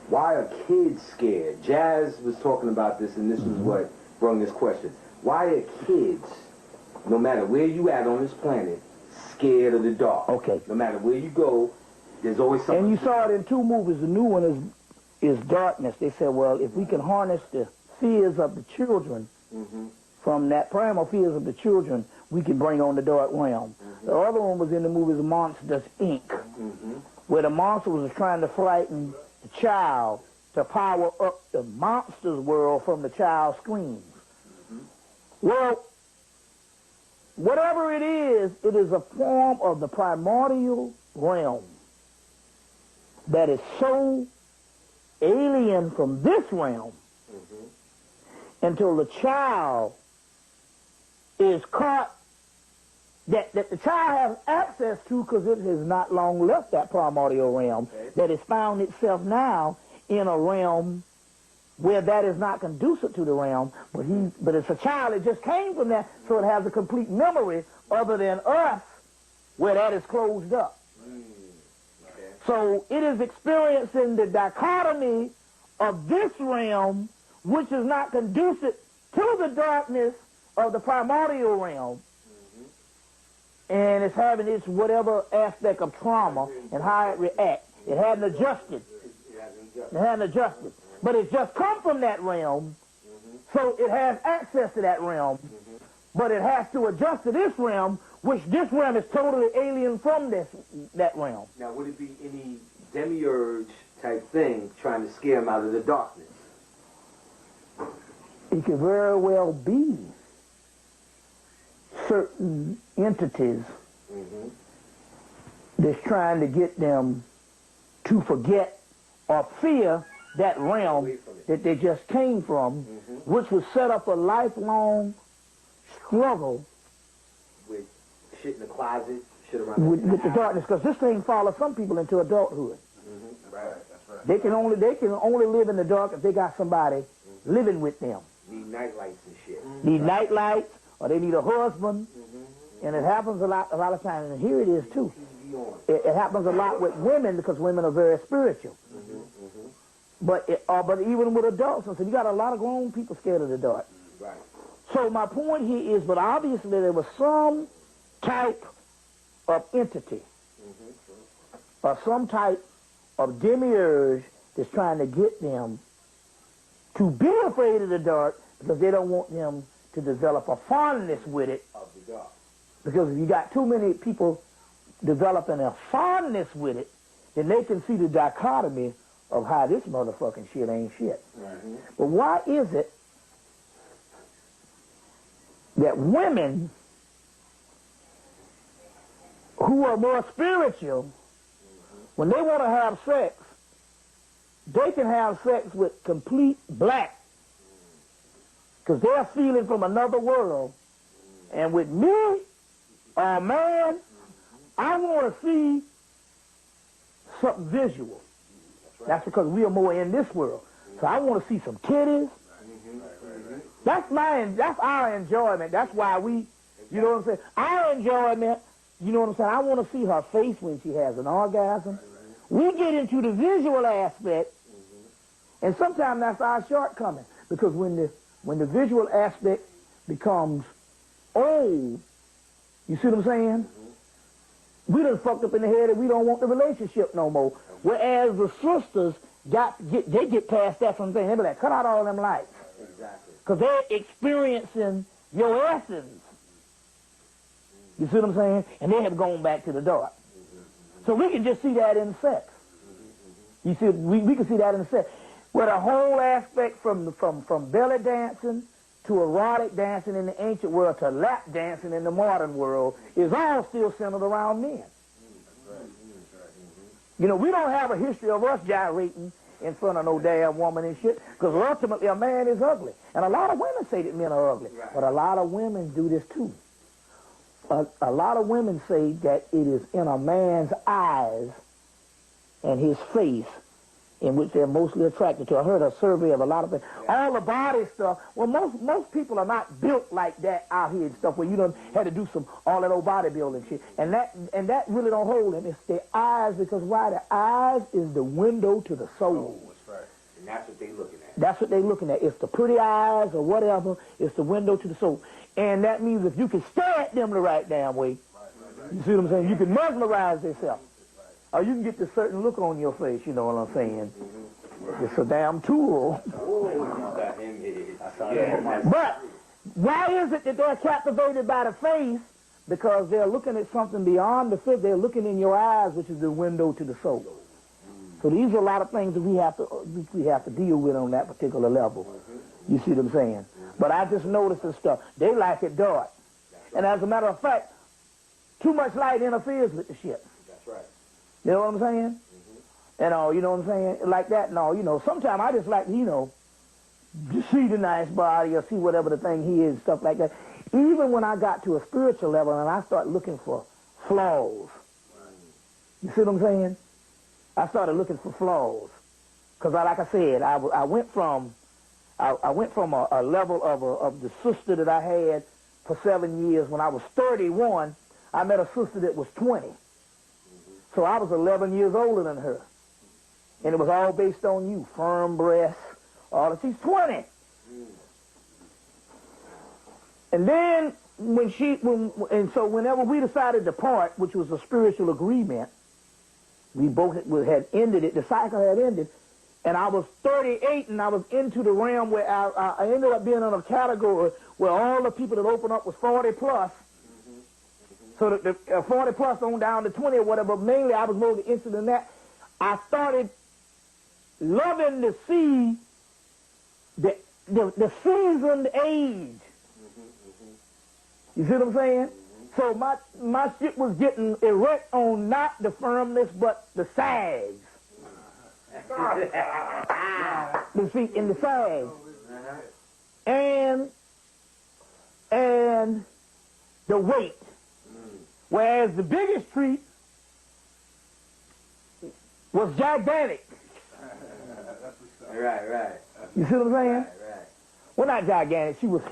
Why are kids scared? Jazz was talking about this, and this was what brought this question. Why are kids, no matter where you at on this planet, scared of the dark? Okay. No matter where you go, there's always something. And you saw it in 2 movies. The new one is Darkness. They said, well, if we can harness the fears of the children from that primal fears of the children, we can bring on the dark realm. The other one was in the movie Monsters, Inc., where the monster was trying to frighten the child to power up the monster's world from the child's screams. Well, whatever it is a form of the primordial realm that is so alien from this realm until the child is caught, that the child has access to, because it has not long left that primordial realm, that has found itself now in a realm where that is not conducive to the realm, but it's a child that just came from that, so it has a complete memory other than us, where that is closed up. So it is experiencing the dichotomy of this realm, which is not conducive to the darkness of the primordial realm, and it's having its whatever aspect of trauma and how it reacts. It hadn't adjusted. It hadn't adjusted. But it's just come from that realm, so it has access to that realm, but it has to adjust to this realm, which this realm is totally alien from that realm. Now, would it be any demiurge type thing trying to scare him out of the darkness? It could very well be certain entities that's trying to get them to forget or fear that realm that they just came from, which was set up a lifelong struggle With shit in the closet, shit around with the darkness, because this thing follows some people into adulthood. Right, that's right. They can only live in the dark if they got somebody living with them. Need night lights and shit. Need night lights, or they need a husband, and it happens a lot of times. And here it is too. It happens a lot with women, because women are very spiritual. But even with adults, so you got a lot of grown people scared of the dark. Right. So my point here is, but obviously there was some type of entity or some type of demiurge that's trying to get them to be afraid of the dark, because they don't want them to develop a fondness with it. Of the dark. Because if you got too many people developing a fondness with it, then they can see the dichotomy of how this motherfucking shit ain't shit. But why is it that women who are more spiritual, when they want to have sex, they can have sex with complete black, because they're feeling from another world. And with me, man, I want to see something visual. That's because we are more in this world. So I want to see some titties. That's our enjoyment. That's why we, you know what I'm saying? Our enjoyment, you know what I'm saying? I want to see her face when she has an orgasm. We get into the visual aspect, and sometimes that's our shortcoming, because when the visual aspect becomes old, you see what I'm saying? We done fucked up in the head and we don't want the relationship no more. Whereas the sisters they get past that from things. They be like, cut out all them lights. Exactly. Because they're experiencing your essence. You see what I'm saying? And they have gone back to the dark. So we can just see that in sex. You see, we can see that in sex. Where the whole aspect from belly dancing to erotic dancing in the ancient world to lap dancing in the modern world is all still centered around men. You know, we don't have a history of us gyrating in front of no damn woman and shit, because ultimately a man is ugly. And a lot of women say that men are ugly. But a lot of women do this too. a lot of women say that it is in a man's eyes and his face in which they're mostly attracted to. I heard a survey of a lot of things. All the body stuff. Well, most people are not built like that out here and stuff where you done had to do all that old bodybuilding shit. And that really don't hold them. It's their eyes, because why? The eyes is the window to the soul. Oh, that's right. And that's what they looking at. That's what they're looking at. It's the pretty eyes or whatever. It's the window to the soul. And that means if you can stare at them the right damn way, you see what I'm saying? You can mesmerize yourself. Or you can get this certain look on your face, you know what I'm saying? It's a damn tool. But why is it that they're captivated by the face? Because they're looking at something beyond the face. They're looking in your eyes, which is the window to the soul. So these are a lot of things that we have to deal with on that particular level. You see what I'm saying? But I just noticed this stuff. They like it dark. And as a matter of fact, too much light interferes with the shit. That's right. You know what I'm saying? And you know what I'm saying? Like that and all, you know. Sometimes I just like, you know, just see the nice body or see whatever the thing he is, stuff like that. Even when I got to a spiritual level and I start looking for flaws. You see what I'm saying? I started looking for flaws. Because like I said, I went from a level of the sister that I had for 7 years. When I was 31, I met a sister that was 20. So I was 11 years older than her. And it was all based on you. Firm breasts, all that. She's 20. And then so whenever we decided to part, which was a spiritual agreement, we both had ended it, the cycle had ended, and I was 38 and I was into the realm where I ended up being in a category where all the people that opened up was 40 plus. So the 40 plus on down to 20 or whatever, mainly I was more interested in that. I started loving to see the seasoned age. You see what I'm saying? So my shit was getting erect on not the firmness, but the sags. The feet in the sags. And the weight. Whereas the biggest treat was gigantic. Right. You see what I'm saying? Right. Well, not gigantic. She was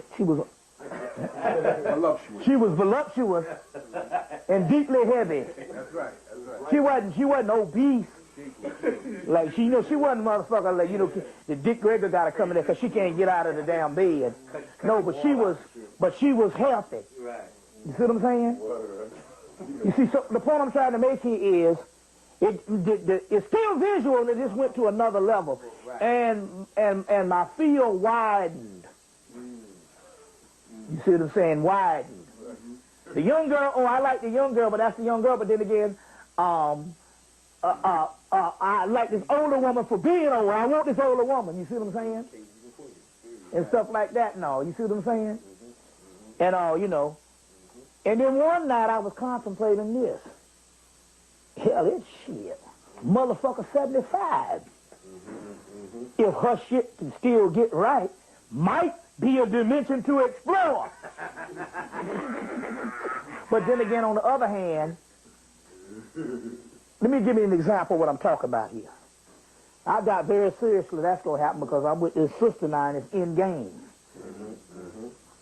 Voluptuous. She was voluptuous and deeply heavy. That's right. She wasn't obese. Like she wasn't a motherfucker like the Dick Gregory got to come in there because she can't get out of the damn bed. No, but she was healthy. Right. You see what I'm saying? You see, so the point I'm trying to make here is it's still visual, and it just went to another level, and my field widened. You see what I'm saying? Widened. The young girl, I like the young girl, but that's the young girl. But then again, I like this older woman for being older. I want this older woman. You see what I'm saying? And stuff like that. No, you see what I'm saying? And you know. And then one night I was contemplating this. Hell, it's shit. Motherfucker 75. If her shit can still get right, might be a dimension to explore. But then again, on the other hand, let me give you an example of what I'm talking about here. I got very seriously that's going to happen because I'm with this sister now and it's in game.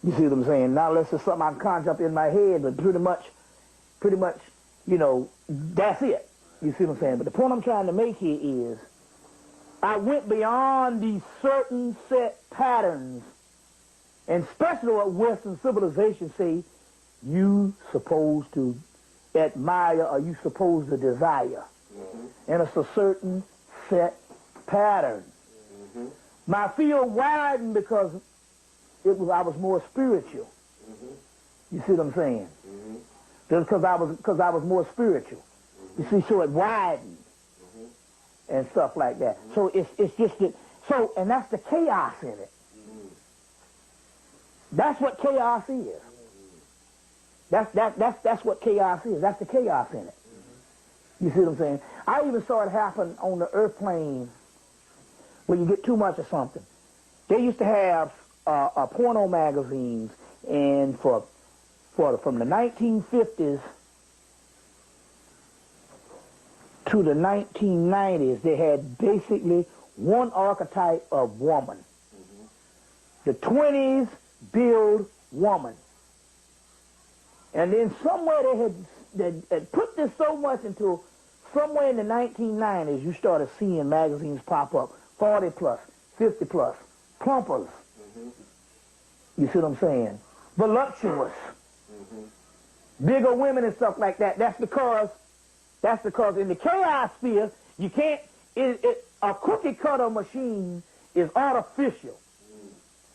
You see what I'm saying? Not unless it's something I can conjure up in my head, but pretty much, you know, that's it. You see what I'm saying? But the point I'm trying to make here is I went beyond these certain set patterns, and especially what Western civilization say you supposed to admire or you supposed to desire. And it's a certain set pattern. My field widened because I was more spiritual. You see what I'm saying? Just because I was more spiritual. You see, so it widened and stuff like that. So it's just that. So and that's the chaos in it. That's what chaos is. That's what chaos is. That's the chaos in it. You see what I'm saying? I even saw it happen on the earth plane when you get too much of something. They used to have porno magazines, and for from the 1950s to the 1990s, they had basically one archetype of woman. The 20s build woman. And then somewhere they had put this so much into somewhere in the 1990s, you started seeing magazines pop up, 40 plus, 50 plus, plumpers. You see what I'm saying? Voluptuous. Bigger women and stuff like that. That's because in the chaos sphere, you can't, a cookie cutter machine is artificial.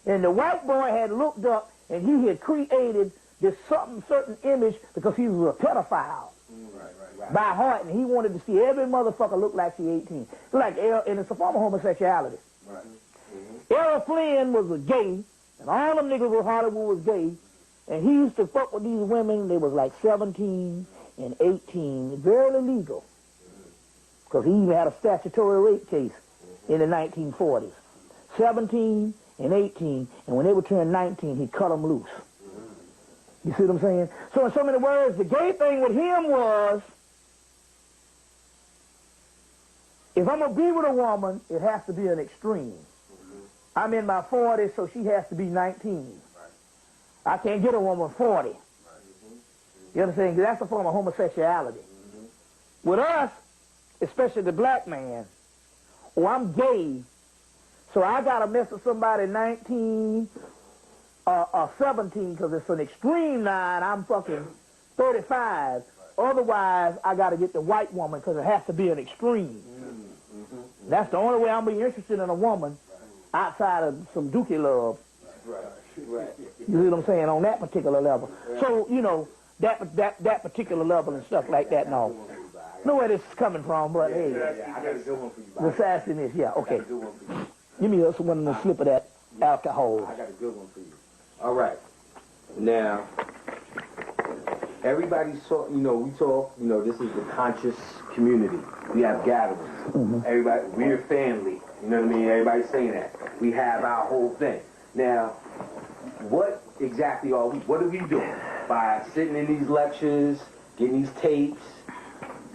And the white boy had looked up and he had created this certain image because he was a pedophile by heart, and he wanted to see every motherfucker look like she 18. Like and it's a form of homosexuality. Errol Flynn was a gay, and all them niggas in Hollywood was gay, and he used to fuck with these women. They was like 17 and 18, very illegal, because he even had a statutory rape case in the 1940s. 17 and 18, and when they would turn 19, he cut them loose. You see what I'm saying? So in so many words, the gay thing with him was, if I'm going to be with a woman, it has to be an extreme. I'm in my 40s, so she has to be 19. I can't get a woman 40. You understand? That's a form of homosexuality. With us, especially the black man, I'm gay, so I got to mess with somebody 19 or 17 because it's an extreme 9. I'm fucking 35. Otherwise, I got to get the white woman because it has to be an extreme. That's the only way I'm be interested in a woman outside of some dookie love. You see what I'm saying? On that particular level. So, you know, that particular level and stuff like that and all. Know where this is coming from, but hey. I got a good one for you. The sassiness, yeah, okay. I got a good one for you. Give me one of the slip of that alcohol. I got a good one for you. All right. Now, everybody's talk, we talk, this is the conscious community. We have gatherings. Everybody, we're family. You know what I mean? Everybody's saying that. We have our whole thing. Now, what exactly what are we doing? By sitting in these lectures, getting these tapes,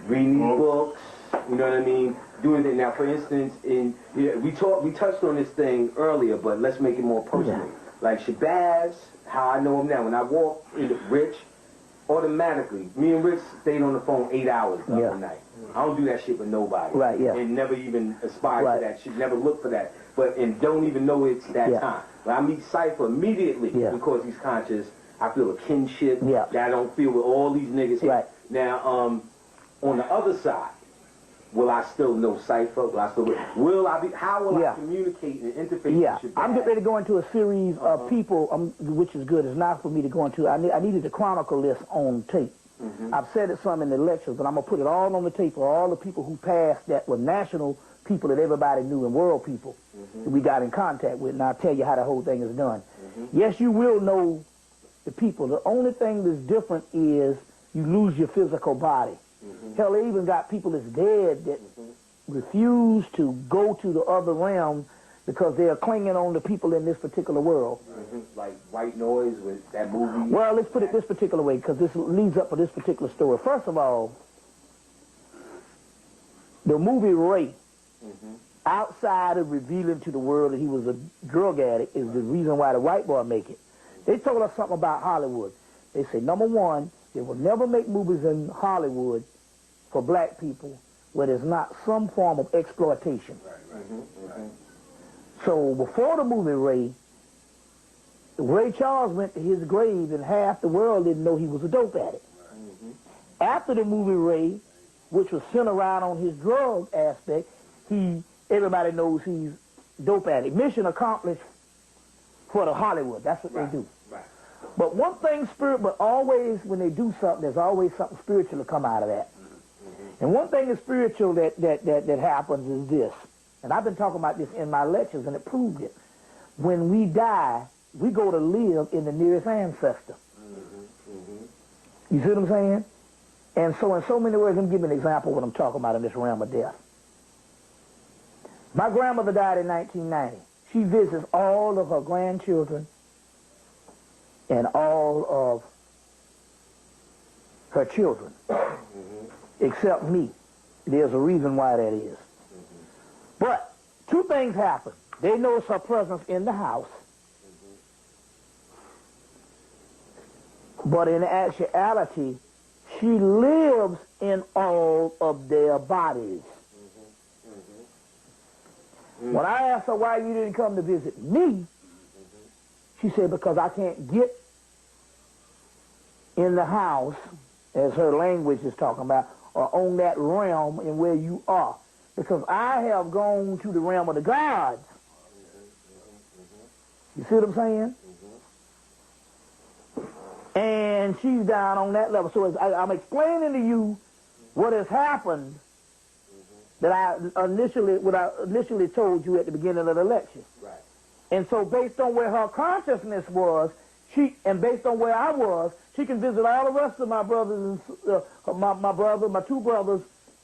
reading these books, you know what I mean? Doing it. Now, for instance, we touched on this thing earlier, but let's make it more personal. Like Shabazz, how I know him now. When I walk into Rich, automatically, me and Rich stayed on the phone 8 hours the other night. I don't do that shit with nobody. Right, yeah. And never even aspire to that shit, never look for that. And don't even know it's that time. When I meet Cypher immediately, because he's conscious, I feel a kinship that I don't feel with all these niggas here. Now, on the other side, will I still know Cypher? How will I communicate and interface with Shabazz? I'm getting ready to go into a series of people, which is good. It's not for me to go into. I needed to chronicle this on tape. I've said it some in the lectures, but I'm going to put it all on the tape for all the people who passed that were national people that everybody knew and world people that we got in contact with, and I'll tell you how the whole thing is done. Yes, you will know the people. The only thing that's different is you lose your physical body. Hell, they even got people that's dead that refuse to go to the other realm because they are clinging on to people in this particular world. Like White Noise with that movie? Well, let's put it this particular way because this leads up to this particular story. First of all, the movie Ray, outside of revealing to the world that he was a drug addict, is the reason why the white boy make it. They told us something about Hollywood. They say, number one, they will never make movies in Hollywood for black people where there's not some form of exploitation. So before the movie Ray Charles went to his grave and half the world didn't know he was a dope addict. After the movie Ray, which was centered around on his drug aspect, everybody knows he's dope addict. Mission accomplished for the Hollywood. That's what they do. But one thing, but always when they do something, there's always something spiritual to come out of that. And one thing is spiritual that happens is this. And I've been talking about this in my lectures, and it proved it. When we die, we go to live in the nearest ancestor. You see what I'm saying? And so in so many words, let me give you an example of what I'm talking about in this realm of death. My grandmother died in 1990. She visits all of her grandchildren and all of her children, except me. There's a reason why that is. But two things happen. They notice her presence in the house, but in actuality, she lives in all of their bodies. When I asked her why you didn't come to visit me, she said, because I can't get in the house, as her language is talking about, or on that realm in where you are. Because I have gone to the realm of the gods. You see what I'm saying? And she's down on that level. So I'm explaining to you what has happened that what I initially told you at the beginning of the lecture. Right. And so based on where her consciousness was, and based on where I was, she can visit all the rest of my brothers and my two brothers,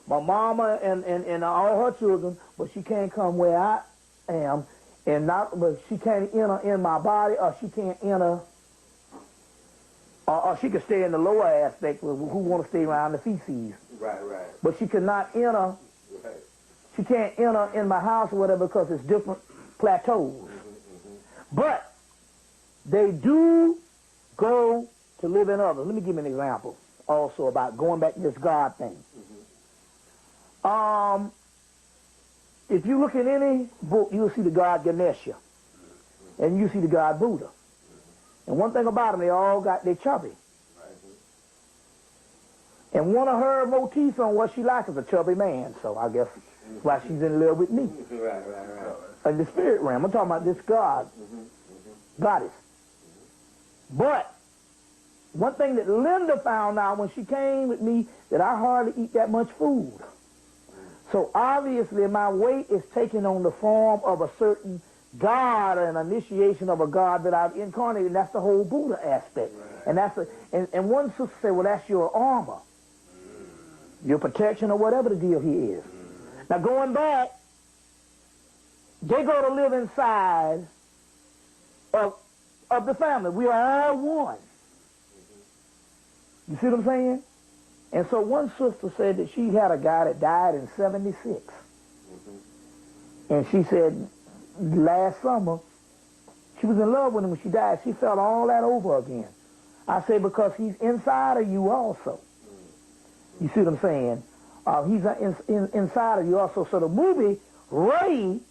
my mama and all her children, but she can't come where I am, but she can't enter in my body, or she can't enter, or she can stay in the lower aspect who want to stay around the feces. Right. But she cannot enter. Right. She can't enter in my house or whatever because it's different plateaus. But they do go to live in others. Let me give you an example also about going back to this God thing. If you look in any book, you'll see the god Ganesha, and you see the god Buddha. And one thing about them, they're chubby. And one of her motifs on what she likes is a chubby man, so I guess that's why she's in love with me. Right. In the spirit realm, I'm talking about this god, goddess. But one thing that Linda found out when she came with me, that I hardly eat that much food. So obviously my weight is taking on the form of a certain God, an initiation of a God that I've incarnated, and that's the whole Buddha aspect. Right. And one sister said, well, that's your armor, your protection, or whatever the deal he is. Now going back, they go to live inside of the family. We are all one. You see what I'm saying? And so one sister said that she had a guy that died in 76. And she said last summer, she was in love with him when she died. She felt all that over again. I say because he's inside of you also. You see what I'm saying? He's inside of you also. So the movie, Ray,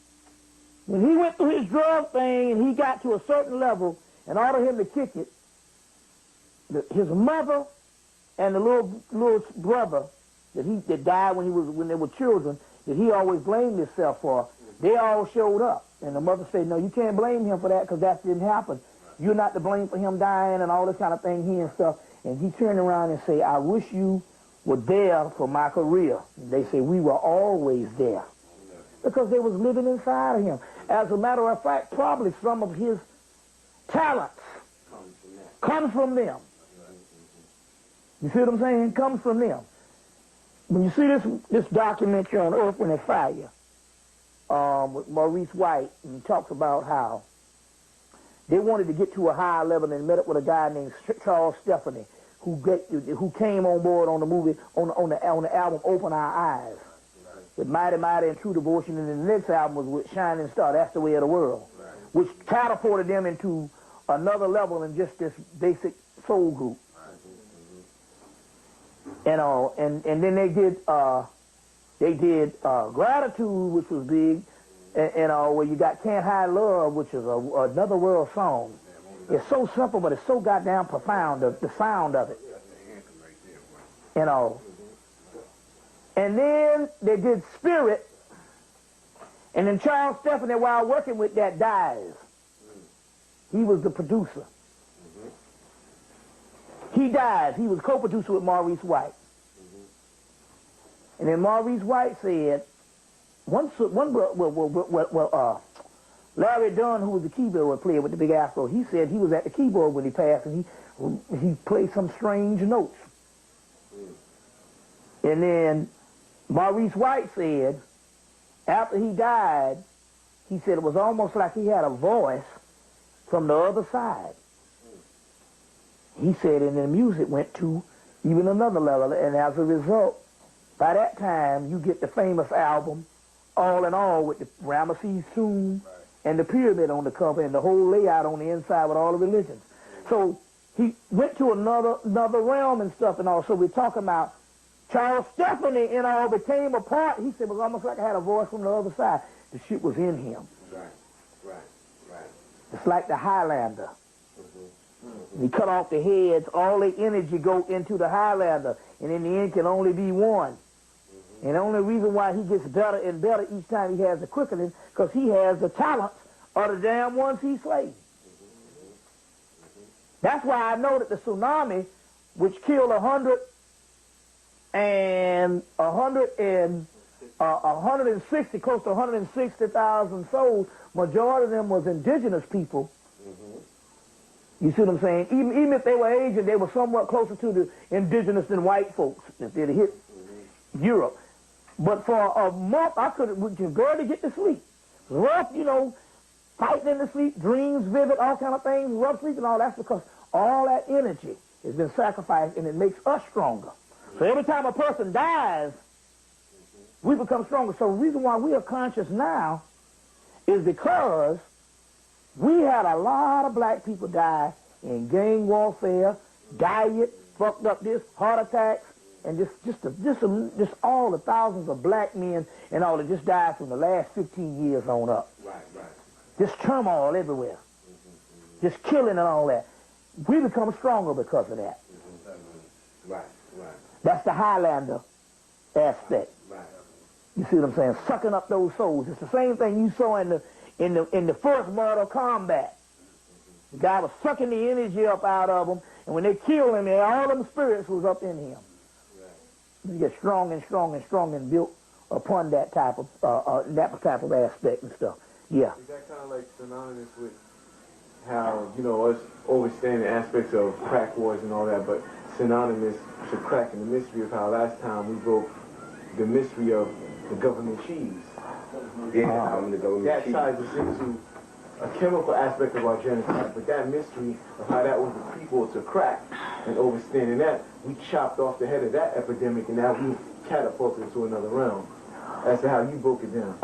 when he went through his drug thing and he got to a certain level, in order for him to kick it, his mother and the little brother that died when they were children, that he always blamed himself for, they all showed up. And the mother said, no, you can't blame him for that because that didn't happen. You're not to blame for him dying and all this kind of thing here and stuff. And he turned around and said, I wish you were there for my career. And they say, we were always there. Because they was living inside of him. As a matter of fact, probably some of his talents come from them. You see what I'm saying? Comes from them. When you see this documentary on Earth, Wind, and Fire, with Maurice White, and he talks about how they wanted to get to a higher level and met up with a guy named Charles Stephanie, who came on board on the movie, on the album Open Our Eyes, with Mighty Mighty and True Devotion, and then the next album was with Shining Star, That's the Way of the World, which catapulted them into another level than just this basic soul group. And then they did Gratitude, which was big, and where you got Can't Hide Love, which is another world song. It's so simple, but it's so goddamn profound, the sound of it. And then they did Spirit, and then Charles Stephanie, while working with that, dies. He was the producer. He died. He was co-producer with Maurice White. And then Maurice White said, Larry Dunn, who was the keyboard player with the big afro, he said he was at the keyboard when he passed, and he played some strange notes. And then Maurice White said, after he died, he said it was almost like he had a voice from the other side. He said, and the music went to even another level. And as a result, by that time, you get the famous album, All in All, with the Ramesses tomb and the pyramid on the cover and the whole layout on the inside with all the religions. So he went to another realm and stuff and all. So we're talking about Charles Stephanie and all became a part. He said it was almost like I had a voice from the other side. The shit was in him. Right. It's like the Highlander. You cut off the heads, all the energy go into the Highlander, and in the end can only be one. And the only reason why he gets better and better each time he has the quickening, because he has the talents of the damn ones he slays. That's why I know that the tsunami, which killed 160, close to 160,000 souls, majority of them was indigenous people. You see what I'm saying? Even if they were Asian, they were somewhat closer to the indigenous than white folks if they'd hit Europe. But for a month, we could barely get to sleep. Rough, fighting in the sleep, dreams vivid, all kind of things, rough sleep and all. That's because all that energy has been sacrificed and it makes us stronger. So every time a person dies, we become stronger. So the reason why we are conscious now is because we had a lot of black people die in gang warfare, diet, fucked up this, heart attacks, and just all the thousands of black men and all that just died from the last 15 years on up. Right. Just turmoil everywhere. Just killing and all that. We become stronger because of that. Right. That's the Highlander aspect. Right. You see what I'm saying? Sucking up those souls. It's the same thing you saw in the first Mortal Kombat. The guy was sucking the energy up out of him, and when they killed him, all them spirits was up in him. You get strong and strong and strong and built upon that type of aspect and stuff. Yeah. Is that kind of like synonymous with how, us overstanding aspects of crack wars and all that, but synonymous to crack and the mystery of how last time we broke the mystery of the government cheese. The government that cheese. ties us into a chemical aspect of our genocide, but that mystery of how that was the people to crack and overstanding that, we chopped off the head of that epidemic and now we catapulted into another realm. As to how you broke it down.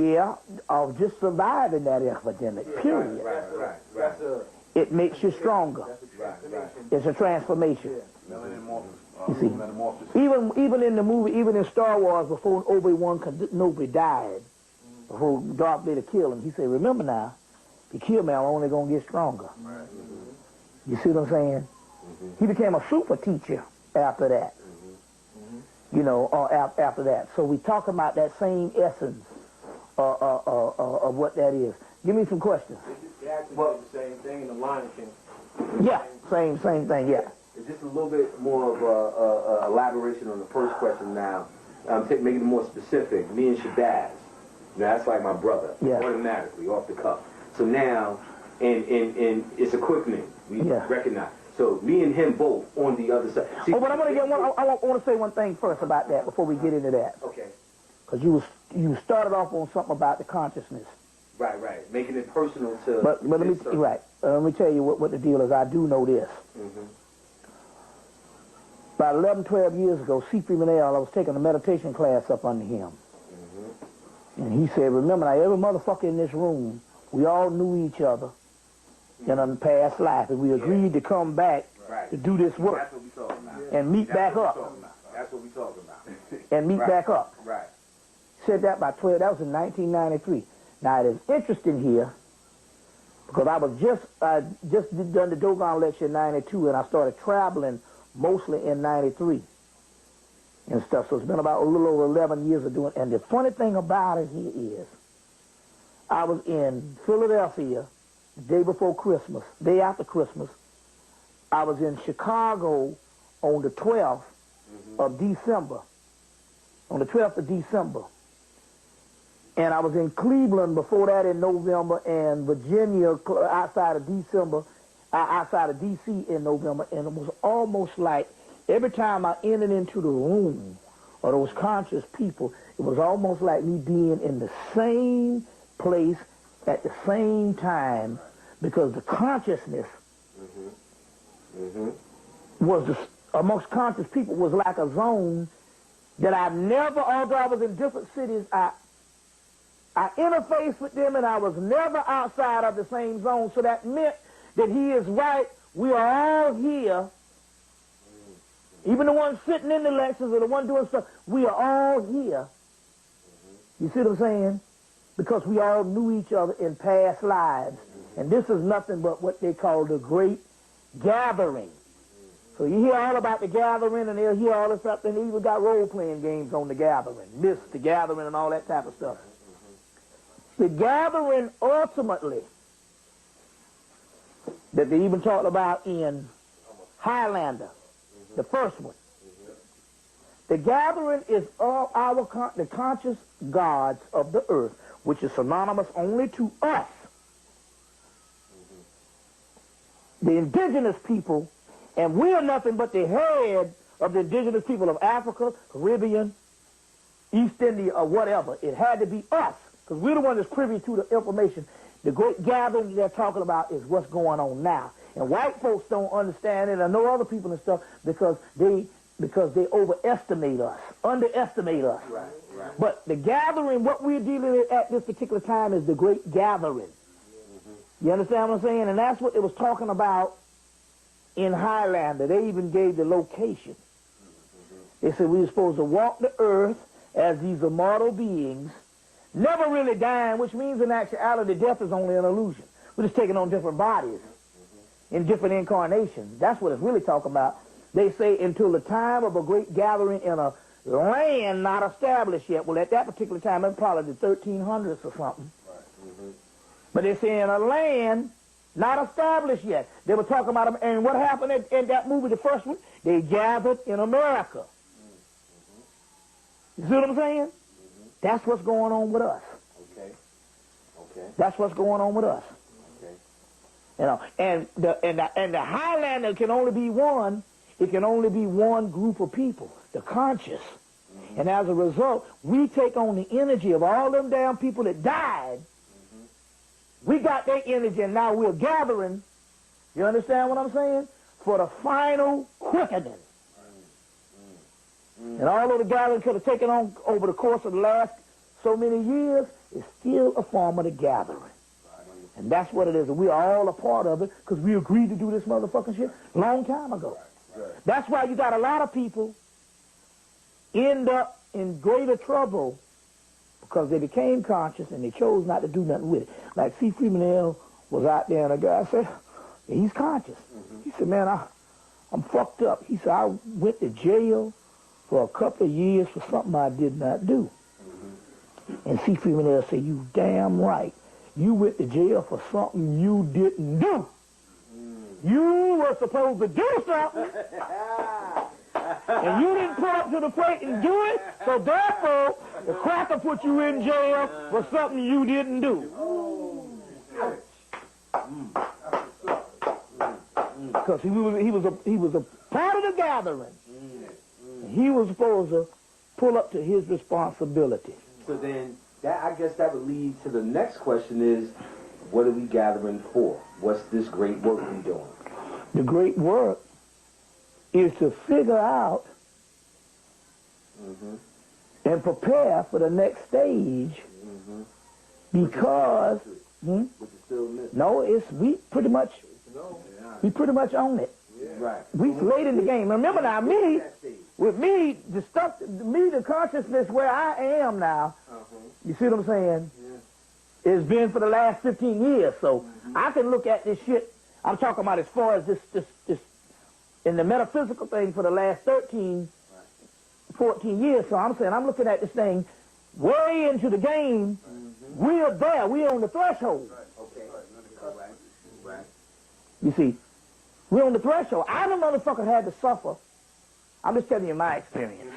Yeah, of just surviving that epidemic, period. Right. It makes you stronger. It's a transformation. You see, even in the movie, even in Star Wars, before Obi-Wan Kenobi died, before Darth Vader killed him, he said, remember now, if you kill me, I'm only going to get stronger. You see what I'm saying? He became a super teacher after that. After that. So we talk about that same essence of what that is. Give me some questions. It actually the same thing in the Lion King. Yeah, same thing, yeah. Just a little bit more of elaboration on the first question now. Making it more specific. Me and Shabazz, that's like my brother, automatically, off the cuff. So now, and it's a quickening. We recognize. So me and him both on the other side. See, but I'm gonna get one. I want to say one thing first about that before we get into that. Okay. Because you started off on something about the consciousness. Right. Making it personal to. But let me let me tell you what the deal is. I do know this. About 11, 12 years ago, C.P. Manel, I was taking a meditation class up under him, and he said, "Remember now, every motherfucker in this room, we all knew each other." In a past life, and we agreed to come back to do this work. That's what we talking about. And meet back up. That's what we talking about. And meet back up. Right. Said that by 12, that was in 1993. Now it is interesting here, because I just done the Dogon lecture in 92, and I started traveling mostly in 93 and stuff. So it's been about a little over 11 years of doing, and the funny thing about it here is, I was in Philadelphia the day before Christmas, day after Christmas. I was in Chicago on the 12th of December. On the 12th of December. And I was in Cleveland before that in November, and Virginia outside of D.C. in November. And it was almost like every time I entered into the room of those conscious people, it was almost like me being in the same place at the same time, because the consciousness was amongst conscious people was like a zone that I never, although I was in different cities, I interfaced with them and I was never outside of the same zone. So that meant that he is right. We are all here. Even the ones sitting in the lectures or the one doing stuff, we are all here. You see what I'm saying? Because we all knew each other in past lives. And this is nothing but what they call the Great Gathering. So you hear all about the gathering, and they'll hear all this stuff, and they even got role-playing games on the gathering, the gathering, and all that type of stuff. The gathering, ultimately, that they even talked about in Highlander, the first one. The gathering is of the conscious gods of the earth, which is synonymous only to us, the indigenous people. And we are nothing but the head of the indigenous people of Africa, Caribbean, East India, or whatever. It had to be us, because we're the one that's privy to the information. The great gathering they're talking about is what's going on now. And white folks don't understand it, and no other people and stuff, because they overestimate us, underestimate us. Right. But the gathering, what we're dealing with at this particular time is the great gathering. You understand what I'm saying? And that's what it was talking about in Highlander. They even gave the location. They said we were supposed to walk the earth as these immortal beings, never really dying, which means in actuality death is only an illusion. We're just taking on different bodies in different incarnations. That's what it's really talking about. They say until the time of a great gathering in a land not established yet. Well, at that particular time, it's probably the 1300s or something. But they say in a land not established yet. They were talking about, and what happened in that movie, the first one? They gathered in America. You see what I'm saying? That's what's going on with us. Okay. That's what's going on with us. Okay. You know, and the Highlander can only be one. It can only be one group of people, the conscious. And as a result, we take on the energy of all them damn people that died. We got their energy, and now we're gathering, you understand what I'm saying, for the final quickening. And although the gathering could have taken on over the course of the last so many years, it's still a form of the gathering. And that's what it is. And we are all a part of it because we agreed to do this motherfucking shit a long time ago. That's why you got a lot of people end up in greater trouble because they became conscious and they chose not to do nothing with it. Like C. Freeman L. was out there, and a guy said, he's conscious. He said, man, I'm fucked up. He said, I went to jail for a couple of years for something I did not do. And C. Freeman L. said, you damn right. You went to jail for something you didn't do. You were supposed to do something. And you didn't pull up to the plate and do it, so therefore, the cracker put you in jail for something you didn't do. Because he was a part of the gathering. He was supposed to pull up to his responsibility. So then, I guess that would lead to the next question is, what are we gathering for? What's this great work we doing? The great work is to figure out and prepare for the next stage because no, we pretty much own it. Right. We late in the game. Remember now, the consciousness where I am now, you see what I'm saying? It's been for the last 15 years, so I can look at this shit. I'm talking about as far as this in the metaphysical thing for the last 13, 14 years. So I'm saying I'm looking at this thing way into the game. We're there. We're on the threshold. You see, we're on the threshold. I the motherfucker had to suffer. I'm just telling you my experience.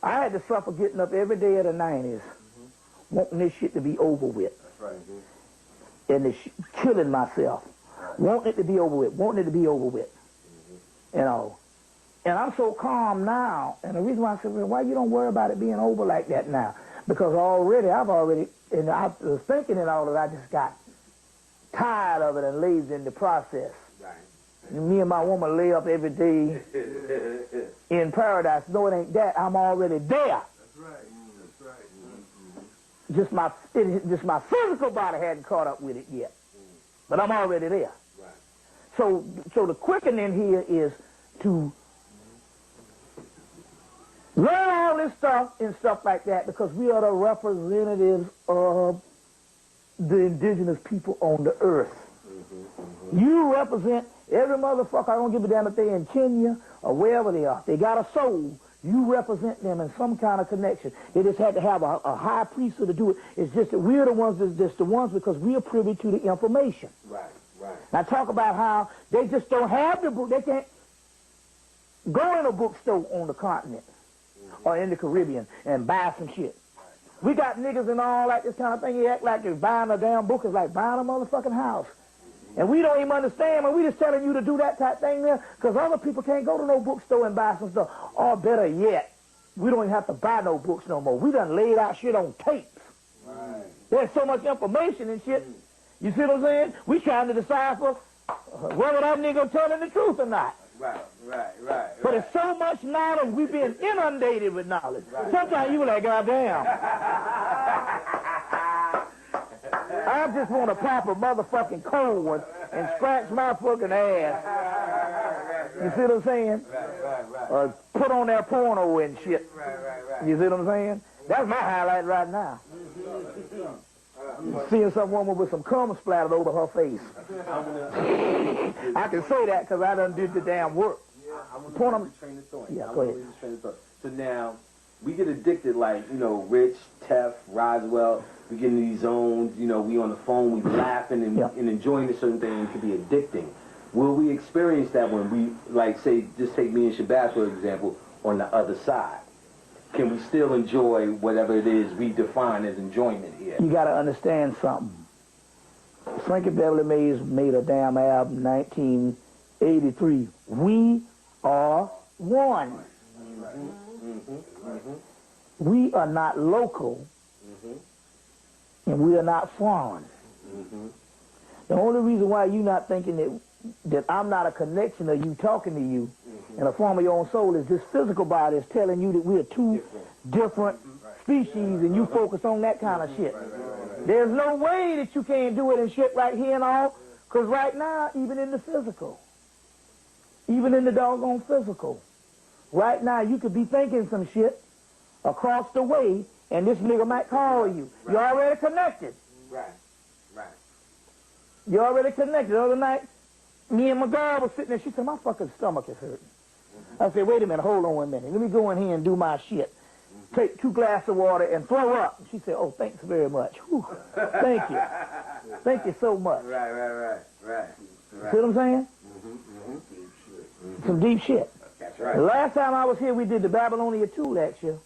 I had to suffer getting up every day of the 90s, wanting this shit to be over with. And killing myself. Wanting it to be over with. Wanting it to be over with. You know. And I'm so calm now. And the reason why I said, well, why you don't worry about it being over like that now? Because and I was thinking it all that I just got tired of it and lazy in the process. Me and my woman lay up every day in paradise. No, it ain't that. I'm already there. That's right. That's right. Just my physical body hadn't caught up with it yet. But I'm already there. Right. So the quickening here is to learn all this stuff and stuff like that because we are the representatives of the indigenous people on the earth. You represent every motherfucker. I don't give a damn if they're in Kenya or wherever they are. They got a soul. You represent them in some kind of connection. They just had to have a high priesthood to do it. It's just that we're the ones that's just the ones because we are privy to the information. Right, right. Now talk about how they just don't have the book. They can't go in a bookstore on the continent or in the Caribbean and buy some shit. We got niggas and all that, this kind of thing. You act like you're buying a damn book is like buying a motherfucking house. And we don't even understand when we just telling you to do that type thing there because other people can't go to no bookstore and buy some stuff. Or better yet, we don't even have to buy no books no more. We done laid out shit on tapes. Right. There's so much information and shit. You see what I'm saying? We trying to decipher whether that nigga telling the truth or not. Right. But it's so much knowledge, we've been inundated with knowledge. Sometimes you be like, goddamn. I just want to pop a motherfucking cold one and scratch my fucking ass. You see what I'm saying? Or put on that porno and shit. You see what I'm saying? That's my highlight right now. Seeing some woman with some cum splattered over her face. I can say that because I done did the damn work. I'm going to train the thought. Yeah, go ahead. So now, we get addicted like, Rich, Tef, Roswell. We get in these zones, we on the phone, we laughing and enjoying a certain thing, and it can be addicting. Will we experience that when we, like, say, just take me and Shabazz, for example, on the other side? Can we still enjoy whatever it is we define as enjoyment here? You got to understand something. Frankie Beverly Mays made a damn album 1983. We are one. We are not local. And we are not foreign. The only reason why you're not thinking that I'm not a connection of you talking to you in a form of your own soul is this physical body is telling you that we're two different species and you focus on that kind of shit. There's no way that you can't do it and shit right here and all, because right now, even in the physical, even in the doggone physical, right now you could be thinking some shit across the way and this nigga might call you. You're already connected. Right. You're already connected. The other night, me and my girl was sitting there. She said, my fucking stomach is hurting. I said, wait a minute, hold on 1 minute. Let me go in here and do my shit. Take 2 glasses of water and throw up. She said, oh, thanks very much. Whew. Thank you. Thank you so much. Right. See what I'm saying? Some deep shit. That's right. The last time I was here, we did the Babylonia 2 lecture.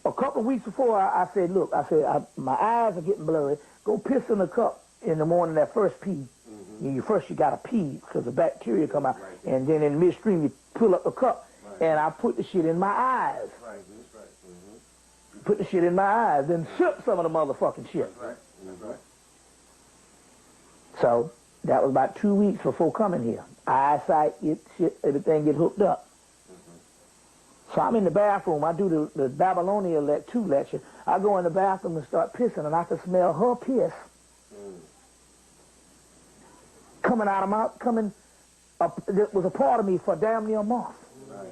A couple of weeks before, I said, look, my eyes are getting blurry. Go piss in a cup in the morning, that first pee. You got to pee because the bacteria come out. Right. And then in midstream, you pull up the cup. Right. And I put the shit in my eyes. Right, that's right. Put the shit in my eyes. Then sip some of the motherfucking shit. Right. So that was about 2 weeks before coming here. Eyesight, everything get hooked up. So I'm in the bathroom. I do the Babylonia 2 lecture. I go in the bathroom and start pissing, and I can smell her piss coming out of my, that was a part of me for damn near a month. Right.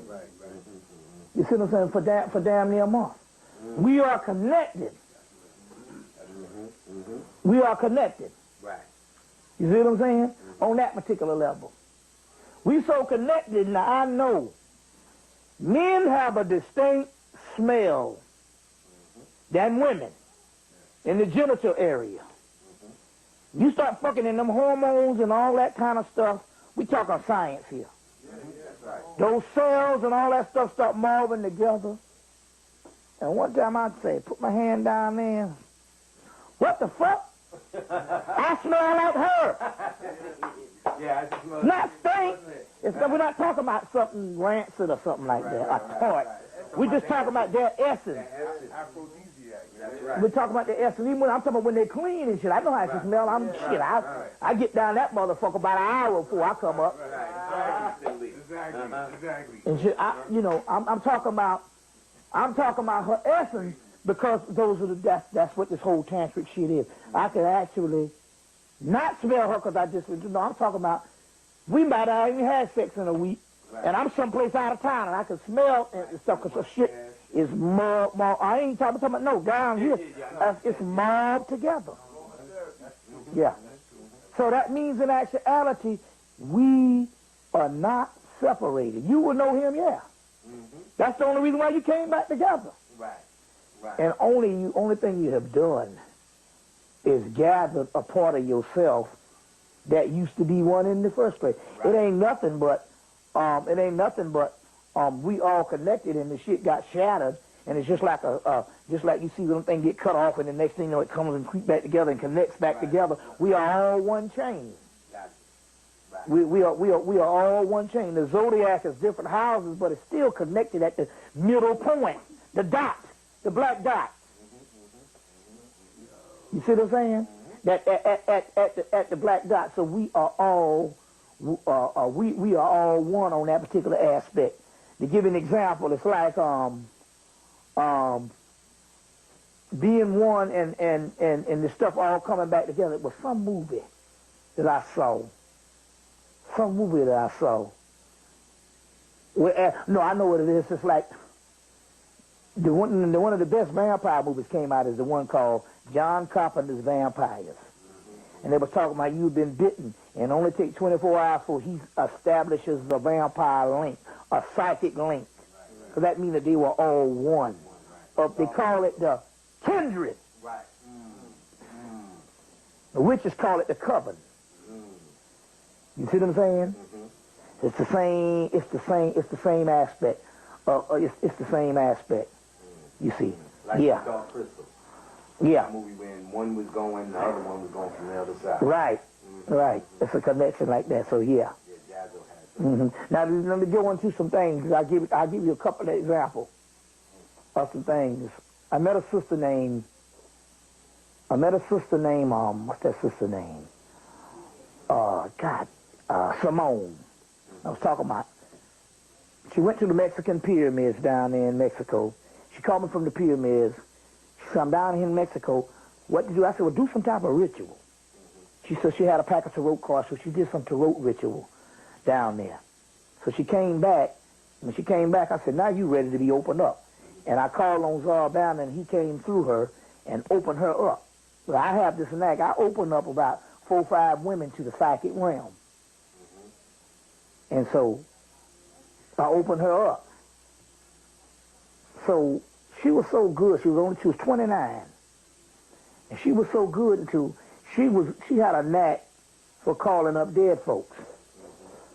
You see what I'm saying? For damn near a month. We are connected. We are connected. Right. You see what I'm saying? On that particular level. We so connected, now I know men have a distinct smell than women in the genital area. You start fucking in them hormones and all that kind of stuff. We talking science here. Those cells and all that stuff start moving together. And one time I'd say, put my hand down there. What the fuck? I smell like her. Yeah, I smell Not stink. We're not talking about something rancid or something like that. A tart. We're just talking about their essence. Aphrodisiac. We're talking about the essence. Even when I'm talking about when they're clean and shit, I know how to smell. I get down that motherfucker about an hour before I come up. Exactly. And shit, I'm talking about her essence because those are that's what this whole tantric shit is. I could actually not smell her because I just, I'm talking about we might not even had sex in a week, and I'm someplace out of town and I can smell and stuff because her shit is mobbed. I ain't talking about no down here. It's mobbed together. Yeah. So that means in actuality we are not separated. You will know him, yeah. That's the only reason why you came back together. Right. And only thing you have done is gathered a part of yourself that used to be one in the first place. Right. It ain't nothing but we all connected and the shit got shattered, and it's just like just like you see one thing get cut off and the next thing you know it comes and creeps back together and connects back together. We are all one chain. We are all one chain. The zodiac is different houses, but it's still connected at the middle point, the dot, the black dot. You see what I'm saying? That at the black dot. So we are all we are all one on that particular aspect. To give you an example, it's like being one and the stuff all coming back together. It was some movie that I saw. No, I know what it is. It's like one of the best vampire movies came out is the one called John Carpenter's Vampires. And they was talking about you've been bitten and only take 24 hours before he establishes the vampire link, a psychic link. Because that means that they were all one. They call it the kindred. Right. The witches call it the coven. You see what I'm saying? It's the same aspect. It's the same aspect. You see? Like yeah. Dark Crystal. Yeah. That movie when one was going, the other one was going from the other side. Right. Right. It's a connection like that. So yeah. Yeah, Jazzo has it. Now let me go into some things. I'll give you a couple of examples of some things. I met a sister named what's that sister name? Simone. I was talking about. She went to the Mexican pyramids down there in Mexico. She called me from the pyramids. She said, I'm down here in Mexico. What to do? I said, well, do some type of ritual. She said she had a pack of tarot cards, so she did some tarot ritual down there. So she came back. When she came back, I said, now you ready to be opened up. And I called on Czar Banner, and he came through her and opened her up. Well, I have this knack. I open up about 4 or 5 women to the psychic realm. And so I opened her up. So she was so good. She was 29. And she was so good until she had a knack for calling up dead folks.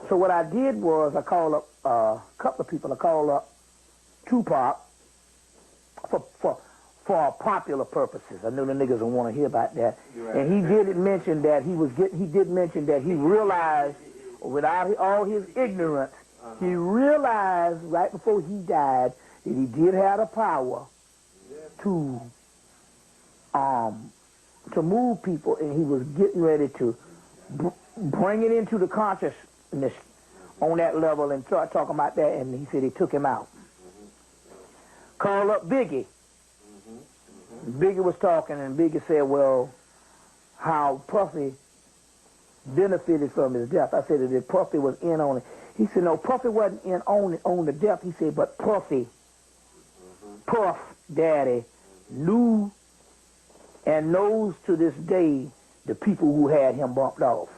So what I did was I called up a couple of people. I called up Tupac for popular purposes. I knew the niggas don't want to hear about that. Right. And he did mention that he realized, without all his ignorance, he realized right before he died that he did have the power to move people, and he was getting ready to bring it into the consciousness on that level and start talking about that, and he said he took him out. Call up Biggie. Biggie was talking, and Biggie said, well, how Puffy benefited from his death. I said that Puffy was in on it. He said, no, Puffy wasn't in on the death. He said, but Puff Daddy knew and knows to this day the people who had him bumped off.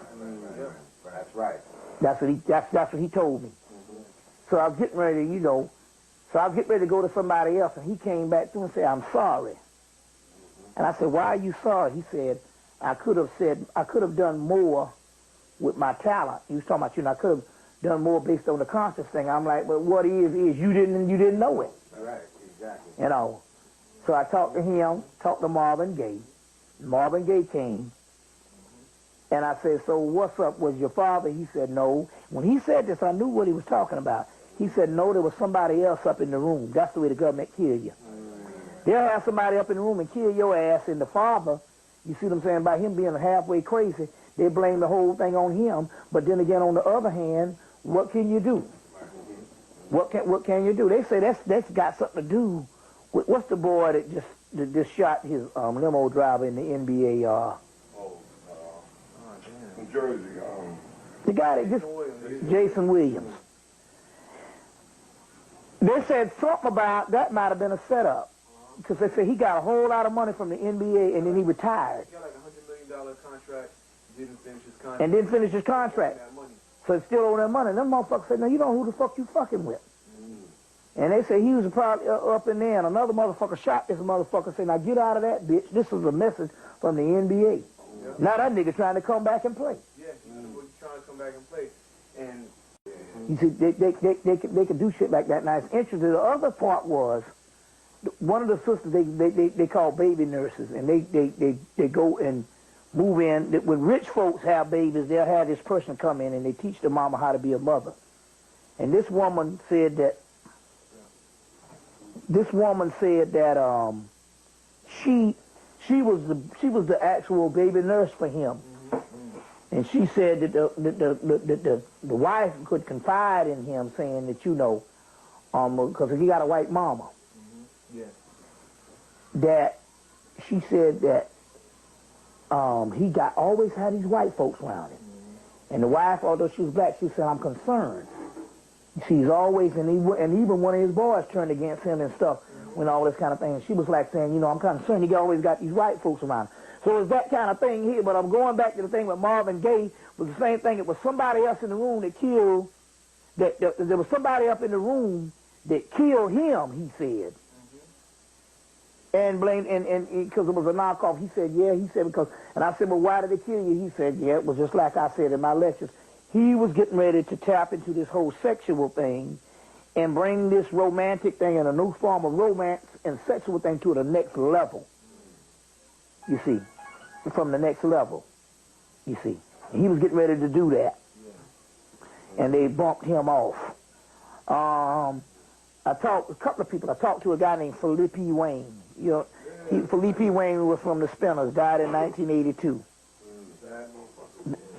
That's right. That's what he told me. So I was getting ready, to go to somebody else, and he came back through and said, I'm sorry. And I said, why are you sorry? He said, I could have done more with my talent. He was talking about, I could have done more based on the conscious thing. I'm like, but what is you didn't know it. Right, exactly. So I talked to him, talked to Marvin Gaye. Marvin Gaye came. And I said, so what's up? Was your father? He said, no. When he said this, I knew what he was talking about. He said, no, there was somebody else up in the room. That's the way the government kills you. They'll have somebody up in the room and kill your ass, and the father, you see what I'm saying, by him being halfway crazy, they blame the whole thing on him. But then again, on the other hand, what can you do? What can you do? They say that's got something to do with, what's the boy that just shot his limo driver in the NBA? New Jersey. The guy that just Jason Williams. They said something about that might have been a setup, because they said he got a whole lot of money from the NBA and then he retired. He got like $100 million contract, didn't finish his contract. And didn't finish his contract. So it's still owing that money. And them motherfuckers said, "No, you don't know who the fuck you fucking with." And they said he was probably up in there, and another motherfucker shot this motherfucker, saying, "Now get out of that, bitch. This was a message from the NBA." Yeah. Now that nigga trying to come back and play. Yeah, he's trying to come back and play. And you see, they could do shit like that. Now it's interesting. The other part was, one of the sisters they call baby nurses, and they go and move in. When rich folks have babies, they'll have this person come in and they teach the mama how to be a mother. And this woman said that she was the actual baby nurse for him. And she said that the wife could confide in him, saying that, you know, because he got a white mama, that she said that he always had these white folks around him. And the wife, although she was black, she said, "I'm concerned." She's always, and even one of his boys turned against him and stuff, when all this kind of thing. She was like saying, you know, "I'm concerned. He always got these white folks around him." So it's that kind of thing here. But I'm going back to the thing with Marvin Gaye. Was the same thing. It was somebody else in the room that killed. There was somebody up in the room that killed him, he said. And blamed, and because it was a knockoff, he said, yeah, he said, because, and I said, "Well, why did they kill you?" He said, "Yeah, it was just like I said in my lectures. He was getting ready to tap into this whole sexual thing and bring this romantic thing and a new form of romance and sexual thing to the next level. You see, from the next level, you see. And he was getting ready to do that. And they bumped him off. I talked to a couple of people. I talked to a guy named Felipe Wayne. You know, Felipe Wayne was from the Spinners, died in 1982.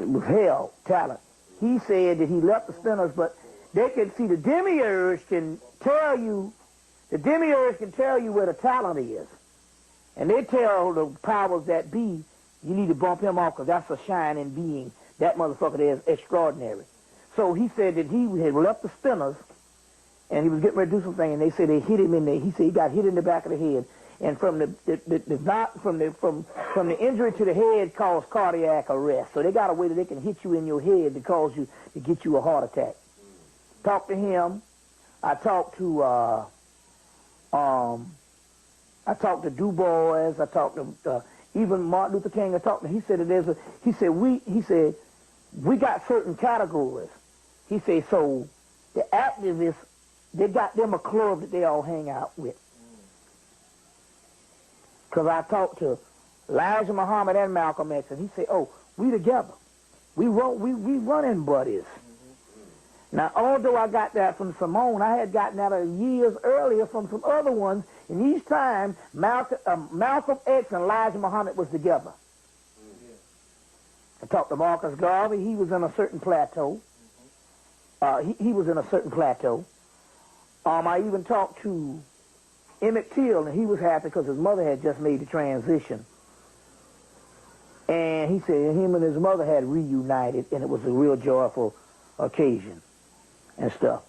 It was hell, talent. He said that he left the Spinners, but they can see the demiurge can tell you where the talent is. And they tell the powers that be, you need to bump him off because that's a shining being. That motherfucker there is extraordinary. So he said that he had left the Spinners and he was getting ready to do something, and they said they hit him in the, he said he got hit in the back of the head. And from the injury to the head caused cardiac arrest. So they got a way that they can hit you in your head to get you a heart attack. Talked to him. I talked to Du Bois. I talked to even Martin Luther King. I talked to. He said that he said we got certain categories. He said so the activists, they got them a club that they all hang out with. Because I talked to Elijah Muhammad and Malcolm X, and he said, "Oh, we together. We running buddies." Now, although I got that from Simone, I had gotten that years earlier from some other ones, and each time Malcolm X and Elijah Muhammad was together. I talked to Marcus Garvey. He was in a certain plateau. He was in a certain plateau. I even talked to Hemmitt, and he was happy because his mother had just made the transition. And he said him and his mother had reunited, and it was a real joyful occasion and stuff.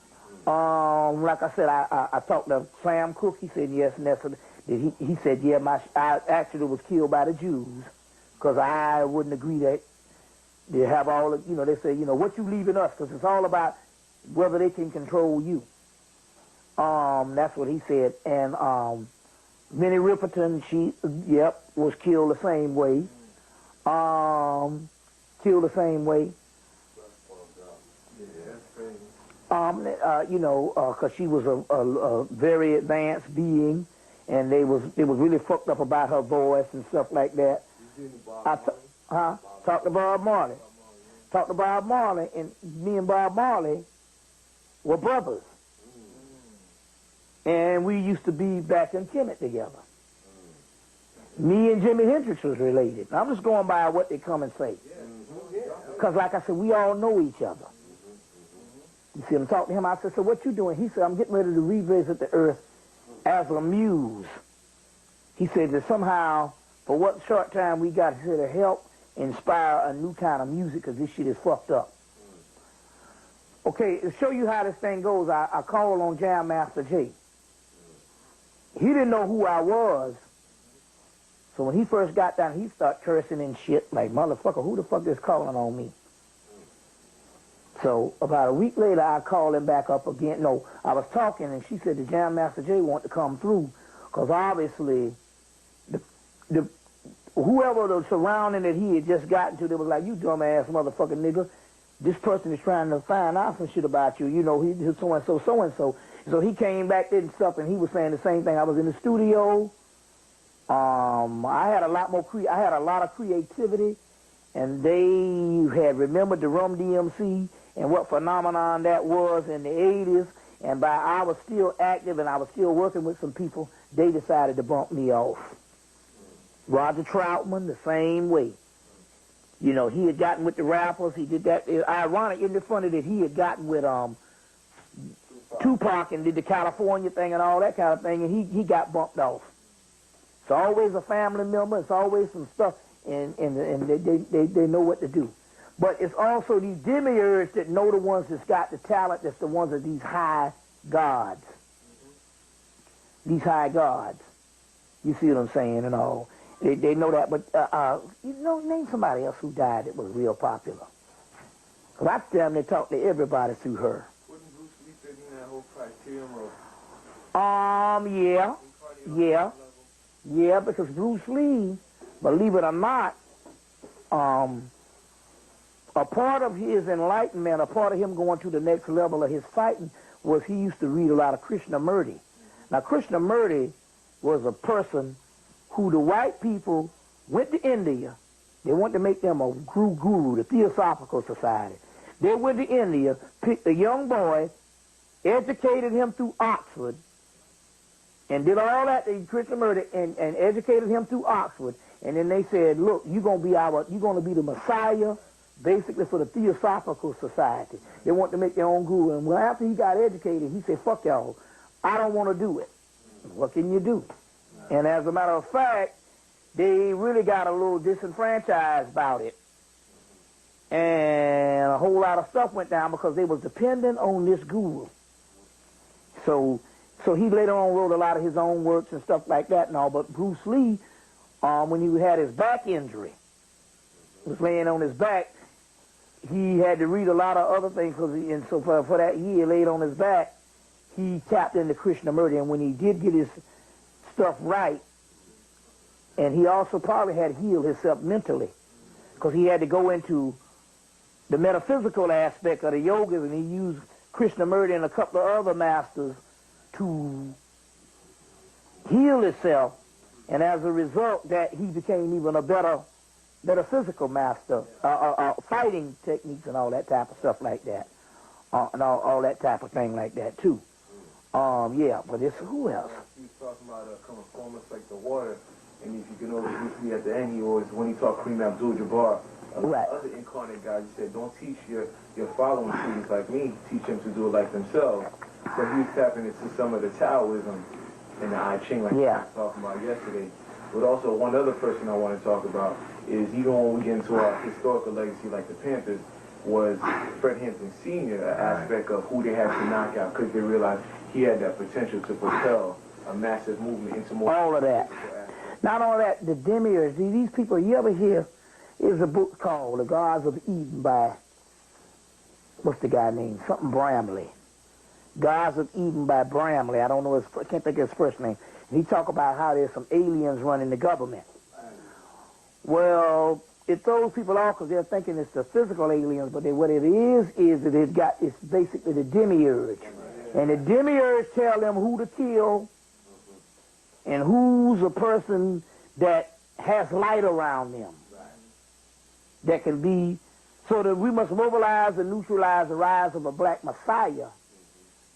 Like I said, I talked to Sam Cooke. He said, yes, Nessa. He said, yeah, I actually was killed by the Jews because I wouldn't agree that they have all the, they say, what you leaving us, because it's all about whether they can control you. That's what he said. And Minnie Riperton, she, was killed the same way. Because she was a very advanced being, and it was really fucked up about her voice and stuff like that. Talked to Bob Marley. Talked to Bob Marley, and me and Bob Marley were brothers. And we used to be back in Hemmitt together. Me and Jimi Hendrix was related. I'm just going by what they come and say. Because like I said, we all know each other. You see, I'm talking to him. I said, so what you doing? He said, I'm getting ready to revisit the earth as a muse. He said that somehow, for what short time we got here to help inspire a new kind of music, because this shit is fucked up. Okay, to show you how this thing goes, I called on Jam Master Jay. He didn't know who I was. So when he first got down, he started cursing and shit, like, motherfucker, who the fuck is calling on me? So about a week later, I called him back up again. No, I was talking, and she said the Jam Master Jay wanted to come through, because obviously, whoever the surrounding that he had just gotten to, they was like, you dumbass motherfucking nigga. This person is trying to find out some shit about you. You know, he's so-and-so, so-and-so. So he came back there and stuff, and he was saying the same thing. I was in the studio. I had a lot of creativity, and they had remembered the Rum DMC and what phenomenon that was in the 80s, and I was still active and I was still working with some people, they decided to bump me off. Roger Troutman, the same way. You know, he had gotten with the rappers, he did that. Ironic, isn't it funny that he had gotten with Tupac and did the California thing and all that kind of thing, and he got bumped off. It's always a family member, it's always some stuff, and they know what to do. But it's also these demiurges that know the ones that's got the talent, that's the ones of these high gods. These high gods. You see what I'm saying and all. They know that, but, you know, name somebody else who died that was real popular. Because I tell them they talk to everybody through her. Wouldn't Bruce Lee fit in that whole criterion of... Yeah, because Bruce Lee, believe it or not, a part of his enlightenment, a part of him going to the next level of his fighting was he used to read a lot of Krishnamurti. Now, Krishnamurti was a person who the white people went to India. They wanted to make them a guru, the Theosophical Society. They went to India, picked a young boy, educated him through Oxford, and did all that to Krishnamurti and educated him through Oxford. And then they said, look, you're going to be the Messiah, basically, for the Theosophical Society. They want to make their own guru. And well, after he got educated, he said, fuck y'all, I don't want to do it. What can you do? And as a matter of fact, they really got a little disenfranchised about it. And a whole lot of stuff went down because they was dependent on this guru. So he later on wrote a lot of his own works and stuff like that and all. But Bruce Lee, when he had his back injury, was laying on his back, he had to read a lot of other things. And so for that year, laid on his back, he tapped into Krishnamurti. And when he did get his stuff right, and he also probably had healed himself mentally, because he had to go into the metaphysical aspect of the yogas, and he used Krishnamurti and a couple of other masters to heal himself, and as a result, that he became even a better metaphysical master, fighting techniques and all that type of stuff like that, and all that type of thing like that too. Yeah, but it's who else? He was talking about coming formless like the water, and if you can always see at the end, he always, when he taught Kareem Abdul-Jabbar, right. Other incarnate guys, he said, don't teach your following students like me, teach them to do it like themselves. So he was tapping into some of the Taoism and the I Ching like we were talking about yesterday. But also one other person I want to talk about is, even when we get into our historical legacy like the Panthers, was Fred Hampton Sr., an aspect of who they had to knock out because they realized he had that potential to propel a massive movement into more... All of that. Not all that, the demiurges, these people, you ever hear, there's a book called The Gods of Eden by, what's the guy named? Something Bramley. Gods of Eden by Bramley. I don't know I can't think of his first name. And he talk about how there's some aliens running the government. Well, it throws people off because they're thinking it's the physical aliens, but what it is that it's basically the demiurge. And the demiurge tell them who to kill and who's a person that has light around them. That can be, so that we must mobilize and neutralize the rise of a black messiah.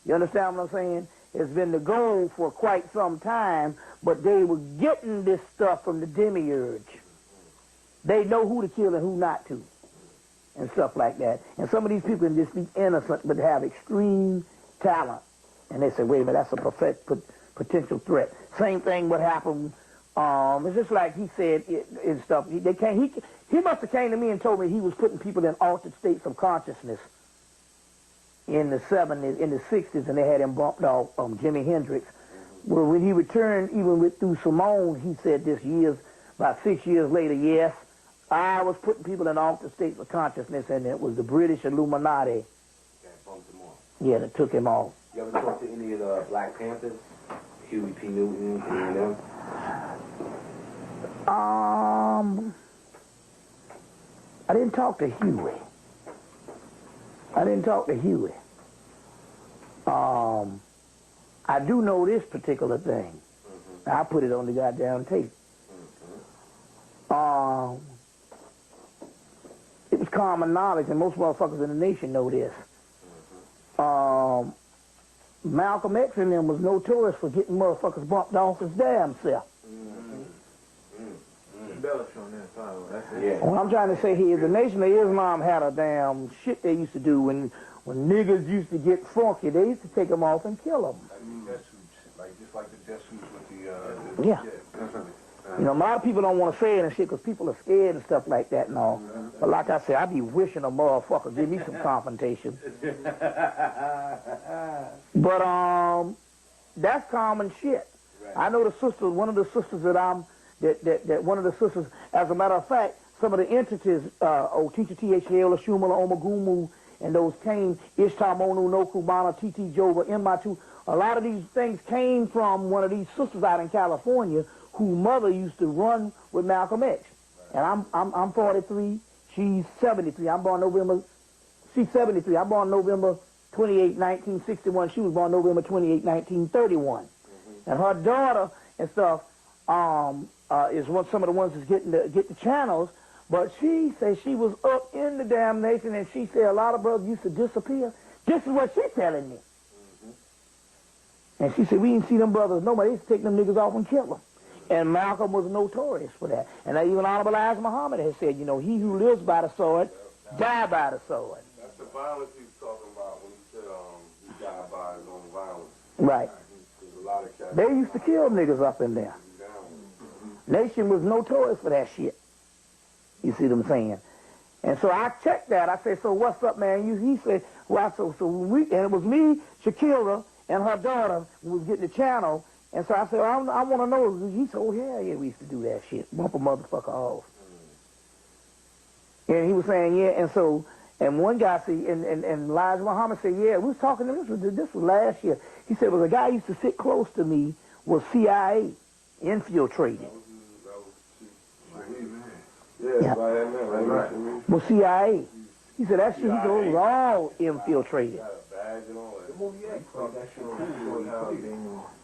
You understand what I'm saying? It's been the goal for quite some time, but they were getting this stuff from the demiurge. They know who to kill and who not to, and stuff like that. And some of these people can just be innocent, but have extreme talent. And they say, wait a minute, that's a potential threat. Same thing would happen. It's just like he said and stuff. He must have came to me and told me he was putting people in altered states of consciousness in the 70s, in the 60s, and they had him bumped off Jimi Hendrix. Well, when he returned, even through Simone, he said this about 6 years later, yes, I was putting people in altered states of consciousness, and it was the British Illuminati. That bumped him off. Yeah, that took him off. You ever talk to any of the Black Panthers? Huey P. Newton, any of them? I didn't talk to Huey. I do know this particular thing. I put it on the goddamn tape. It was common knowledge, and most motherfuckers in the nation know this. Malcolm X and them was notorious for getting motherfuckers bumped off his damn self. What I'm trying to say here is the Nation of Islam had a damn shit they used to do when niggas used to get funky. They used to take them off and kill them. Just like the Jesuits with the yeah. You know, a lot of people don't want to say it and shit because people are scared and stuff like that and all. But like I said, I be wishing a motherfucker give me some confrontation. But that's common shit. Right. I know the sisters. One of the sisters that one of the sisters. As a matter of fact, some of the entities, Teacher T.H.L. Shumala Omagumu, and those came Ishtar Monu Nokubana T.T. Jova Matu. A lot of these things came from one of these sisters out in California, whose mother used to run with Malcolm X. And I'm 43, she's 73. She's 73. I'm born November 28, 1961. She was born November 28, 1931. And her daughter and stuff is some of the ones that's get the channels. But she said she was up in the damn nation, and she said a lot of brothers used to disappear. This is what she's telling me. And she said, we didn't see them brothers. Nobody used to take them niggas off and kill them. And Malcolm was notorious for that. And even Honorable Elijah Muhammad has said, you know, he who lives by the sword, die by the sword. That's the violence he was talking about when he said he died by his own violence. Right. A lot of cats. They used to kill niggas up in there. Nation was notorious for that shit. You see what I'm saying? And so I checked that. I said, so what's up, man? He said, well, and it was me, Shakira, and her daughter who was getting the channel. And so I said, I want to know. He said, oh, yeah, we used to do that shit. Bump a motherfucker off. And he was saying, yeah, and one guy said, and Elijah Muhammad said, yeah, we was talking to this was last year. He said, well, the guy used to sit close to me was CIA, infiltrated. Yeah. Well, CIA. He said, that shit, he said, it was all infiltrated.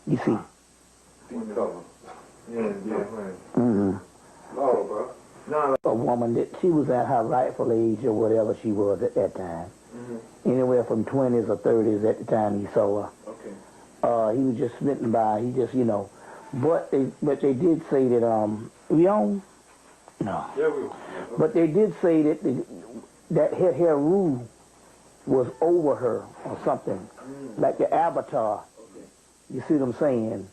You see. A woman that she was at her rightful age or whatever she was at that time. Anywhere from 20s or 30s at the time you saw her. He was just smitten by, he just, you know. But they did say that, we on? No. Yeah, we But they did say that that Heru was over her or something, like the avatar. You see what I'm saying?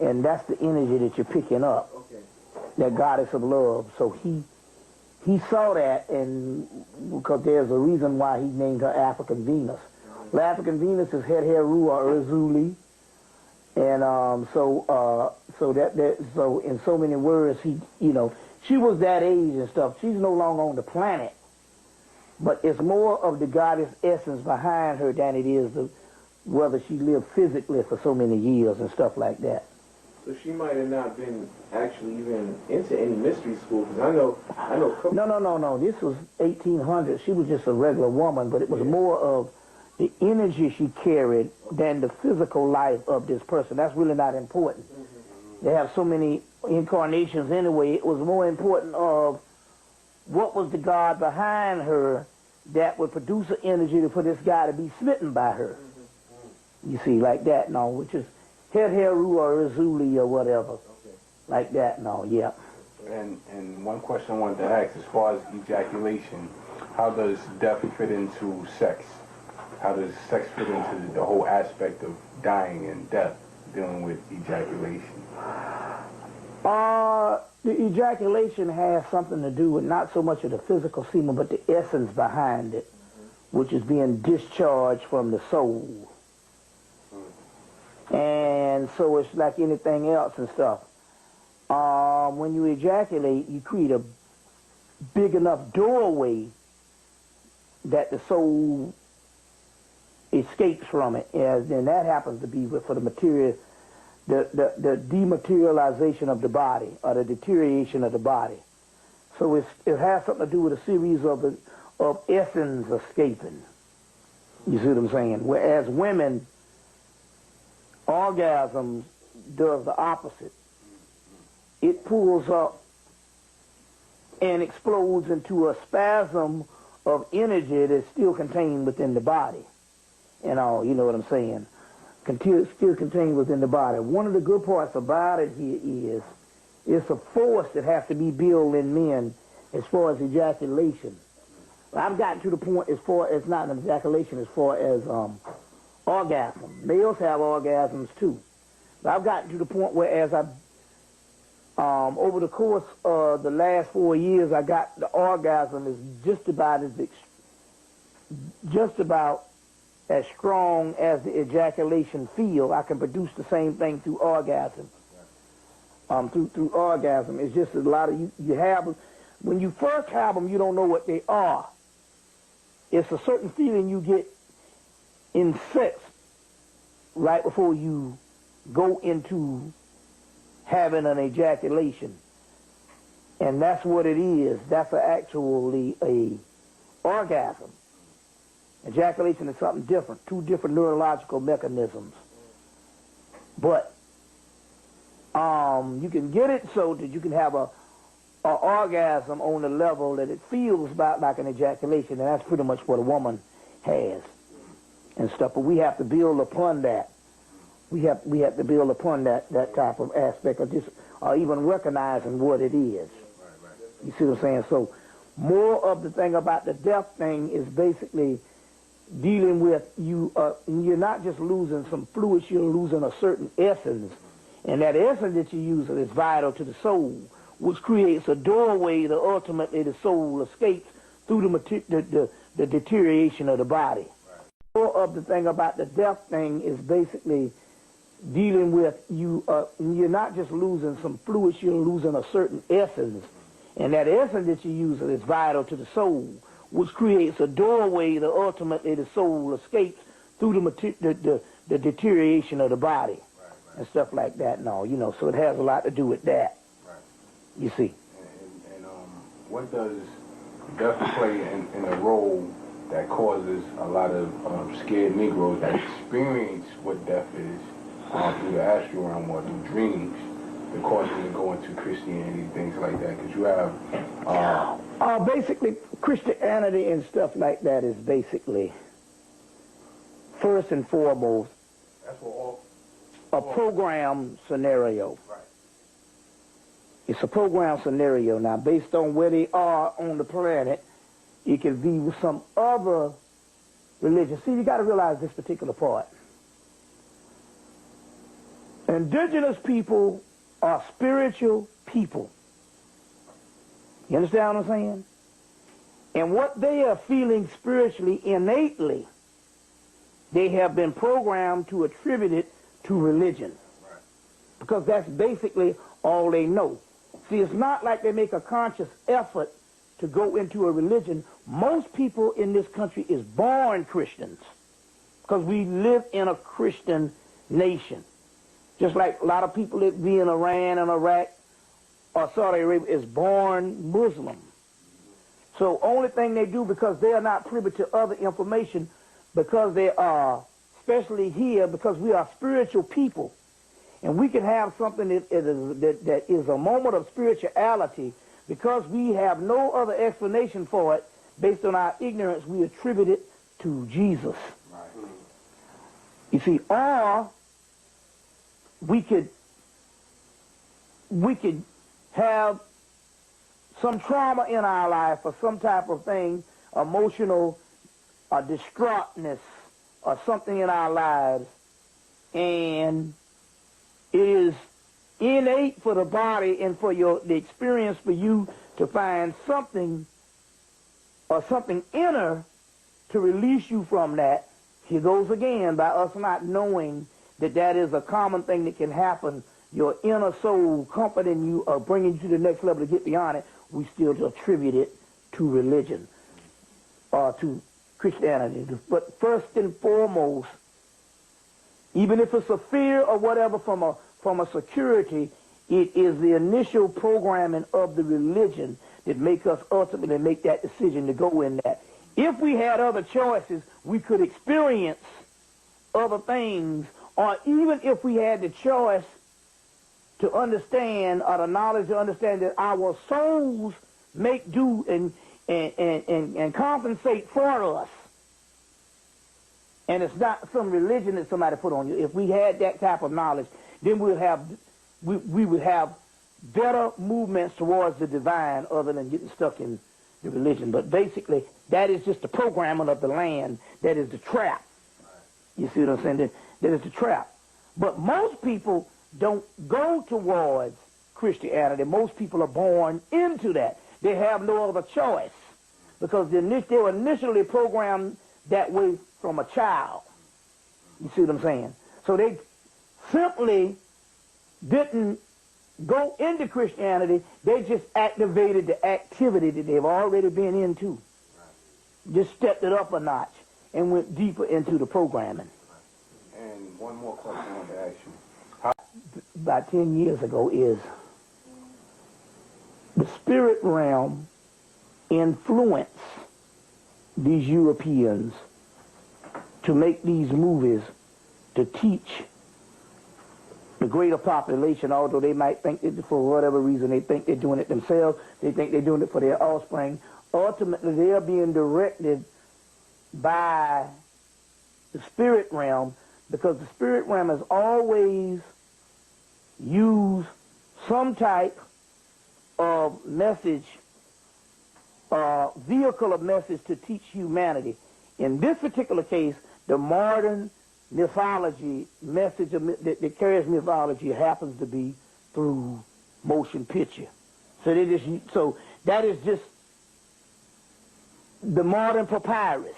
And that's the energy that you're picking up, that goddess of love. So he saw that, and because there's a reason why he named her African Venus. Well, African Venus is Heru or Urzuli, and so in so many words, she was that age and stuff. She's no longer on the planet, but it's more of the goddess essence behind her than it is whether she lived physically for so many years and stuff like that. So she might have not been actually even into any mystery school, because I know. No. This was 1800. She was just a regular woman, but it was more of the energy she carried than the physical life of this person. That's really not important. They have so many incarnations anyway. It was more important of what was the God behind her that would produce an energy for this guy to be smitten by her. You see, like that, no, which is, Heru or Izuli or whatever, like that. No, yeah. And one question I wanted to ask, as far as ejaculation, how does death fit into sex? How does sex fit into the whole aspect of dying and death, dealing with ejaculation? The ejaculation has something to do with not so much of the physical semen, but the essence behind it, which is being discharged from the soul. And so it's like anything else and stuff. When you ejaculate, you create a big enough doorway that the soul escapes from it, and that happens to be for the material, the dematerialization of the body, or the deterioration of the body. So it has something to do with a series of essence escaping. You see what I'm saying? Whereas women, orgasms does the opposite. It pulls up and explodes into a spasm of energy that's still contained within the body. You know what I'm saying? Still contained within the body. One of the good parts about it here is it's a force that has to be built in men as far as ejaculation. I've gotten to the point as far as not an ejaculation, as far as orgasm. Males have orgasms too. But I've gotten to the point where as over the course of the last 4 years, I got the orgasm is just about as strong as the ejaculation feel. I can produce the same thing through orgasm. Through orgasm, it's just a lot of you have. When you first have them, you don't know what they are. It's a certain feeling you get in sex right before you go into having an ejaculation. And that's what it is. That's actually a orgasm. Ejaculation is something different, two different neurological mechanisms. But you can get it so that you can have a orgasm on the level that it feels about like an ejaculation, and that's pretty much what a woman has and stuff. But we have to build upon that. We have to build upon that type of aspect of just even recognizing what it is. You see what I'm saying? So more of the thing about the death thing is basically dealing with you're not just losing some fluids, you're losing a certain essence. And that essence that you're using is vital to the soul, which creates a doorway that ultimately the soul escapes through the deterioration of the body. More of the thing about the death thing is basically dealing with you're not just losing some fluids, you're losing a certain essence. And that essence that you're using is vital to the soul, which creates a doorway that ultimately the soul escapes through the deterioration of the body and stuff like that. No, so it has a lot to do with that. You see. And what does death play in a role that causes a lot of scared Negroes that experience what death is through the astral realm or through dreams that cause them to go into Christianity, things like that? Because you have... basically, Christianity and stuff like that is basically, first and foremost, a program scenario. Right. It's a program scenario. Now, based on where they are on the planet, it can be with some other religion. See, you got to realize this particular part. Indigenous people are spiritual people. You understand what I'm saying? And what they are feeling spiritually innately, they have been programmed to attribute it to religion. Right. Because that's basically all they know. See, it's not like they make a conscious effort to go into a religion. Most people in this country is born Christians because we live in a Christian nation. Just like a lot of people that be in Iran and Iraq or Saudi Arabia is born Muslim. So only thing they do, because they are not privy to other information, because they are, especially here, because we are spiritual people, and we can have something that is a moment of spirituality, because we have no other explanation for it. Based on our ignorance, we attribute it to Jesus. Right. You see, or we could have some trauma in our life or some type of thing, emotional distraughtness or something in our lives, and it is innate for the body and for the experience for you to find something or something inner to release you from that. Here goes again, by us not knowing that that is a common thing that can happen, your inner soul comforting you or bringing you to the next level to get beyond it, we still attribute it to religion or to Christianity. But first and foremost, even if it's a fear or whatever from a security, it is the initial programming of the religion that make us ultimately make that decision to go in that. If we had other choices, we could experience other things, or even if we had the choice to understand or the knowledge to understand that our souls make do and compensate for us. And it's not some religion that somebody put on you. If we had that type of knowledge, then we would have better movements towards the divine other than getting stuck in the religion. But basically, that is just the programming of the land. That is the trap. You see what I'm saying? That is the trap. But most people don't go towards Christianity. Most people are born into that. They have no other choice because they were initially programmed that way from a child. You see what I'm saying? So they simply didn't go into Christianity. They just activated the activity that they've already been into. Just stepped it up a notch and went deeper into the programming. And one more question I want to ask you. About 10 years ago is the spirit realm influenced these Europeans to make these movies to teach the greater population, although they might think that for whatever reason they think they're doing it themselves, they think they're doing it for their offspring. Ultimately, they're being directed by the spirit realm because the spirit realm has always used some type of message, vehicle of message to teach humanity. In this particular case, the modern mythology message that carries mythology happens to be through motion picture. So that is just the modern papyrus.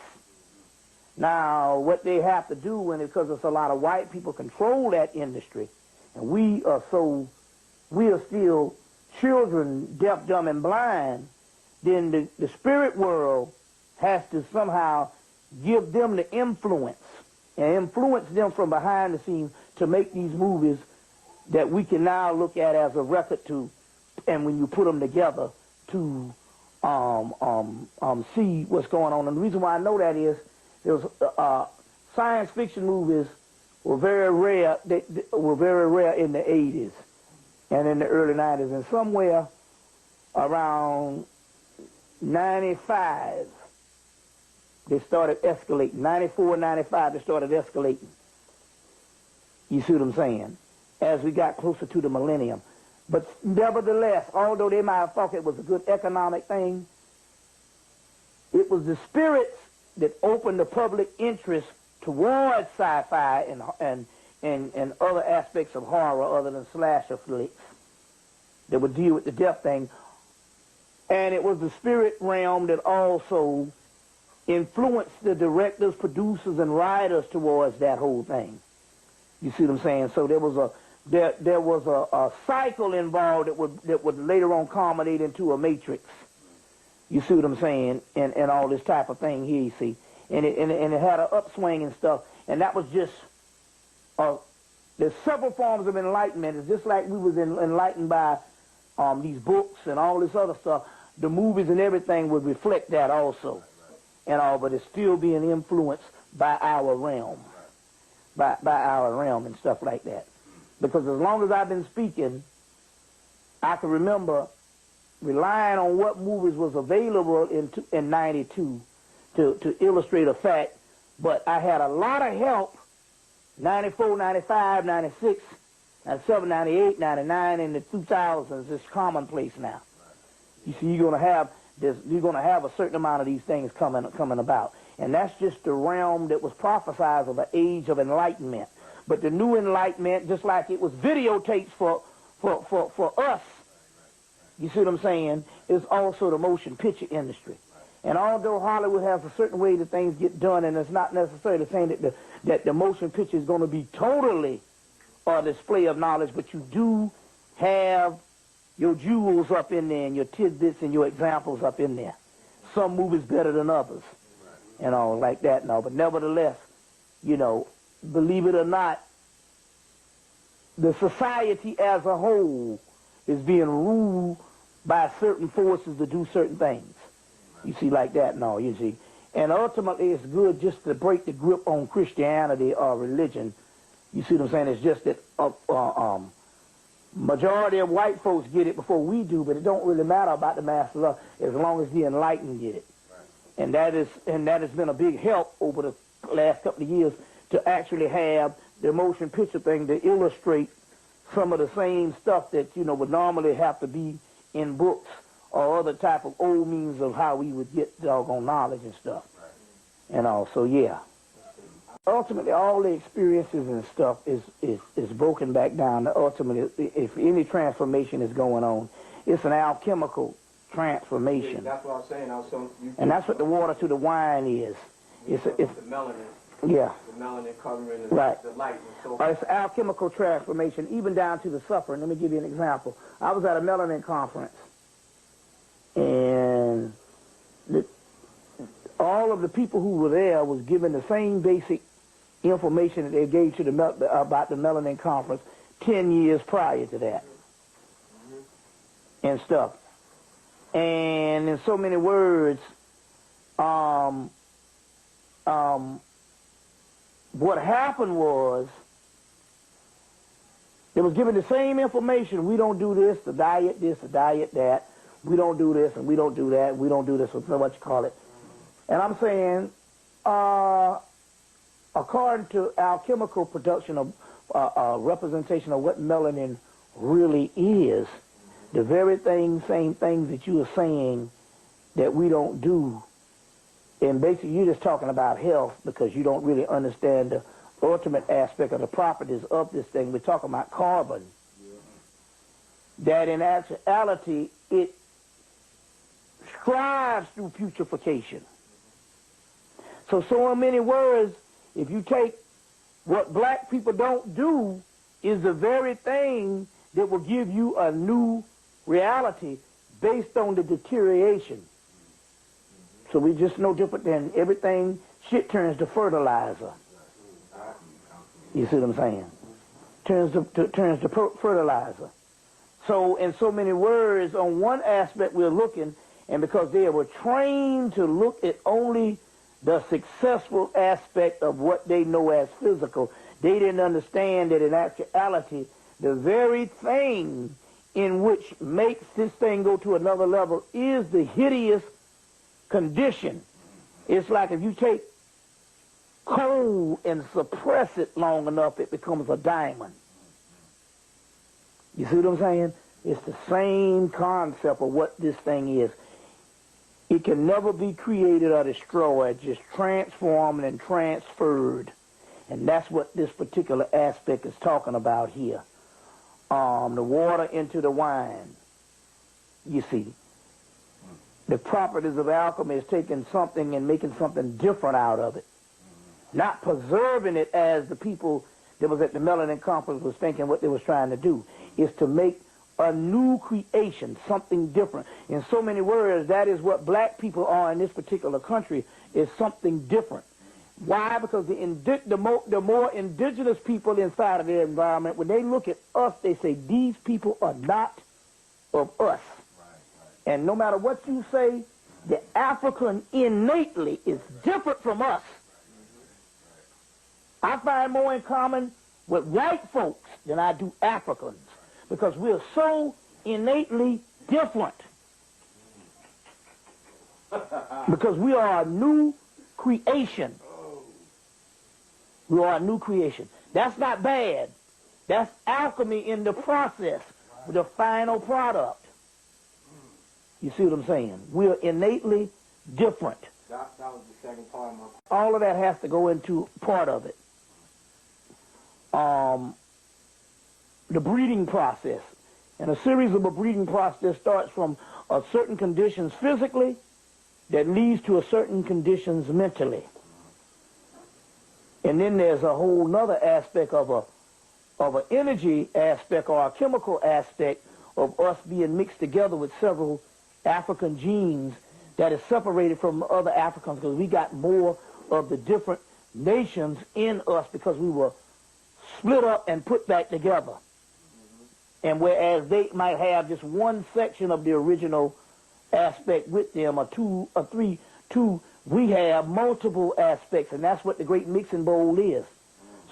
Now, what they have to do, because there's a lot of white people control that industry, and we are still children, deaf, dumb, and blind, then the spirit world has to somehow give them the influence and influence them from behind the scenes to make these movies that we can now look at as a record to, and when you put them together to see what's going on. And the reason why I know that is there was science fiction movies were very rare. They were very rare in the 80s and in the early 90s, and somewhere around 95 they started escalating. 94, 95 they started escalating. You see what I'm saying? As we got closer to the millennium. But nevertheless, although they might have thought it was a good economic thing, it was the spirits that opened the public interest towards sci-fi and other aspects of horror other than slasher flicks that would deal with the death thing. And it was the spirit realm that also influenced the directors, producers, and writers towards that whole thing. You see what I'm saying? So there was a cycle involved that would later on culminate into a matrix. You see what I'm saying? And all this type of thing here, you see. And it had an upswing and stuff. And that was just, there's several forms of enlightenment. It's just like we was enlightened by these books and all this other stuff. The movies and everything would reflect that also. And all, but it's still being influenced by our realm. By our realm and stuff like that. Because as long as I've been speaking, I can remember relying on what movies was available in 92 to illustrate a fact, but I had a lot of help 94, 95, 96 And 98, 99, and the 2000s is commonplace now. You see, you're gonna have a certain amount of these things coming about, and that's just the realm that was prophesied of the age of enlightenment. But the new enlightenment, just like it was videotapes for us, you see what I'm saying, is also the motion picture industry. And although Hollywood has a certain way that things get done, and it's not necessarily saying that the motion picture is going to be totally a display of knowledge, but you do have your jewels up in there and your tidbits and your examples up in there. Some movies better than others, you know, like that and all. But nevertheless, you know, believe it or not, the society as a whole is being ruled by certain forces to do certain things. You see, like that and all, you see. And ultimately, it's good just to break the grip on Christianity or religion. You see what I'm saying? It's just that majority of white folks get it before we do, but it don't really matter about the masses as long as the enlightened get it. Right. And that has been a big help over the last couple of years to actually have the motion picture thing to illustrate some of the same stuff that, you know, would normally have to be in books or other type of old means of how we would get doggone knowledge and stuff. Right. And all, so yeah. Ultimately, all the experiences and stuff is broken back down to ultimately, if any transformation is going on, it's an alchemical transformation. Yeah, that's what I was saying. And that's what the water to the wine is. It's the melanin. Yeah. The melanin covering the light and so forth. It's alchemical transformation, even down to the suffering. Let me give you an example. I was at a melanin conference, and all of the people who were there was given the same basic information that they gave to about the melanin conference 10 years prior to that, and stuff. And in so many words, what happened was they was given the same information. We don't do this, the diet that. We don't do this, and we don't do that. We don't do this, or what you call it. And I'm saying, according to alchemical production of representation of what melanin really is, the very same things that you are saying that we don't do, and basically you're just talking about health because you don't really understand the ultimate aspect of the properties of this thing. We're talking about carbon. Yeah. That in actuality, it strives through putrefaction. So in many words, if you take what black people don't do is the very thing that will give you a new reality based on the deterioration. So we just no different than everything, shit turns to fertilizer. You see what I'm saying? Turns to fertilizer. So in so many words, on one aspect we're looking, and because they were trained to look at only the successful aspect of what they know as physical, they didn't understand that in actuality, the very thing in which makes this thing go to another level is the hideous condition. It's like if you take coal and suppress it long enough, it becomes a diamond. You see what I'm saying? It's the same concept of what this thing is. It can never be created or destroyed, just transformed and transferred. And that's what this particular aspect is talking about here. The water into the wine. You see, the properties of alchemy is taking something and making something different out of it. Not preserving it as the people that was at the melanin conference was thinking what they was trying to do. Is to make a new creation, something different. In so many words, that is what black people are in this particular country, is something different. Why? Because the more indigenous people inside of their environment, when they look at us, they say, these people are not of us. Right. And no matter what you say, the African innately is different from us. I find more in common with white folks than I do Africans, because we're so innately different. Because we are a new creation. We are a new creation. That's not bad. That's alchemy in the process, the final product. You see what I'm saying? We're innately different. That was the second part of my... All of that has to go into part of it. The breeding process. And a series of a breeding process starts from certain conditions physically that leads to a certain conditions mentally. And then there's a whole nother aspect of an energy aspect or a chemical aspect of us being mixed together with several African genes that is separated from other Africans, because we got more of the different nations in us because we were split up and put back together. And whereas they might have just one section of the original aspect with them, or two or three, we have multiple aspects, and that's what the great mixing bowl is.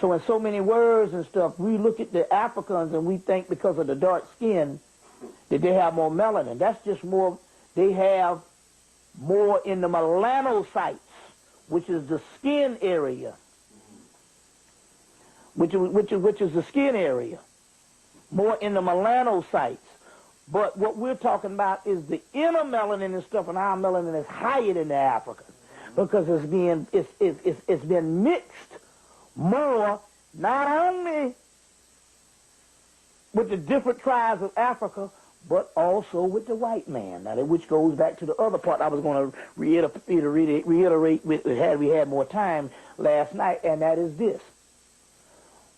So in so many words and stuff, we look at the Africans and we think because of the dark skin that they have more melanin. That's just more, they have more in the melanocytes, which is the skin area, which is the skin area, more in the melanocytes. But what we're talking about is the inner melanin and stuff, and our melanin is higher than the Africans because it's been mixed more, not only with the different tribes of Africa, but also with the white man. Now, which goes back to the other part I was going to reiterate with, had we had more time last night, and that is this.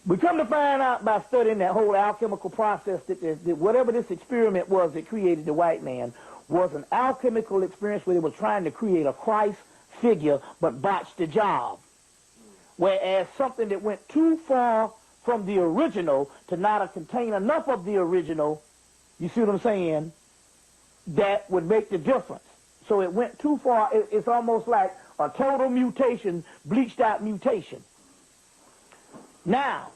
We come to find out by studying that whole alchemical process that whatever this experiment was that created the white man was an alchemical experience where they were trying to create a Christ figure but botched the job. Whereas something that went too far from the original to not contain enough of the original, you see what I'm saying, that would make the difference. So it went too far. It's almost like a total mutation, bleached out mutation. Now,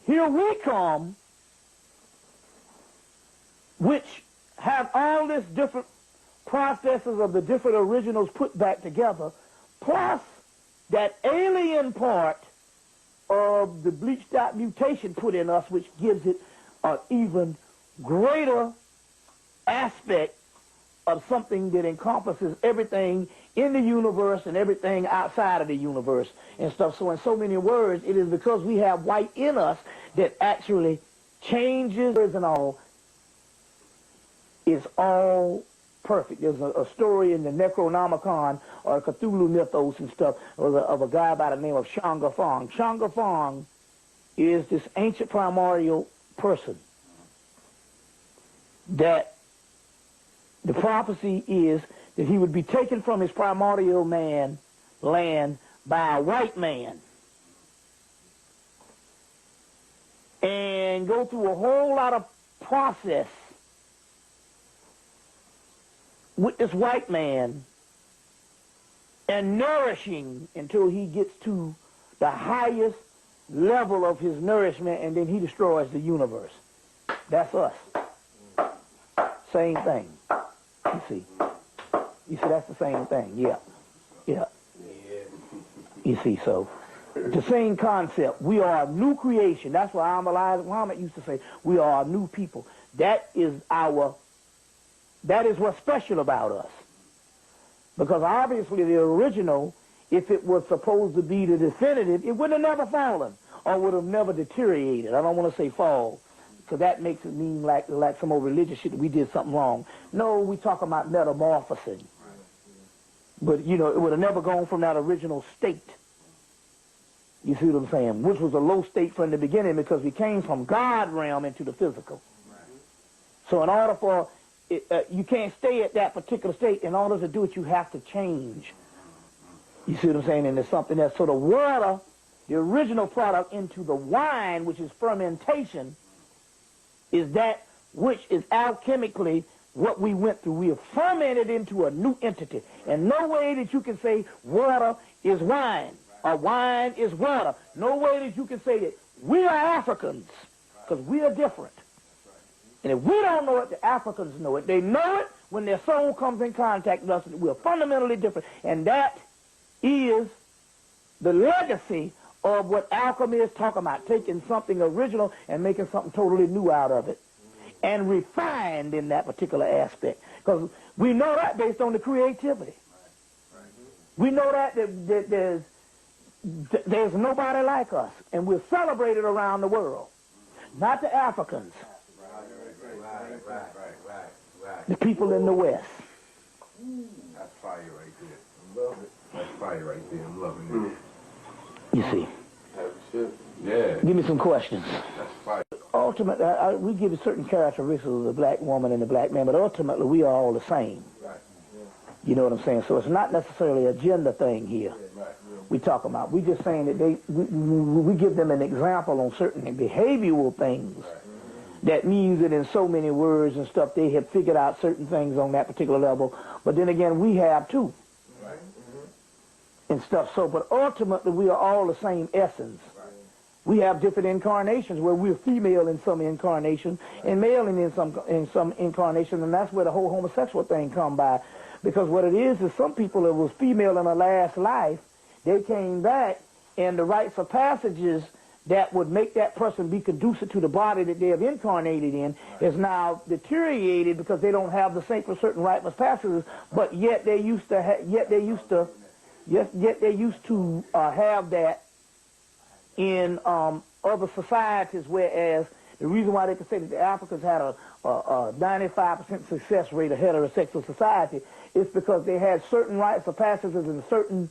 here we come, which have all this different processes of the different originals put back together, plus that alien part of the bleached out mutation put in us, which gives it an even greater aspect of something that encompasses everything in the universe and everything outside of the universe and stuff. So in so many words, it is because we have white in us that actually changes and all is all perfect. There's a story in the Necronomicon or Cthulhu mythos and stuff of a guy by the name of Shanga Fong. Shanga Fong is this ancient primordial person that the prophecy is that he would be taken from his primordial land by a white man and go through a whole lot of process with this white man and nourishing until he gets to the highest level of his nourishment, and then he destroys the universe. That's us. Same thing. You see, that's the same thing. Yeah. You see, so the same concept. We are a new creation. That's what Muhammad used to say. We are a new people. That is what's special about us. Because obviously the original, if it was supposed to be the definitive, it would have never fallen or would have never deteriorated. I don't want to say fall, because that makes it mean like some old religious shit that we did something wrong. No, we talk about metamorphosing. But, you know, it would have never gone from that original state. You see what I'm saying? Which was a low state from the beginning because we came from God realm into the physical. So in order for you can't stay at that particular state. In order to do it, you have to change. You see what I'm saying? And there's something else. So the water, the original product, into the wine, which is fermentation, is that which is alchemically what we went through. We have fermented into a new entity. And no way that you can say water is wine or wine is water. No way that you can say that we are Africans, because we are different. And if we don't know it, the Africans know it. They know it when their soul comes in contact with us. We're fundamentally different. And that is the legacy of what alchemy is talking about, taking something original and making something totally new out of it, and refined in that particular aspect. Because we know that based on the creativity. We know that there's nobody like us, and we're celebrated around the world. Not the Africans. The people in the West. That's fire right there. Love it. That's fire right there. I'm loving it. You see. Yeah. Give me some questions. That's fire. Ultimately, we give you certain characteristics of the black woman and the black man, but ultimately we are all the same. Right. You know what I'm saying? So it's not necessarily a gender thing here. Right. We talk about. We're just saying that we give them an example on certain behavioral things. Right. That means that in so many words and stuff, they have figured out certain things on that particular level. But then again, we have too. Right. And stuff. So, but ultimately, we are all the same essence. Right. We have different incarnations where we're female in some incarnation and male in some incarnation, and that's where the whole homosexual thing come by. Because what it is some people that was female in their last life, they came back, and the rites of passages that would make that person be conducive to the body that they have incarnated in is now deteriorated because they don't have the same for certain rites of passages, but yet they used to have that in other societies, whereas the reason why they can say that the Africans had a 95% success rate of heterosexual society is because they had certain rites of passages and certain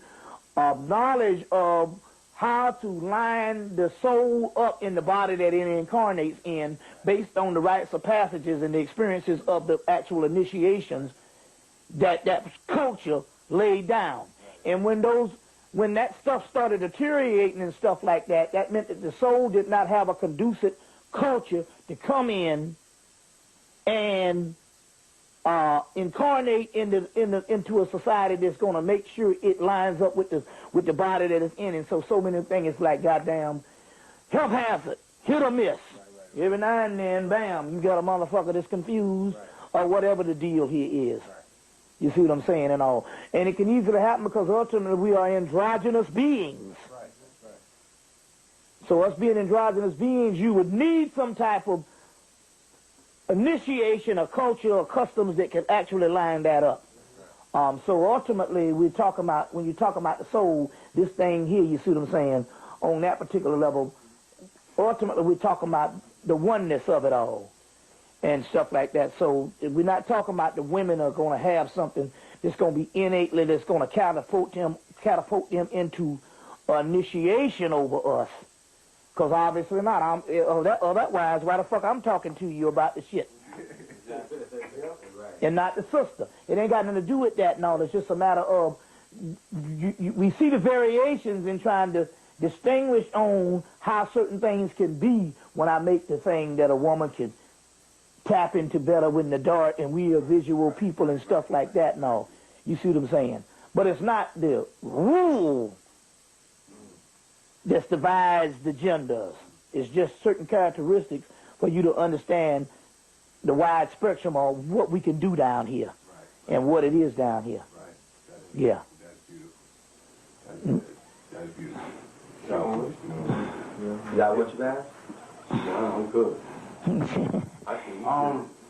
knowledge of how to line the soul up in the body that it incarnates in based on the rites of passages and the experiences of the actual initiations that culture laid down. And when that stuff started deteriorating and stuff like that, that meant that the soul did not have a conducive culture to come in and incarnate into a society that's going to make sure it lines up with the body that it's in. And so many things, it's like goddamn health hazard, hit or miss. Right. Every now and then, bam, you got a motherfucker that's confused or whatever the deal here is. You see what I'm saying and all. And it can easily happen because ultimately we are androgynous beings. Right. So us being androgynous beings, you would need some type of initiation or culture or customs that can actually line that up. So ultimately, we're talking about, when you talk about the soul, this thing here, you see what I'm saying, on that particular level, ultimately we're talking about the oneness of it all and stuff like that. So we're not talking about the women are going to have something that's going to be innately, that's going to catapult them into initiation over us. Because obviously not. Otherwise, why the fuck I'm talking to you about the shit? And not the sister. It ain't got nothing to do with that and all. It's just a matter of, we see the variations in trying to distinguish on how certain things can be when I make the thing that a woman can tap into better in the dark, and we are visual people and stuff like that and all. You see what I'm saying? But it's not the rule that divides the genders. It's just certain characteristics for you to understand the wide spectrum of what we can do down here and what it is down here. Right. That's beautiful. That's beautiful. You got what you asked? No, I'm good.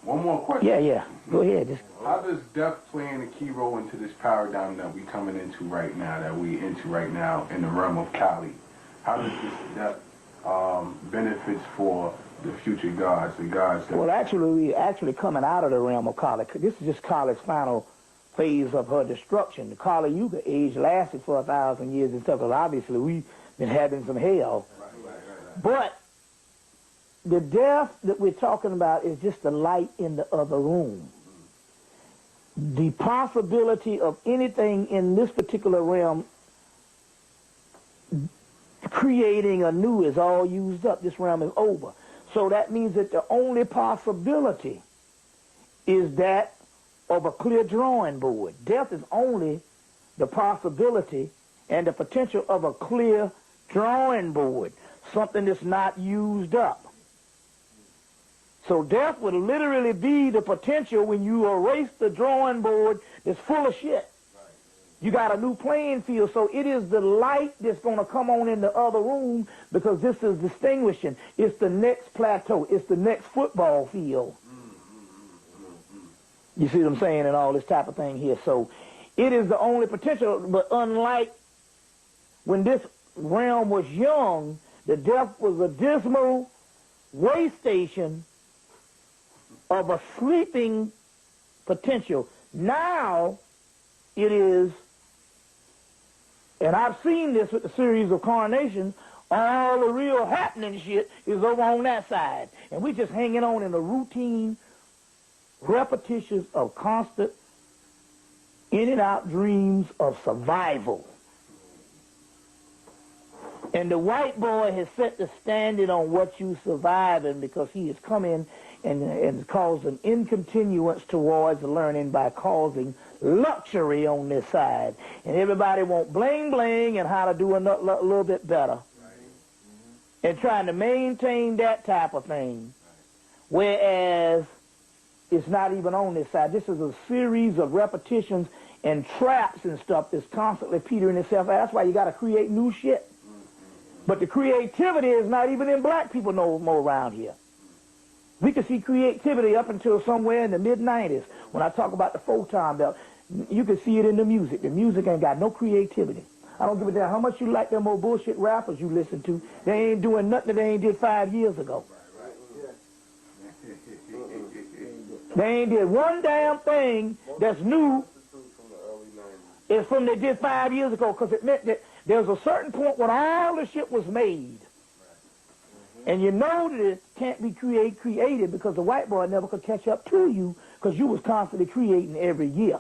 One more question. Yeah. Go ahead. How does death play a key role into this paradigm that we coming into right now, in the realm of Kali? How does this death benefits for the future gods, the gods that... Well, actually, we coming out of the realm of Kali. This is just Kali's final phase of her destruction. The Kali Yuga age lasted for 1,000 years and stuff, because obviously we've been having some hell. Right. But the death that we're talking about is just the light in the other room. The possibility of anything in this particular realm creating anew is all used up. This realm is over. So that means that the only possibility is that of a clear drawing board. Death is only the possibility and the potential of a clear drawing board, something that's not used up. So death would literally be the potential when you erase the drawing board that's full of shit. You got a new playing field, so it is the light that's going to come on in the other room because this is distinguishing. It's the next plateau. It's the next football field. You see what I'm saying, and all this type of thing here. So it is the only potential, but unlike when this realm was young, the death was a dismal way station of a sleeping potential. Now it is, and I've seen this with the series of coronations, all the real happening shit is over on that side. And we just hanging on in the routine repetitions of constant in and out dreams of survival. And the white boy has set the standard on what you surviving because he has come in and caused an incontinuance towards learning by causing luxury on this side. And everybody want bling bling and how to do a little bit better. And trying to maintain that type of thing. Whereas it's not even on this side. This is a series of repetitions and traps and stuff that's constantly petering itself out. That's why you got to create new shit. But the creativity is not even in black people no more around here. We could see creativity up until somewhere in the mid-90s. When I talk about the photon belt, you can see it in the music. The music ain't got no creativity. I don't give a damn how much you like them old bullshit rappers you listen to. They ain't doing nothing that they ain't did 5 years ago. They ain't did one damn thing that's new. It's from they did 5 years ago, because it meant that there's a certain point when all the shit was made. And you know that it can't be created because the white boy never could catch up to you because you was constantly creating every year.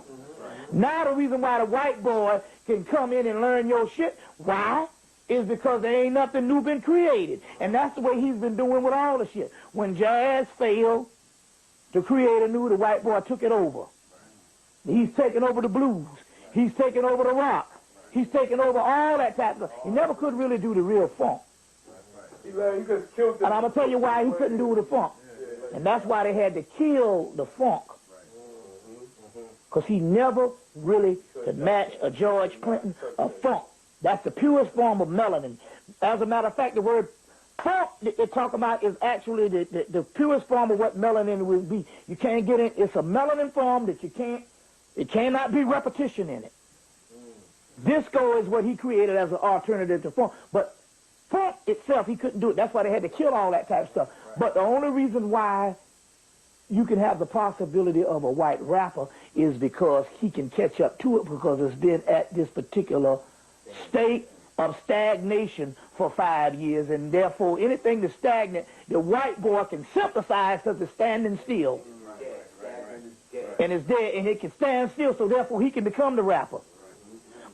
Now the reason why the white boy can come in and learn your shit, why? Is because there ain't nothing new been created. And that's the way he's been doing with all the shit. When jazz failed to create a new, the white boy took it over. He's taken over the blues. He's taken over the rock. He's taken over all that type of stuff. He never could really do the real funk. And I'm going to tell you why he couldn't do the funk. And that's why they had to kill the funk. Because he never really could match a George Clinton, a funk. That's the purest form of melanin. As a matter of fact, the word funk that they're talking about is actually the purest form of what melanin would be. You can't get it. It's a melanin form that it cannot be repetition in it. Disco is what he created as an alternative to funk. But funk itself, he couldn't do it. That's why they had to kill all that type of stuff. But the only reason why you can have the possibility of a white rapper is because he can catch up to it because it's been at this particular state of stagnation for 5 years, and therefore anything that's stagnant, the white boy can synthesize because it's standing still. And it's dead, and it can stand still, so therefore he can become the rapper.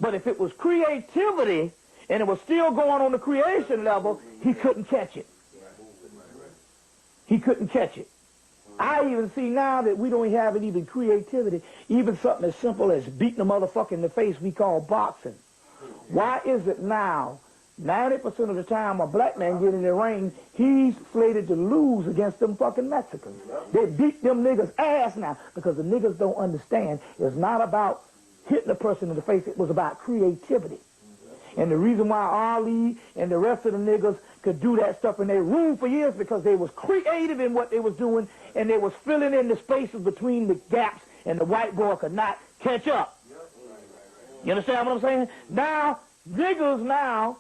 But if it was creativity, and it was still going on the creation level, he couldn't catch it. He couldn't catch it. I even see now that we don't have even creativity, even something as simple as beating a motherfucker in the face we call boxing. Why is it now, 90% of the time a black man get in the ring, he's slated to lose against them fucking Mexicans? They beat them niggas' ass now because the niggas don't understand. It's not about hitting a person in the face. It was about creativity. And the reason why Ali and the rest of the niggas could do that stuff and they ruled for years because they was creative in what they was doing and they was filling in the spaces between the gaps and the white boy could not catch up. You understand what I'm saying? Now, niggas now,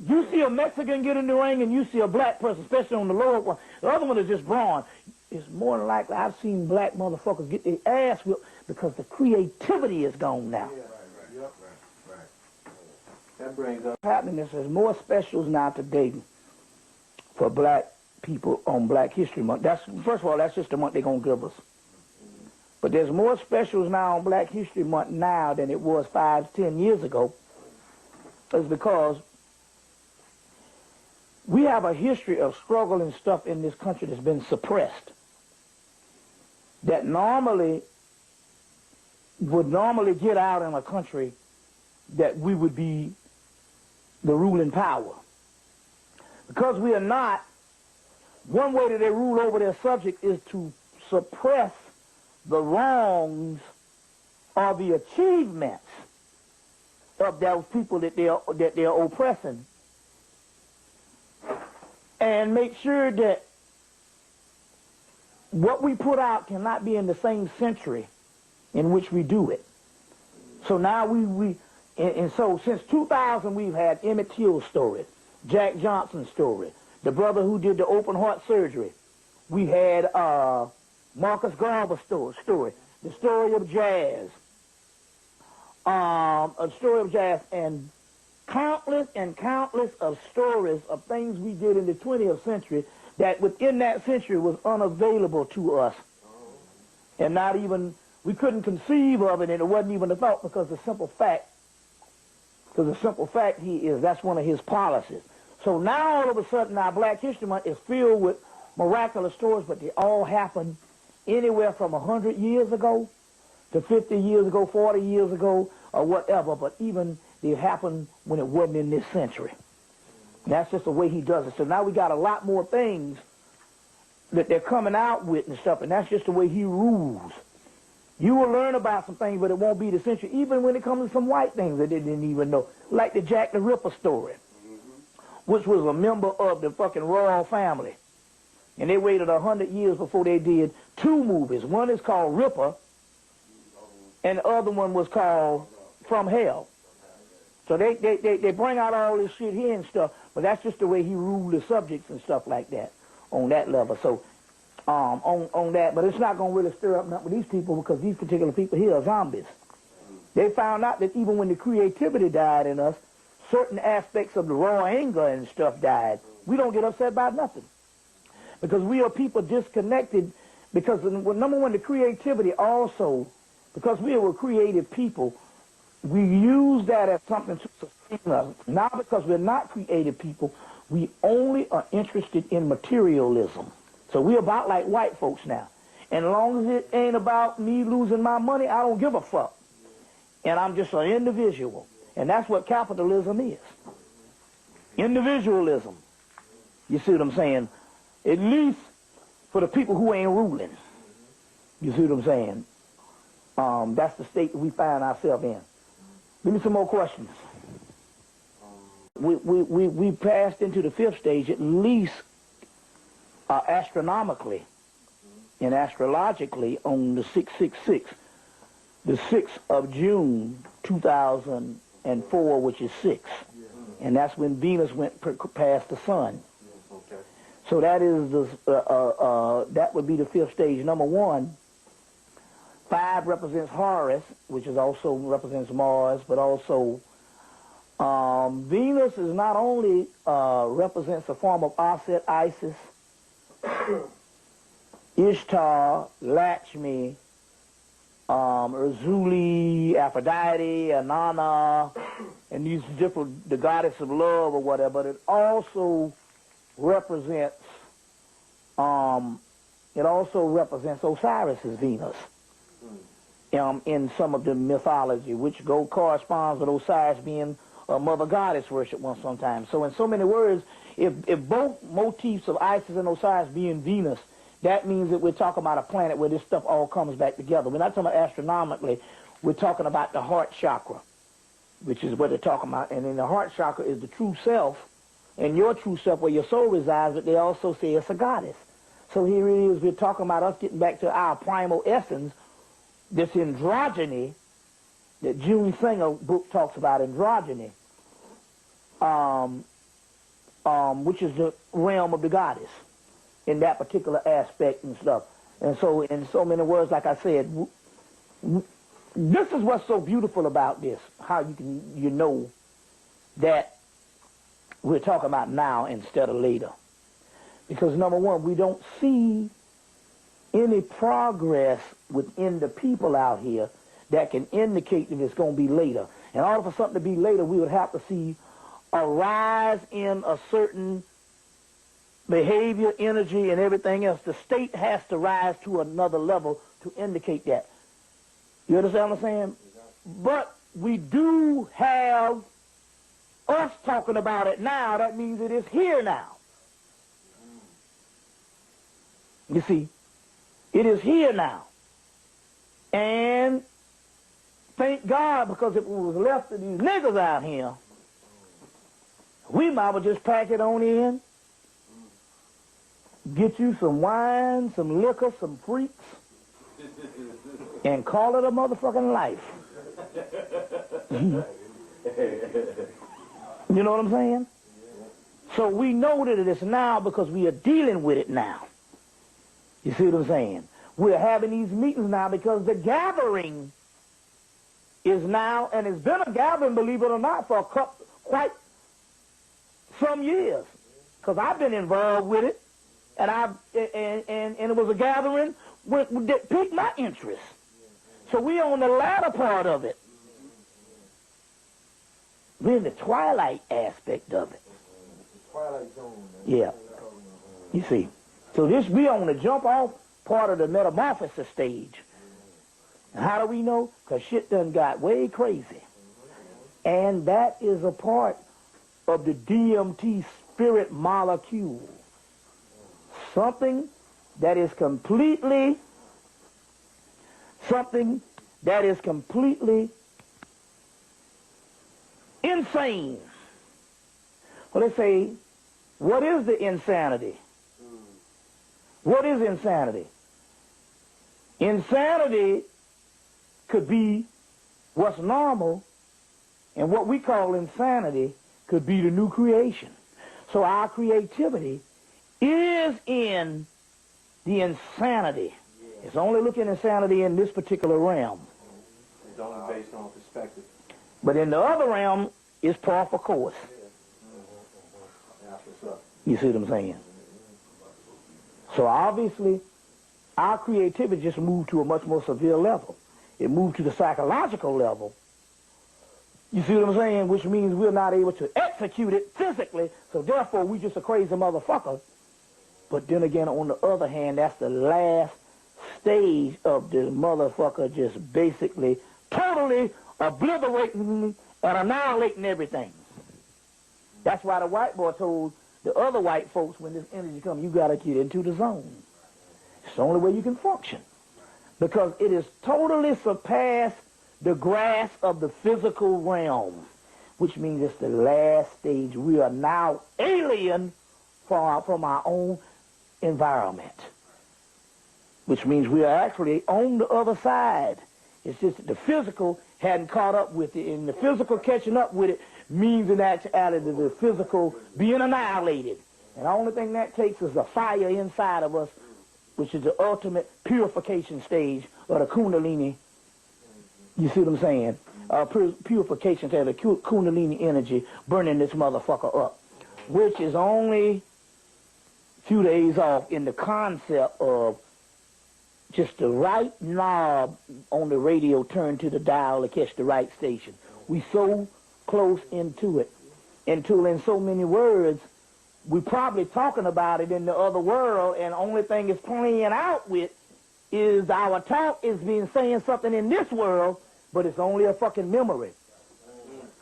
you see a Mexican get in the ring and you see a black person, especially on the lower one. The other one is just brawn. It's more than likely I've seen black motherfuckers get their ass whipped because the creativity is gone now. That brings up Happening. There's more specials now today for black people on Black History Month. First of all, that's just the month they're going to give us. But there's more specials now on Black History Month now than it was 5 to 10 years ago. It's because we have a history of struggle and stuff in this country that's been suppressed. That would normally get out in a country that we would be the ruling power. Because we are not, one way that they rule over their subject is to suppress the wrongs or the achievements of those people that they're oppressing, and make sure that what we put out cannot be in the same century in which we do it. So now so since 2000 we've had Emmett Till's story, Jack Johnson's story, the brother who did the open heart surgery. We had Marcus Garber's story, the story of jazz, and countless of stories of things we did in the 20th century that within that century was unavailable to us. And not even, we couldn't conceive of it, and it wasn't even a thought because the simple fact that's one of his policies. So now all of a sudden our Black History Month is filled with miraculous stories, but they all happen anywhere from 100 years ago to 50 years ago, 40 years ago, or whatever, but even they happened when it wasn't in this century. That's just the way he does it. So now we got a lot more things that they're coming out with and stuff, and that's just the way he rules. You will learn about some things, but it won't be the century, even when it comes to some white things that they didn't even know, like the Jack the Ripper story, which was a member of the fucking royal family. And they waited 100 years before they did 2 movies. One is called Ripper, and the other one was called From Hell. So they bring out all this shit here and stuff, but that's just the way he ruled the subjects and stuff like that on that level. So on that, but it's not going to really stir up nothing with these people because these particular people here are zombies. They found out that even when the creativity died in us, certain aspects of the raw anger and stuff died. We don't get upset about nothing because we are people disconnected because, number one, the creativity also, because we are creative people, we use that as something to sustain us. Now, because we're not creative people, we only are interested in materialism. So we're about like white folks now. And as long as it ain't about me losing my money, I don't give a fuck. And I'm just an individual. And that's what capitalism is. Individualism. You see what I'm saying? At least for the people who ain't ruling. You see what I'm saying? That's the state that we find ourselves in. Give me some more questions. We passed into the 5th stage, at least astronomically and astrologically, on the 666, the 6th of June 2004, which is 6. And that's when Venus went past the sun. So that is that would be the 5th stage. Number 1. 5 represents Horus, which is also represents Mars, but also Venus is not only represents a form of Aset, Isis, Ishtar, Lakshmi, Urzuli, Aphrodite, Inanna, and these different, the goddess of love or whatever, but it also represents Osiris's Venus. In some of the mythology, which corresponds with Osiris being a mother goddess worship once sometimes. So in so many words, if both motifs of Isis and Osiris being Venus, that means that we're talking about a planet where this stuff all comes back together. We're not talking about astronomically. We're talking about the heart chakra, which is what they're talking about. And then the heart chakra is the true self, and your true self where your soul resides, but they also say it's a goddess. So here it is, we're talking about us getting back to our primal essence, this androgyny that June Singer book talks about, androgyny, which is the realm of the goddess in that particular aspect and stuff. And so in so many words, like I said, this is what's so beautiful about this, how you know that we're talking about now instead of later. Because number one, we don't see any progress within the people out here that can indicate that it's going to be later. In order for something to be later, we would have to see a rise in a certain behavior, energy, and everything else. The state has to rise to another level to indicate that. You understand what I'm saying? But we do have us talking about it now. That means it is here now. You see, it is here now. And thank God, because if it was left to these niggas out here, we might well just pack it on in, get you some wine, some liquor, some freaks, and call it a motherfucking life. You know what I'm saying? So we know that it is now because we are dealing with it now. You see what I'm saying? We're having these meetings now because the gathering is now, and it's been a gathering, believe it or not, for quite some years. Because I've been involved with it, and it was a gathering that piqued my interest. So we're on the latter part of it. We're in the twilight aspect of it. Twilight zone, man. Yeah. You see. So we on the jump off part of the metamorphosis stage. And how do we know? Because shit done got way crazy. And that is a part of the DMT spirit molecule. Something that is completely insane. Well, they say, what is the insanity? What is insanity? Insanity could be what's normal, and what we call insanity could be the new creation. So our creativity is in the insanity. It's only looking at insanity in this particular realm. It's only based on perspective. But in the other realm, it's par for course. That's what's up. You see what I'm saying? So obviously, our creativity just moved to a much more severe level. It moved to the psychological level. You see what I'm saying? Which means we're not able to execute it physically, so therefore we just a crazy motherfucker. But then again, on the other hand, that's the last stage of the motherfucker just basically totally obliterating and annihilating everything. That's why the white boy told the other white folks, when this energy comes, you got to get into the zone. It's the only way you can function. Because it is totally surpassed the grasp of the physical realm, which means it's the last stage. We are now alien from our own environment, which means we are actually on the other side. It's just that the physical hadn't caught up with it, and the physical catching up with it means in actuality the physical being annihilated. And the only thing that takes is a fire inside of us, which is the ultimate purification stage of the Kundalini. You see what I'm saying? Purification stage, the Kundalini energy burning this motherfucker up, which is only a few days off in the concept of just the right knob on the radio turned to the dial to catch the right station. We so close into it until in so many words we probably talking about it in the other world, and the only thing it's playing out with is our talk is being saying something in this world, but it's only a fucking memory.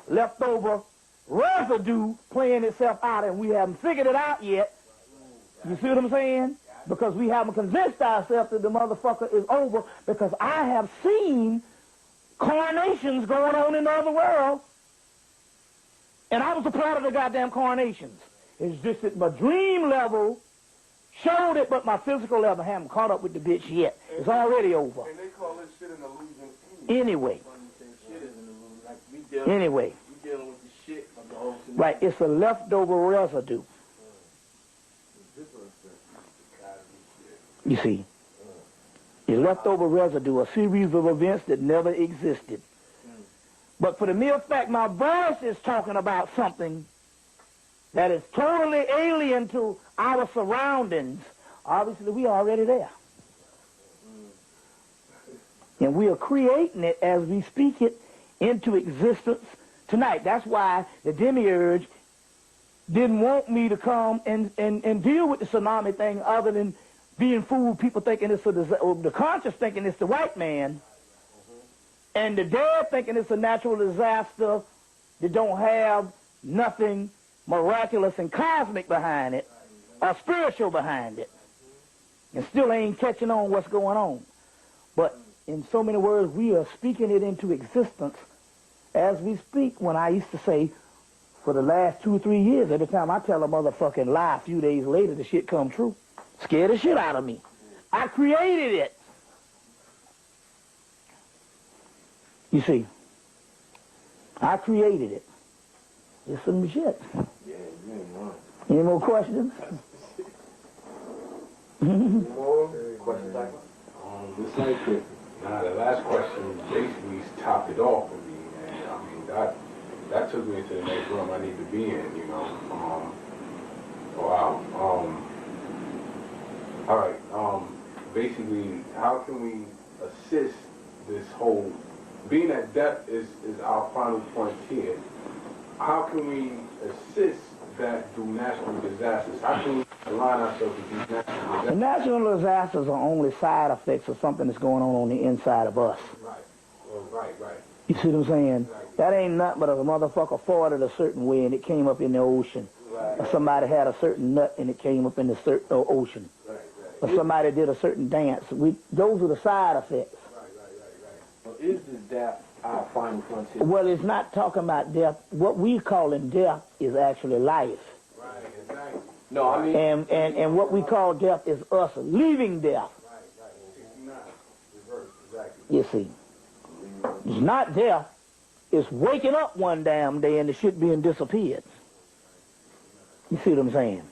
Leftover residue playing itself out, and we haven't figured it out yet. You see what I'm saying? Because we haven't convinced ourselves that the motherfucker is over, because I have seen coronations going on in the other world, and I was a part of the goddamn coronations. It's just that my dream level showed it, but my physical level haven't caught up with the bitch yet. It's already over. And they call this shit an illusion Anyway. We dealing with the shit of the whole scenario. Right, it's a leftover residue. You see, it's leftover residue, a series of events that never existed. But for the mere fact my voice is talking about something that is totally alien to our surroundings, obviously we are already there. And we are creating it as we speak it into existence tonight. That's why the demiurge didn't want me to come and deal with the tsunami thing other than being fooled, people thinking it's the conscious thinking it's the white man, and the dead thinking it's a natural disaster that don't have nothing miraculous and cosmic behind it, or spiritual behind it, and still ain't catching on what's going on. But in so many words, we are speaking it into existence as we speak. When I used to say, for the last 2 or 3 years, every time I tell a motherfucking lie, a few days later, the shit come true. Scared the shit out of me. I created it. You see, I created it. It's some shit. Yeah, you ain't lying. Any more questions? More questions, Doctor? This ain't 50. Now, the last question basically topped it off for me, and I mean, that took me into the next room I need to be in, you know. Wow. All right. Basically, how can we assist this whole, being that death is our final frontier, how can we assist that through natural disasters? How can we align ourselves with these natural disasters? The natural disasters are only side effects of something that's going on the inside of us. Right. Well, right. You see what I'm saying? Right. That ain't nothing but a motherfucker farted a certain way and it came up in the ocean. Right. Or somebody had a certain nut and it came up in the ocean. Right. Or somebody did a certain dance. Those are the side effects. Right. So is this death our final frontier? Well, it's not talking about death. What we calling death is actually life. Right, exactly. No, I mean... And what we call death is us leaving death. Right. 69. Reverse, exactly. You see. It's not death. It's waking up one damn day and the shit being disappeared. You see what I'm saying?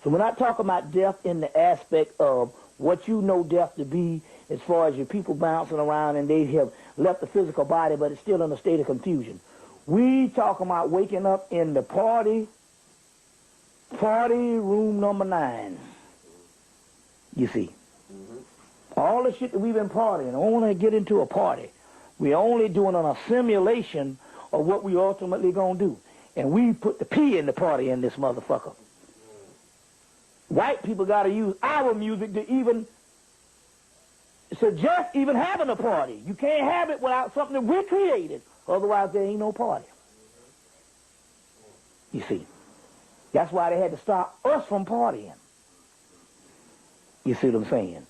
So we're not talking about death in the aspect of what you know death to be, as far as your people bouncing around and they have left the physical body, but it's still in a state of confusion. We talking about waking up in the party room number 9. You see. All the shit that we've been partying, I don't want to get into a party. We're only doing a simulation of what we ultimately going to do. And we put the P in the party in this motherfucker. White people got to use our music to even suggest even having a party. You can't have it without something that we created. Otherwise, there ain't no party. You see. That's why they had to stop us from partying. You see what I'm saying?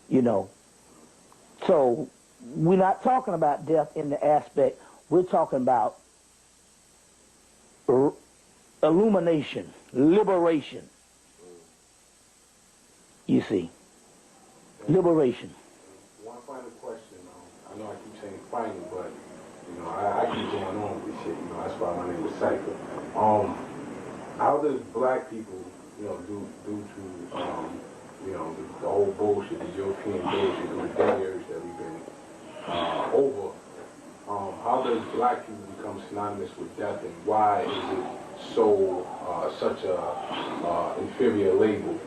You know. So, we're not talking about death in the aspect. We're talking about illumination, liberation. You see. Liberation. One final question. I know I keep saying final, but you know I keep going on with this shit. You know that's why my name is Cypher. How does black people, you know, due to you know the whole bullshit, the European bullshit, the barriers that we've been over, how does black people become synonymous with death, and why is it so such a inferior label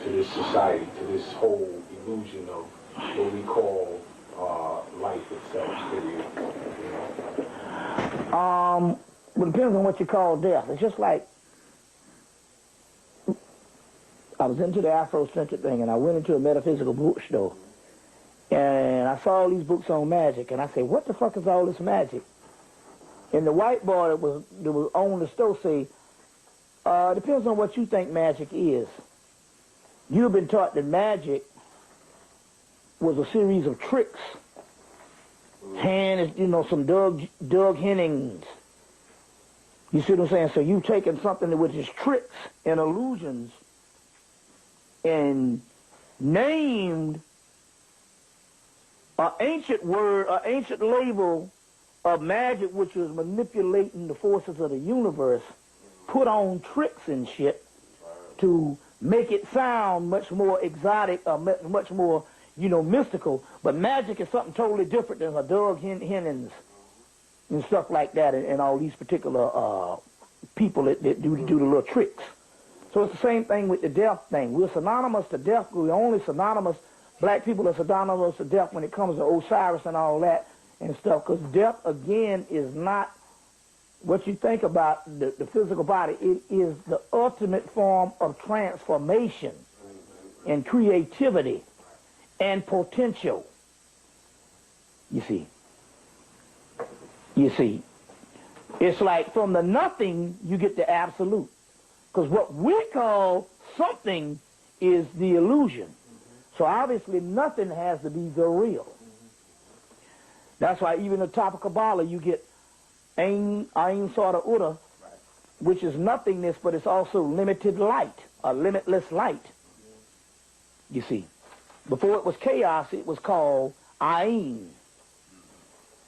to this society, to this whole illusion of what we call life itself, period, you know? Well, it depends on what you call death. It's just like, I was into the Afrocentric thing, and I went into a metaphysical bookstore, and I saw all these books on magic, and I said, what the fuck is all this magic? And the white boy that was on the store say, depends on what you think magic is. You've been taught that magic was a series of tricks. Hand is, you know, some Doug Hennings. You see what I'm saying? So you've taken something which is tricks and illusions and named an ancient word, an ancient label of magic, which was manipulating the forces of the universe, put on tricks and shit to make it sound much more exotic, much more, you know, mystical. But magic is something totally different than a Doug Hennings and stuff like that, and all these particular people that do the little tricks. So it's the same thing with the death thing. We're synonymous to death. We're only synonymous, black people are synonymous to death when it comes to Osiris and all that and stuff, because death, again, is not what you think about the physical body. It is the ultimate form of transformation and creativity and potential. You see. You see. It's like from the nothing, you get the absolute. Because what we call something is the illusion. So obviously nothing has to be the real. That's why even the top of Kabbalah you get Ein Sara Uda, which is nothingness, but it's also limited light, a limitless light. You see. Before it was chaos, it was called Ain.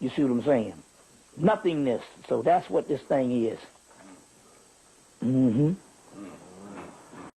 You see what I'm saying? Nothingness. So that's what this thing is. Mm-hmm.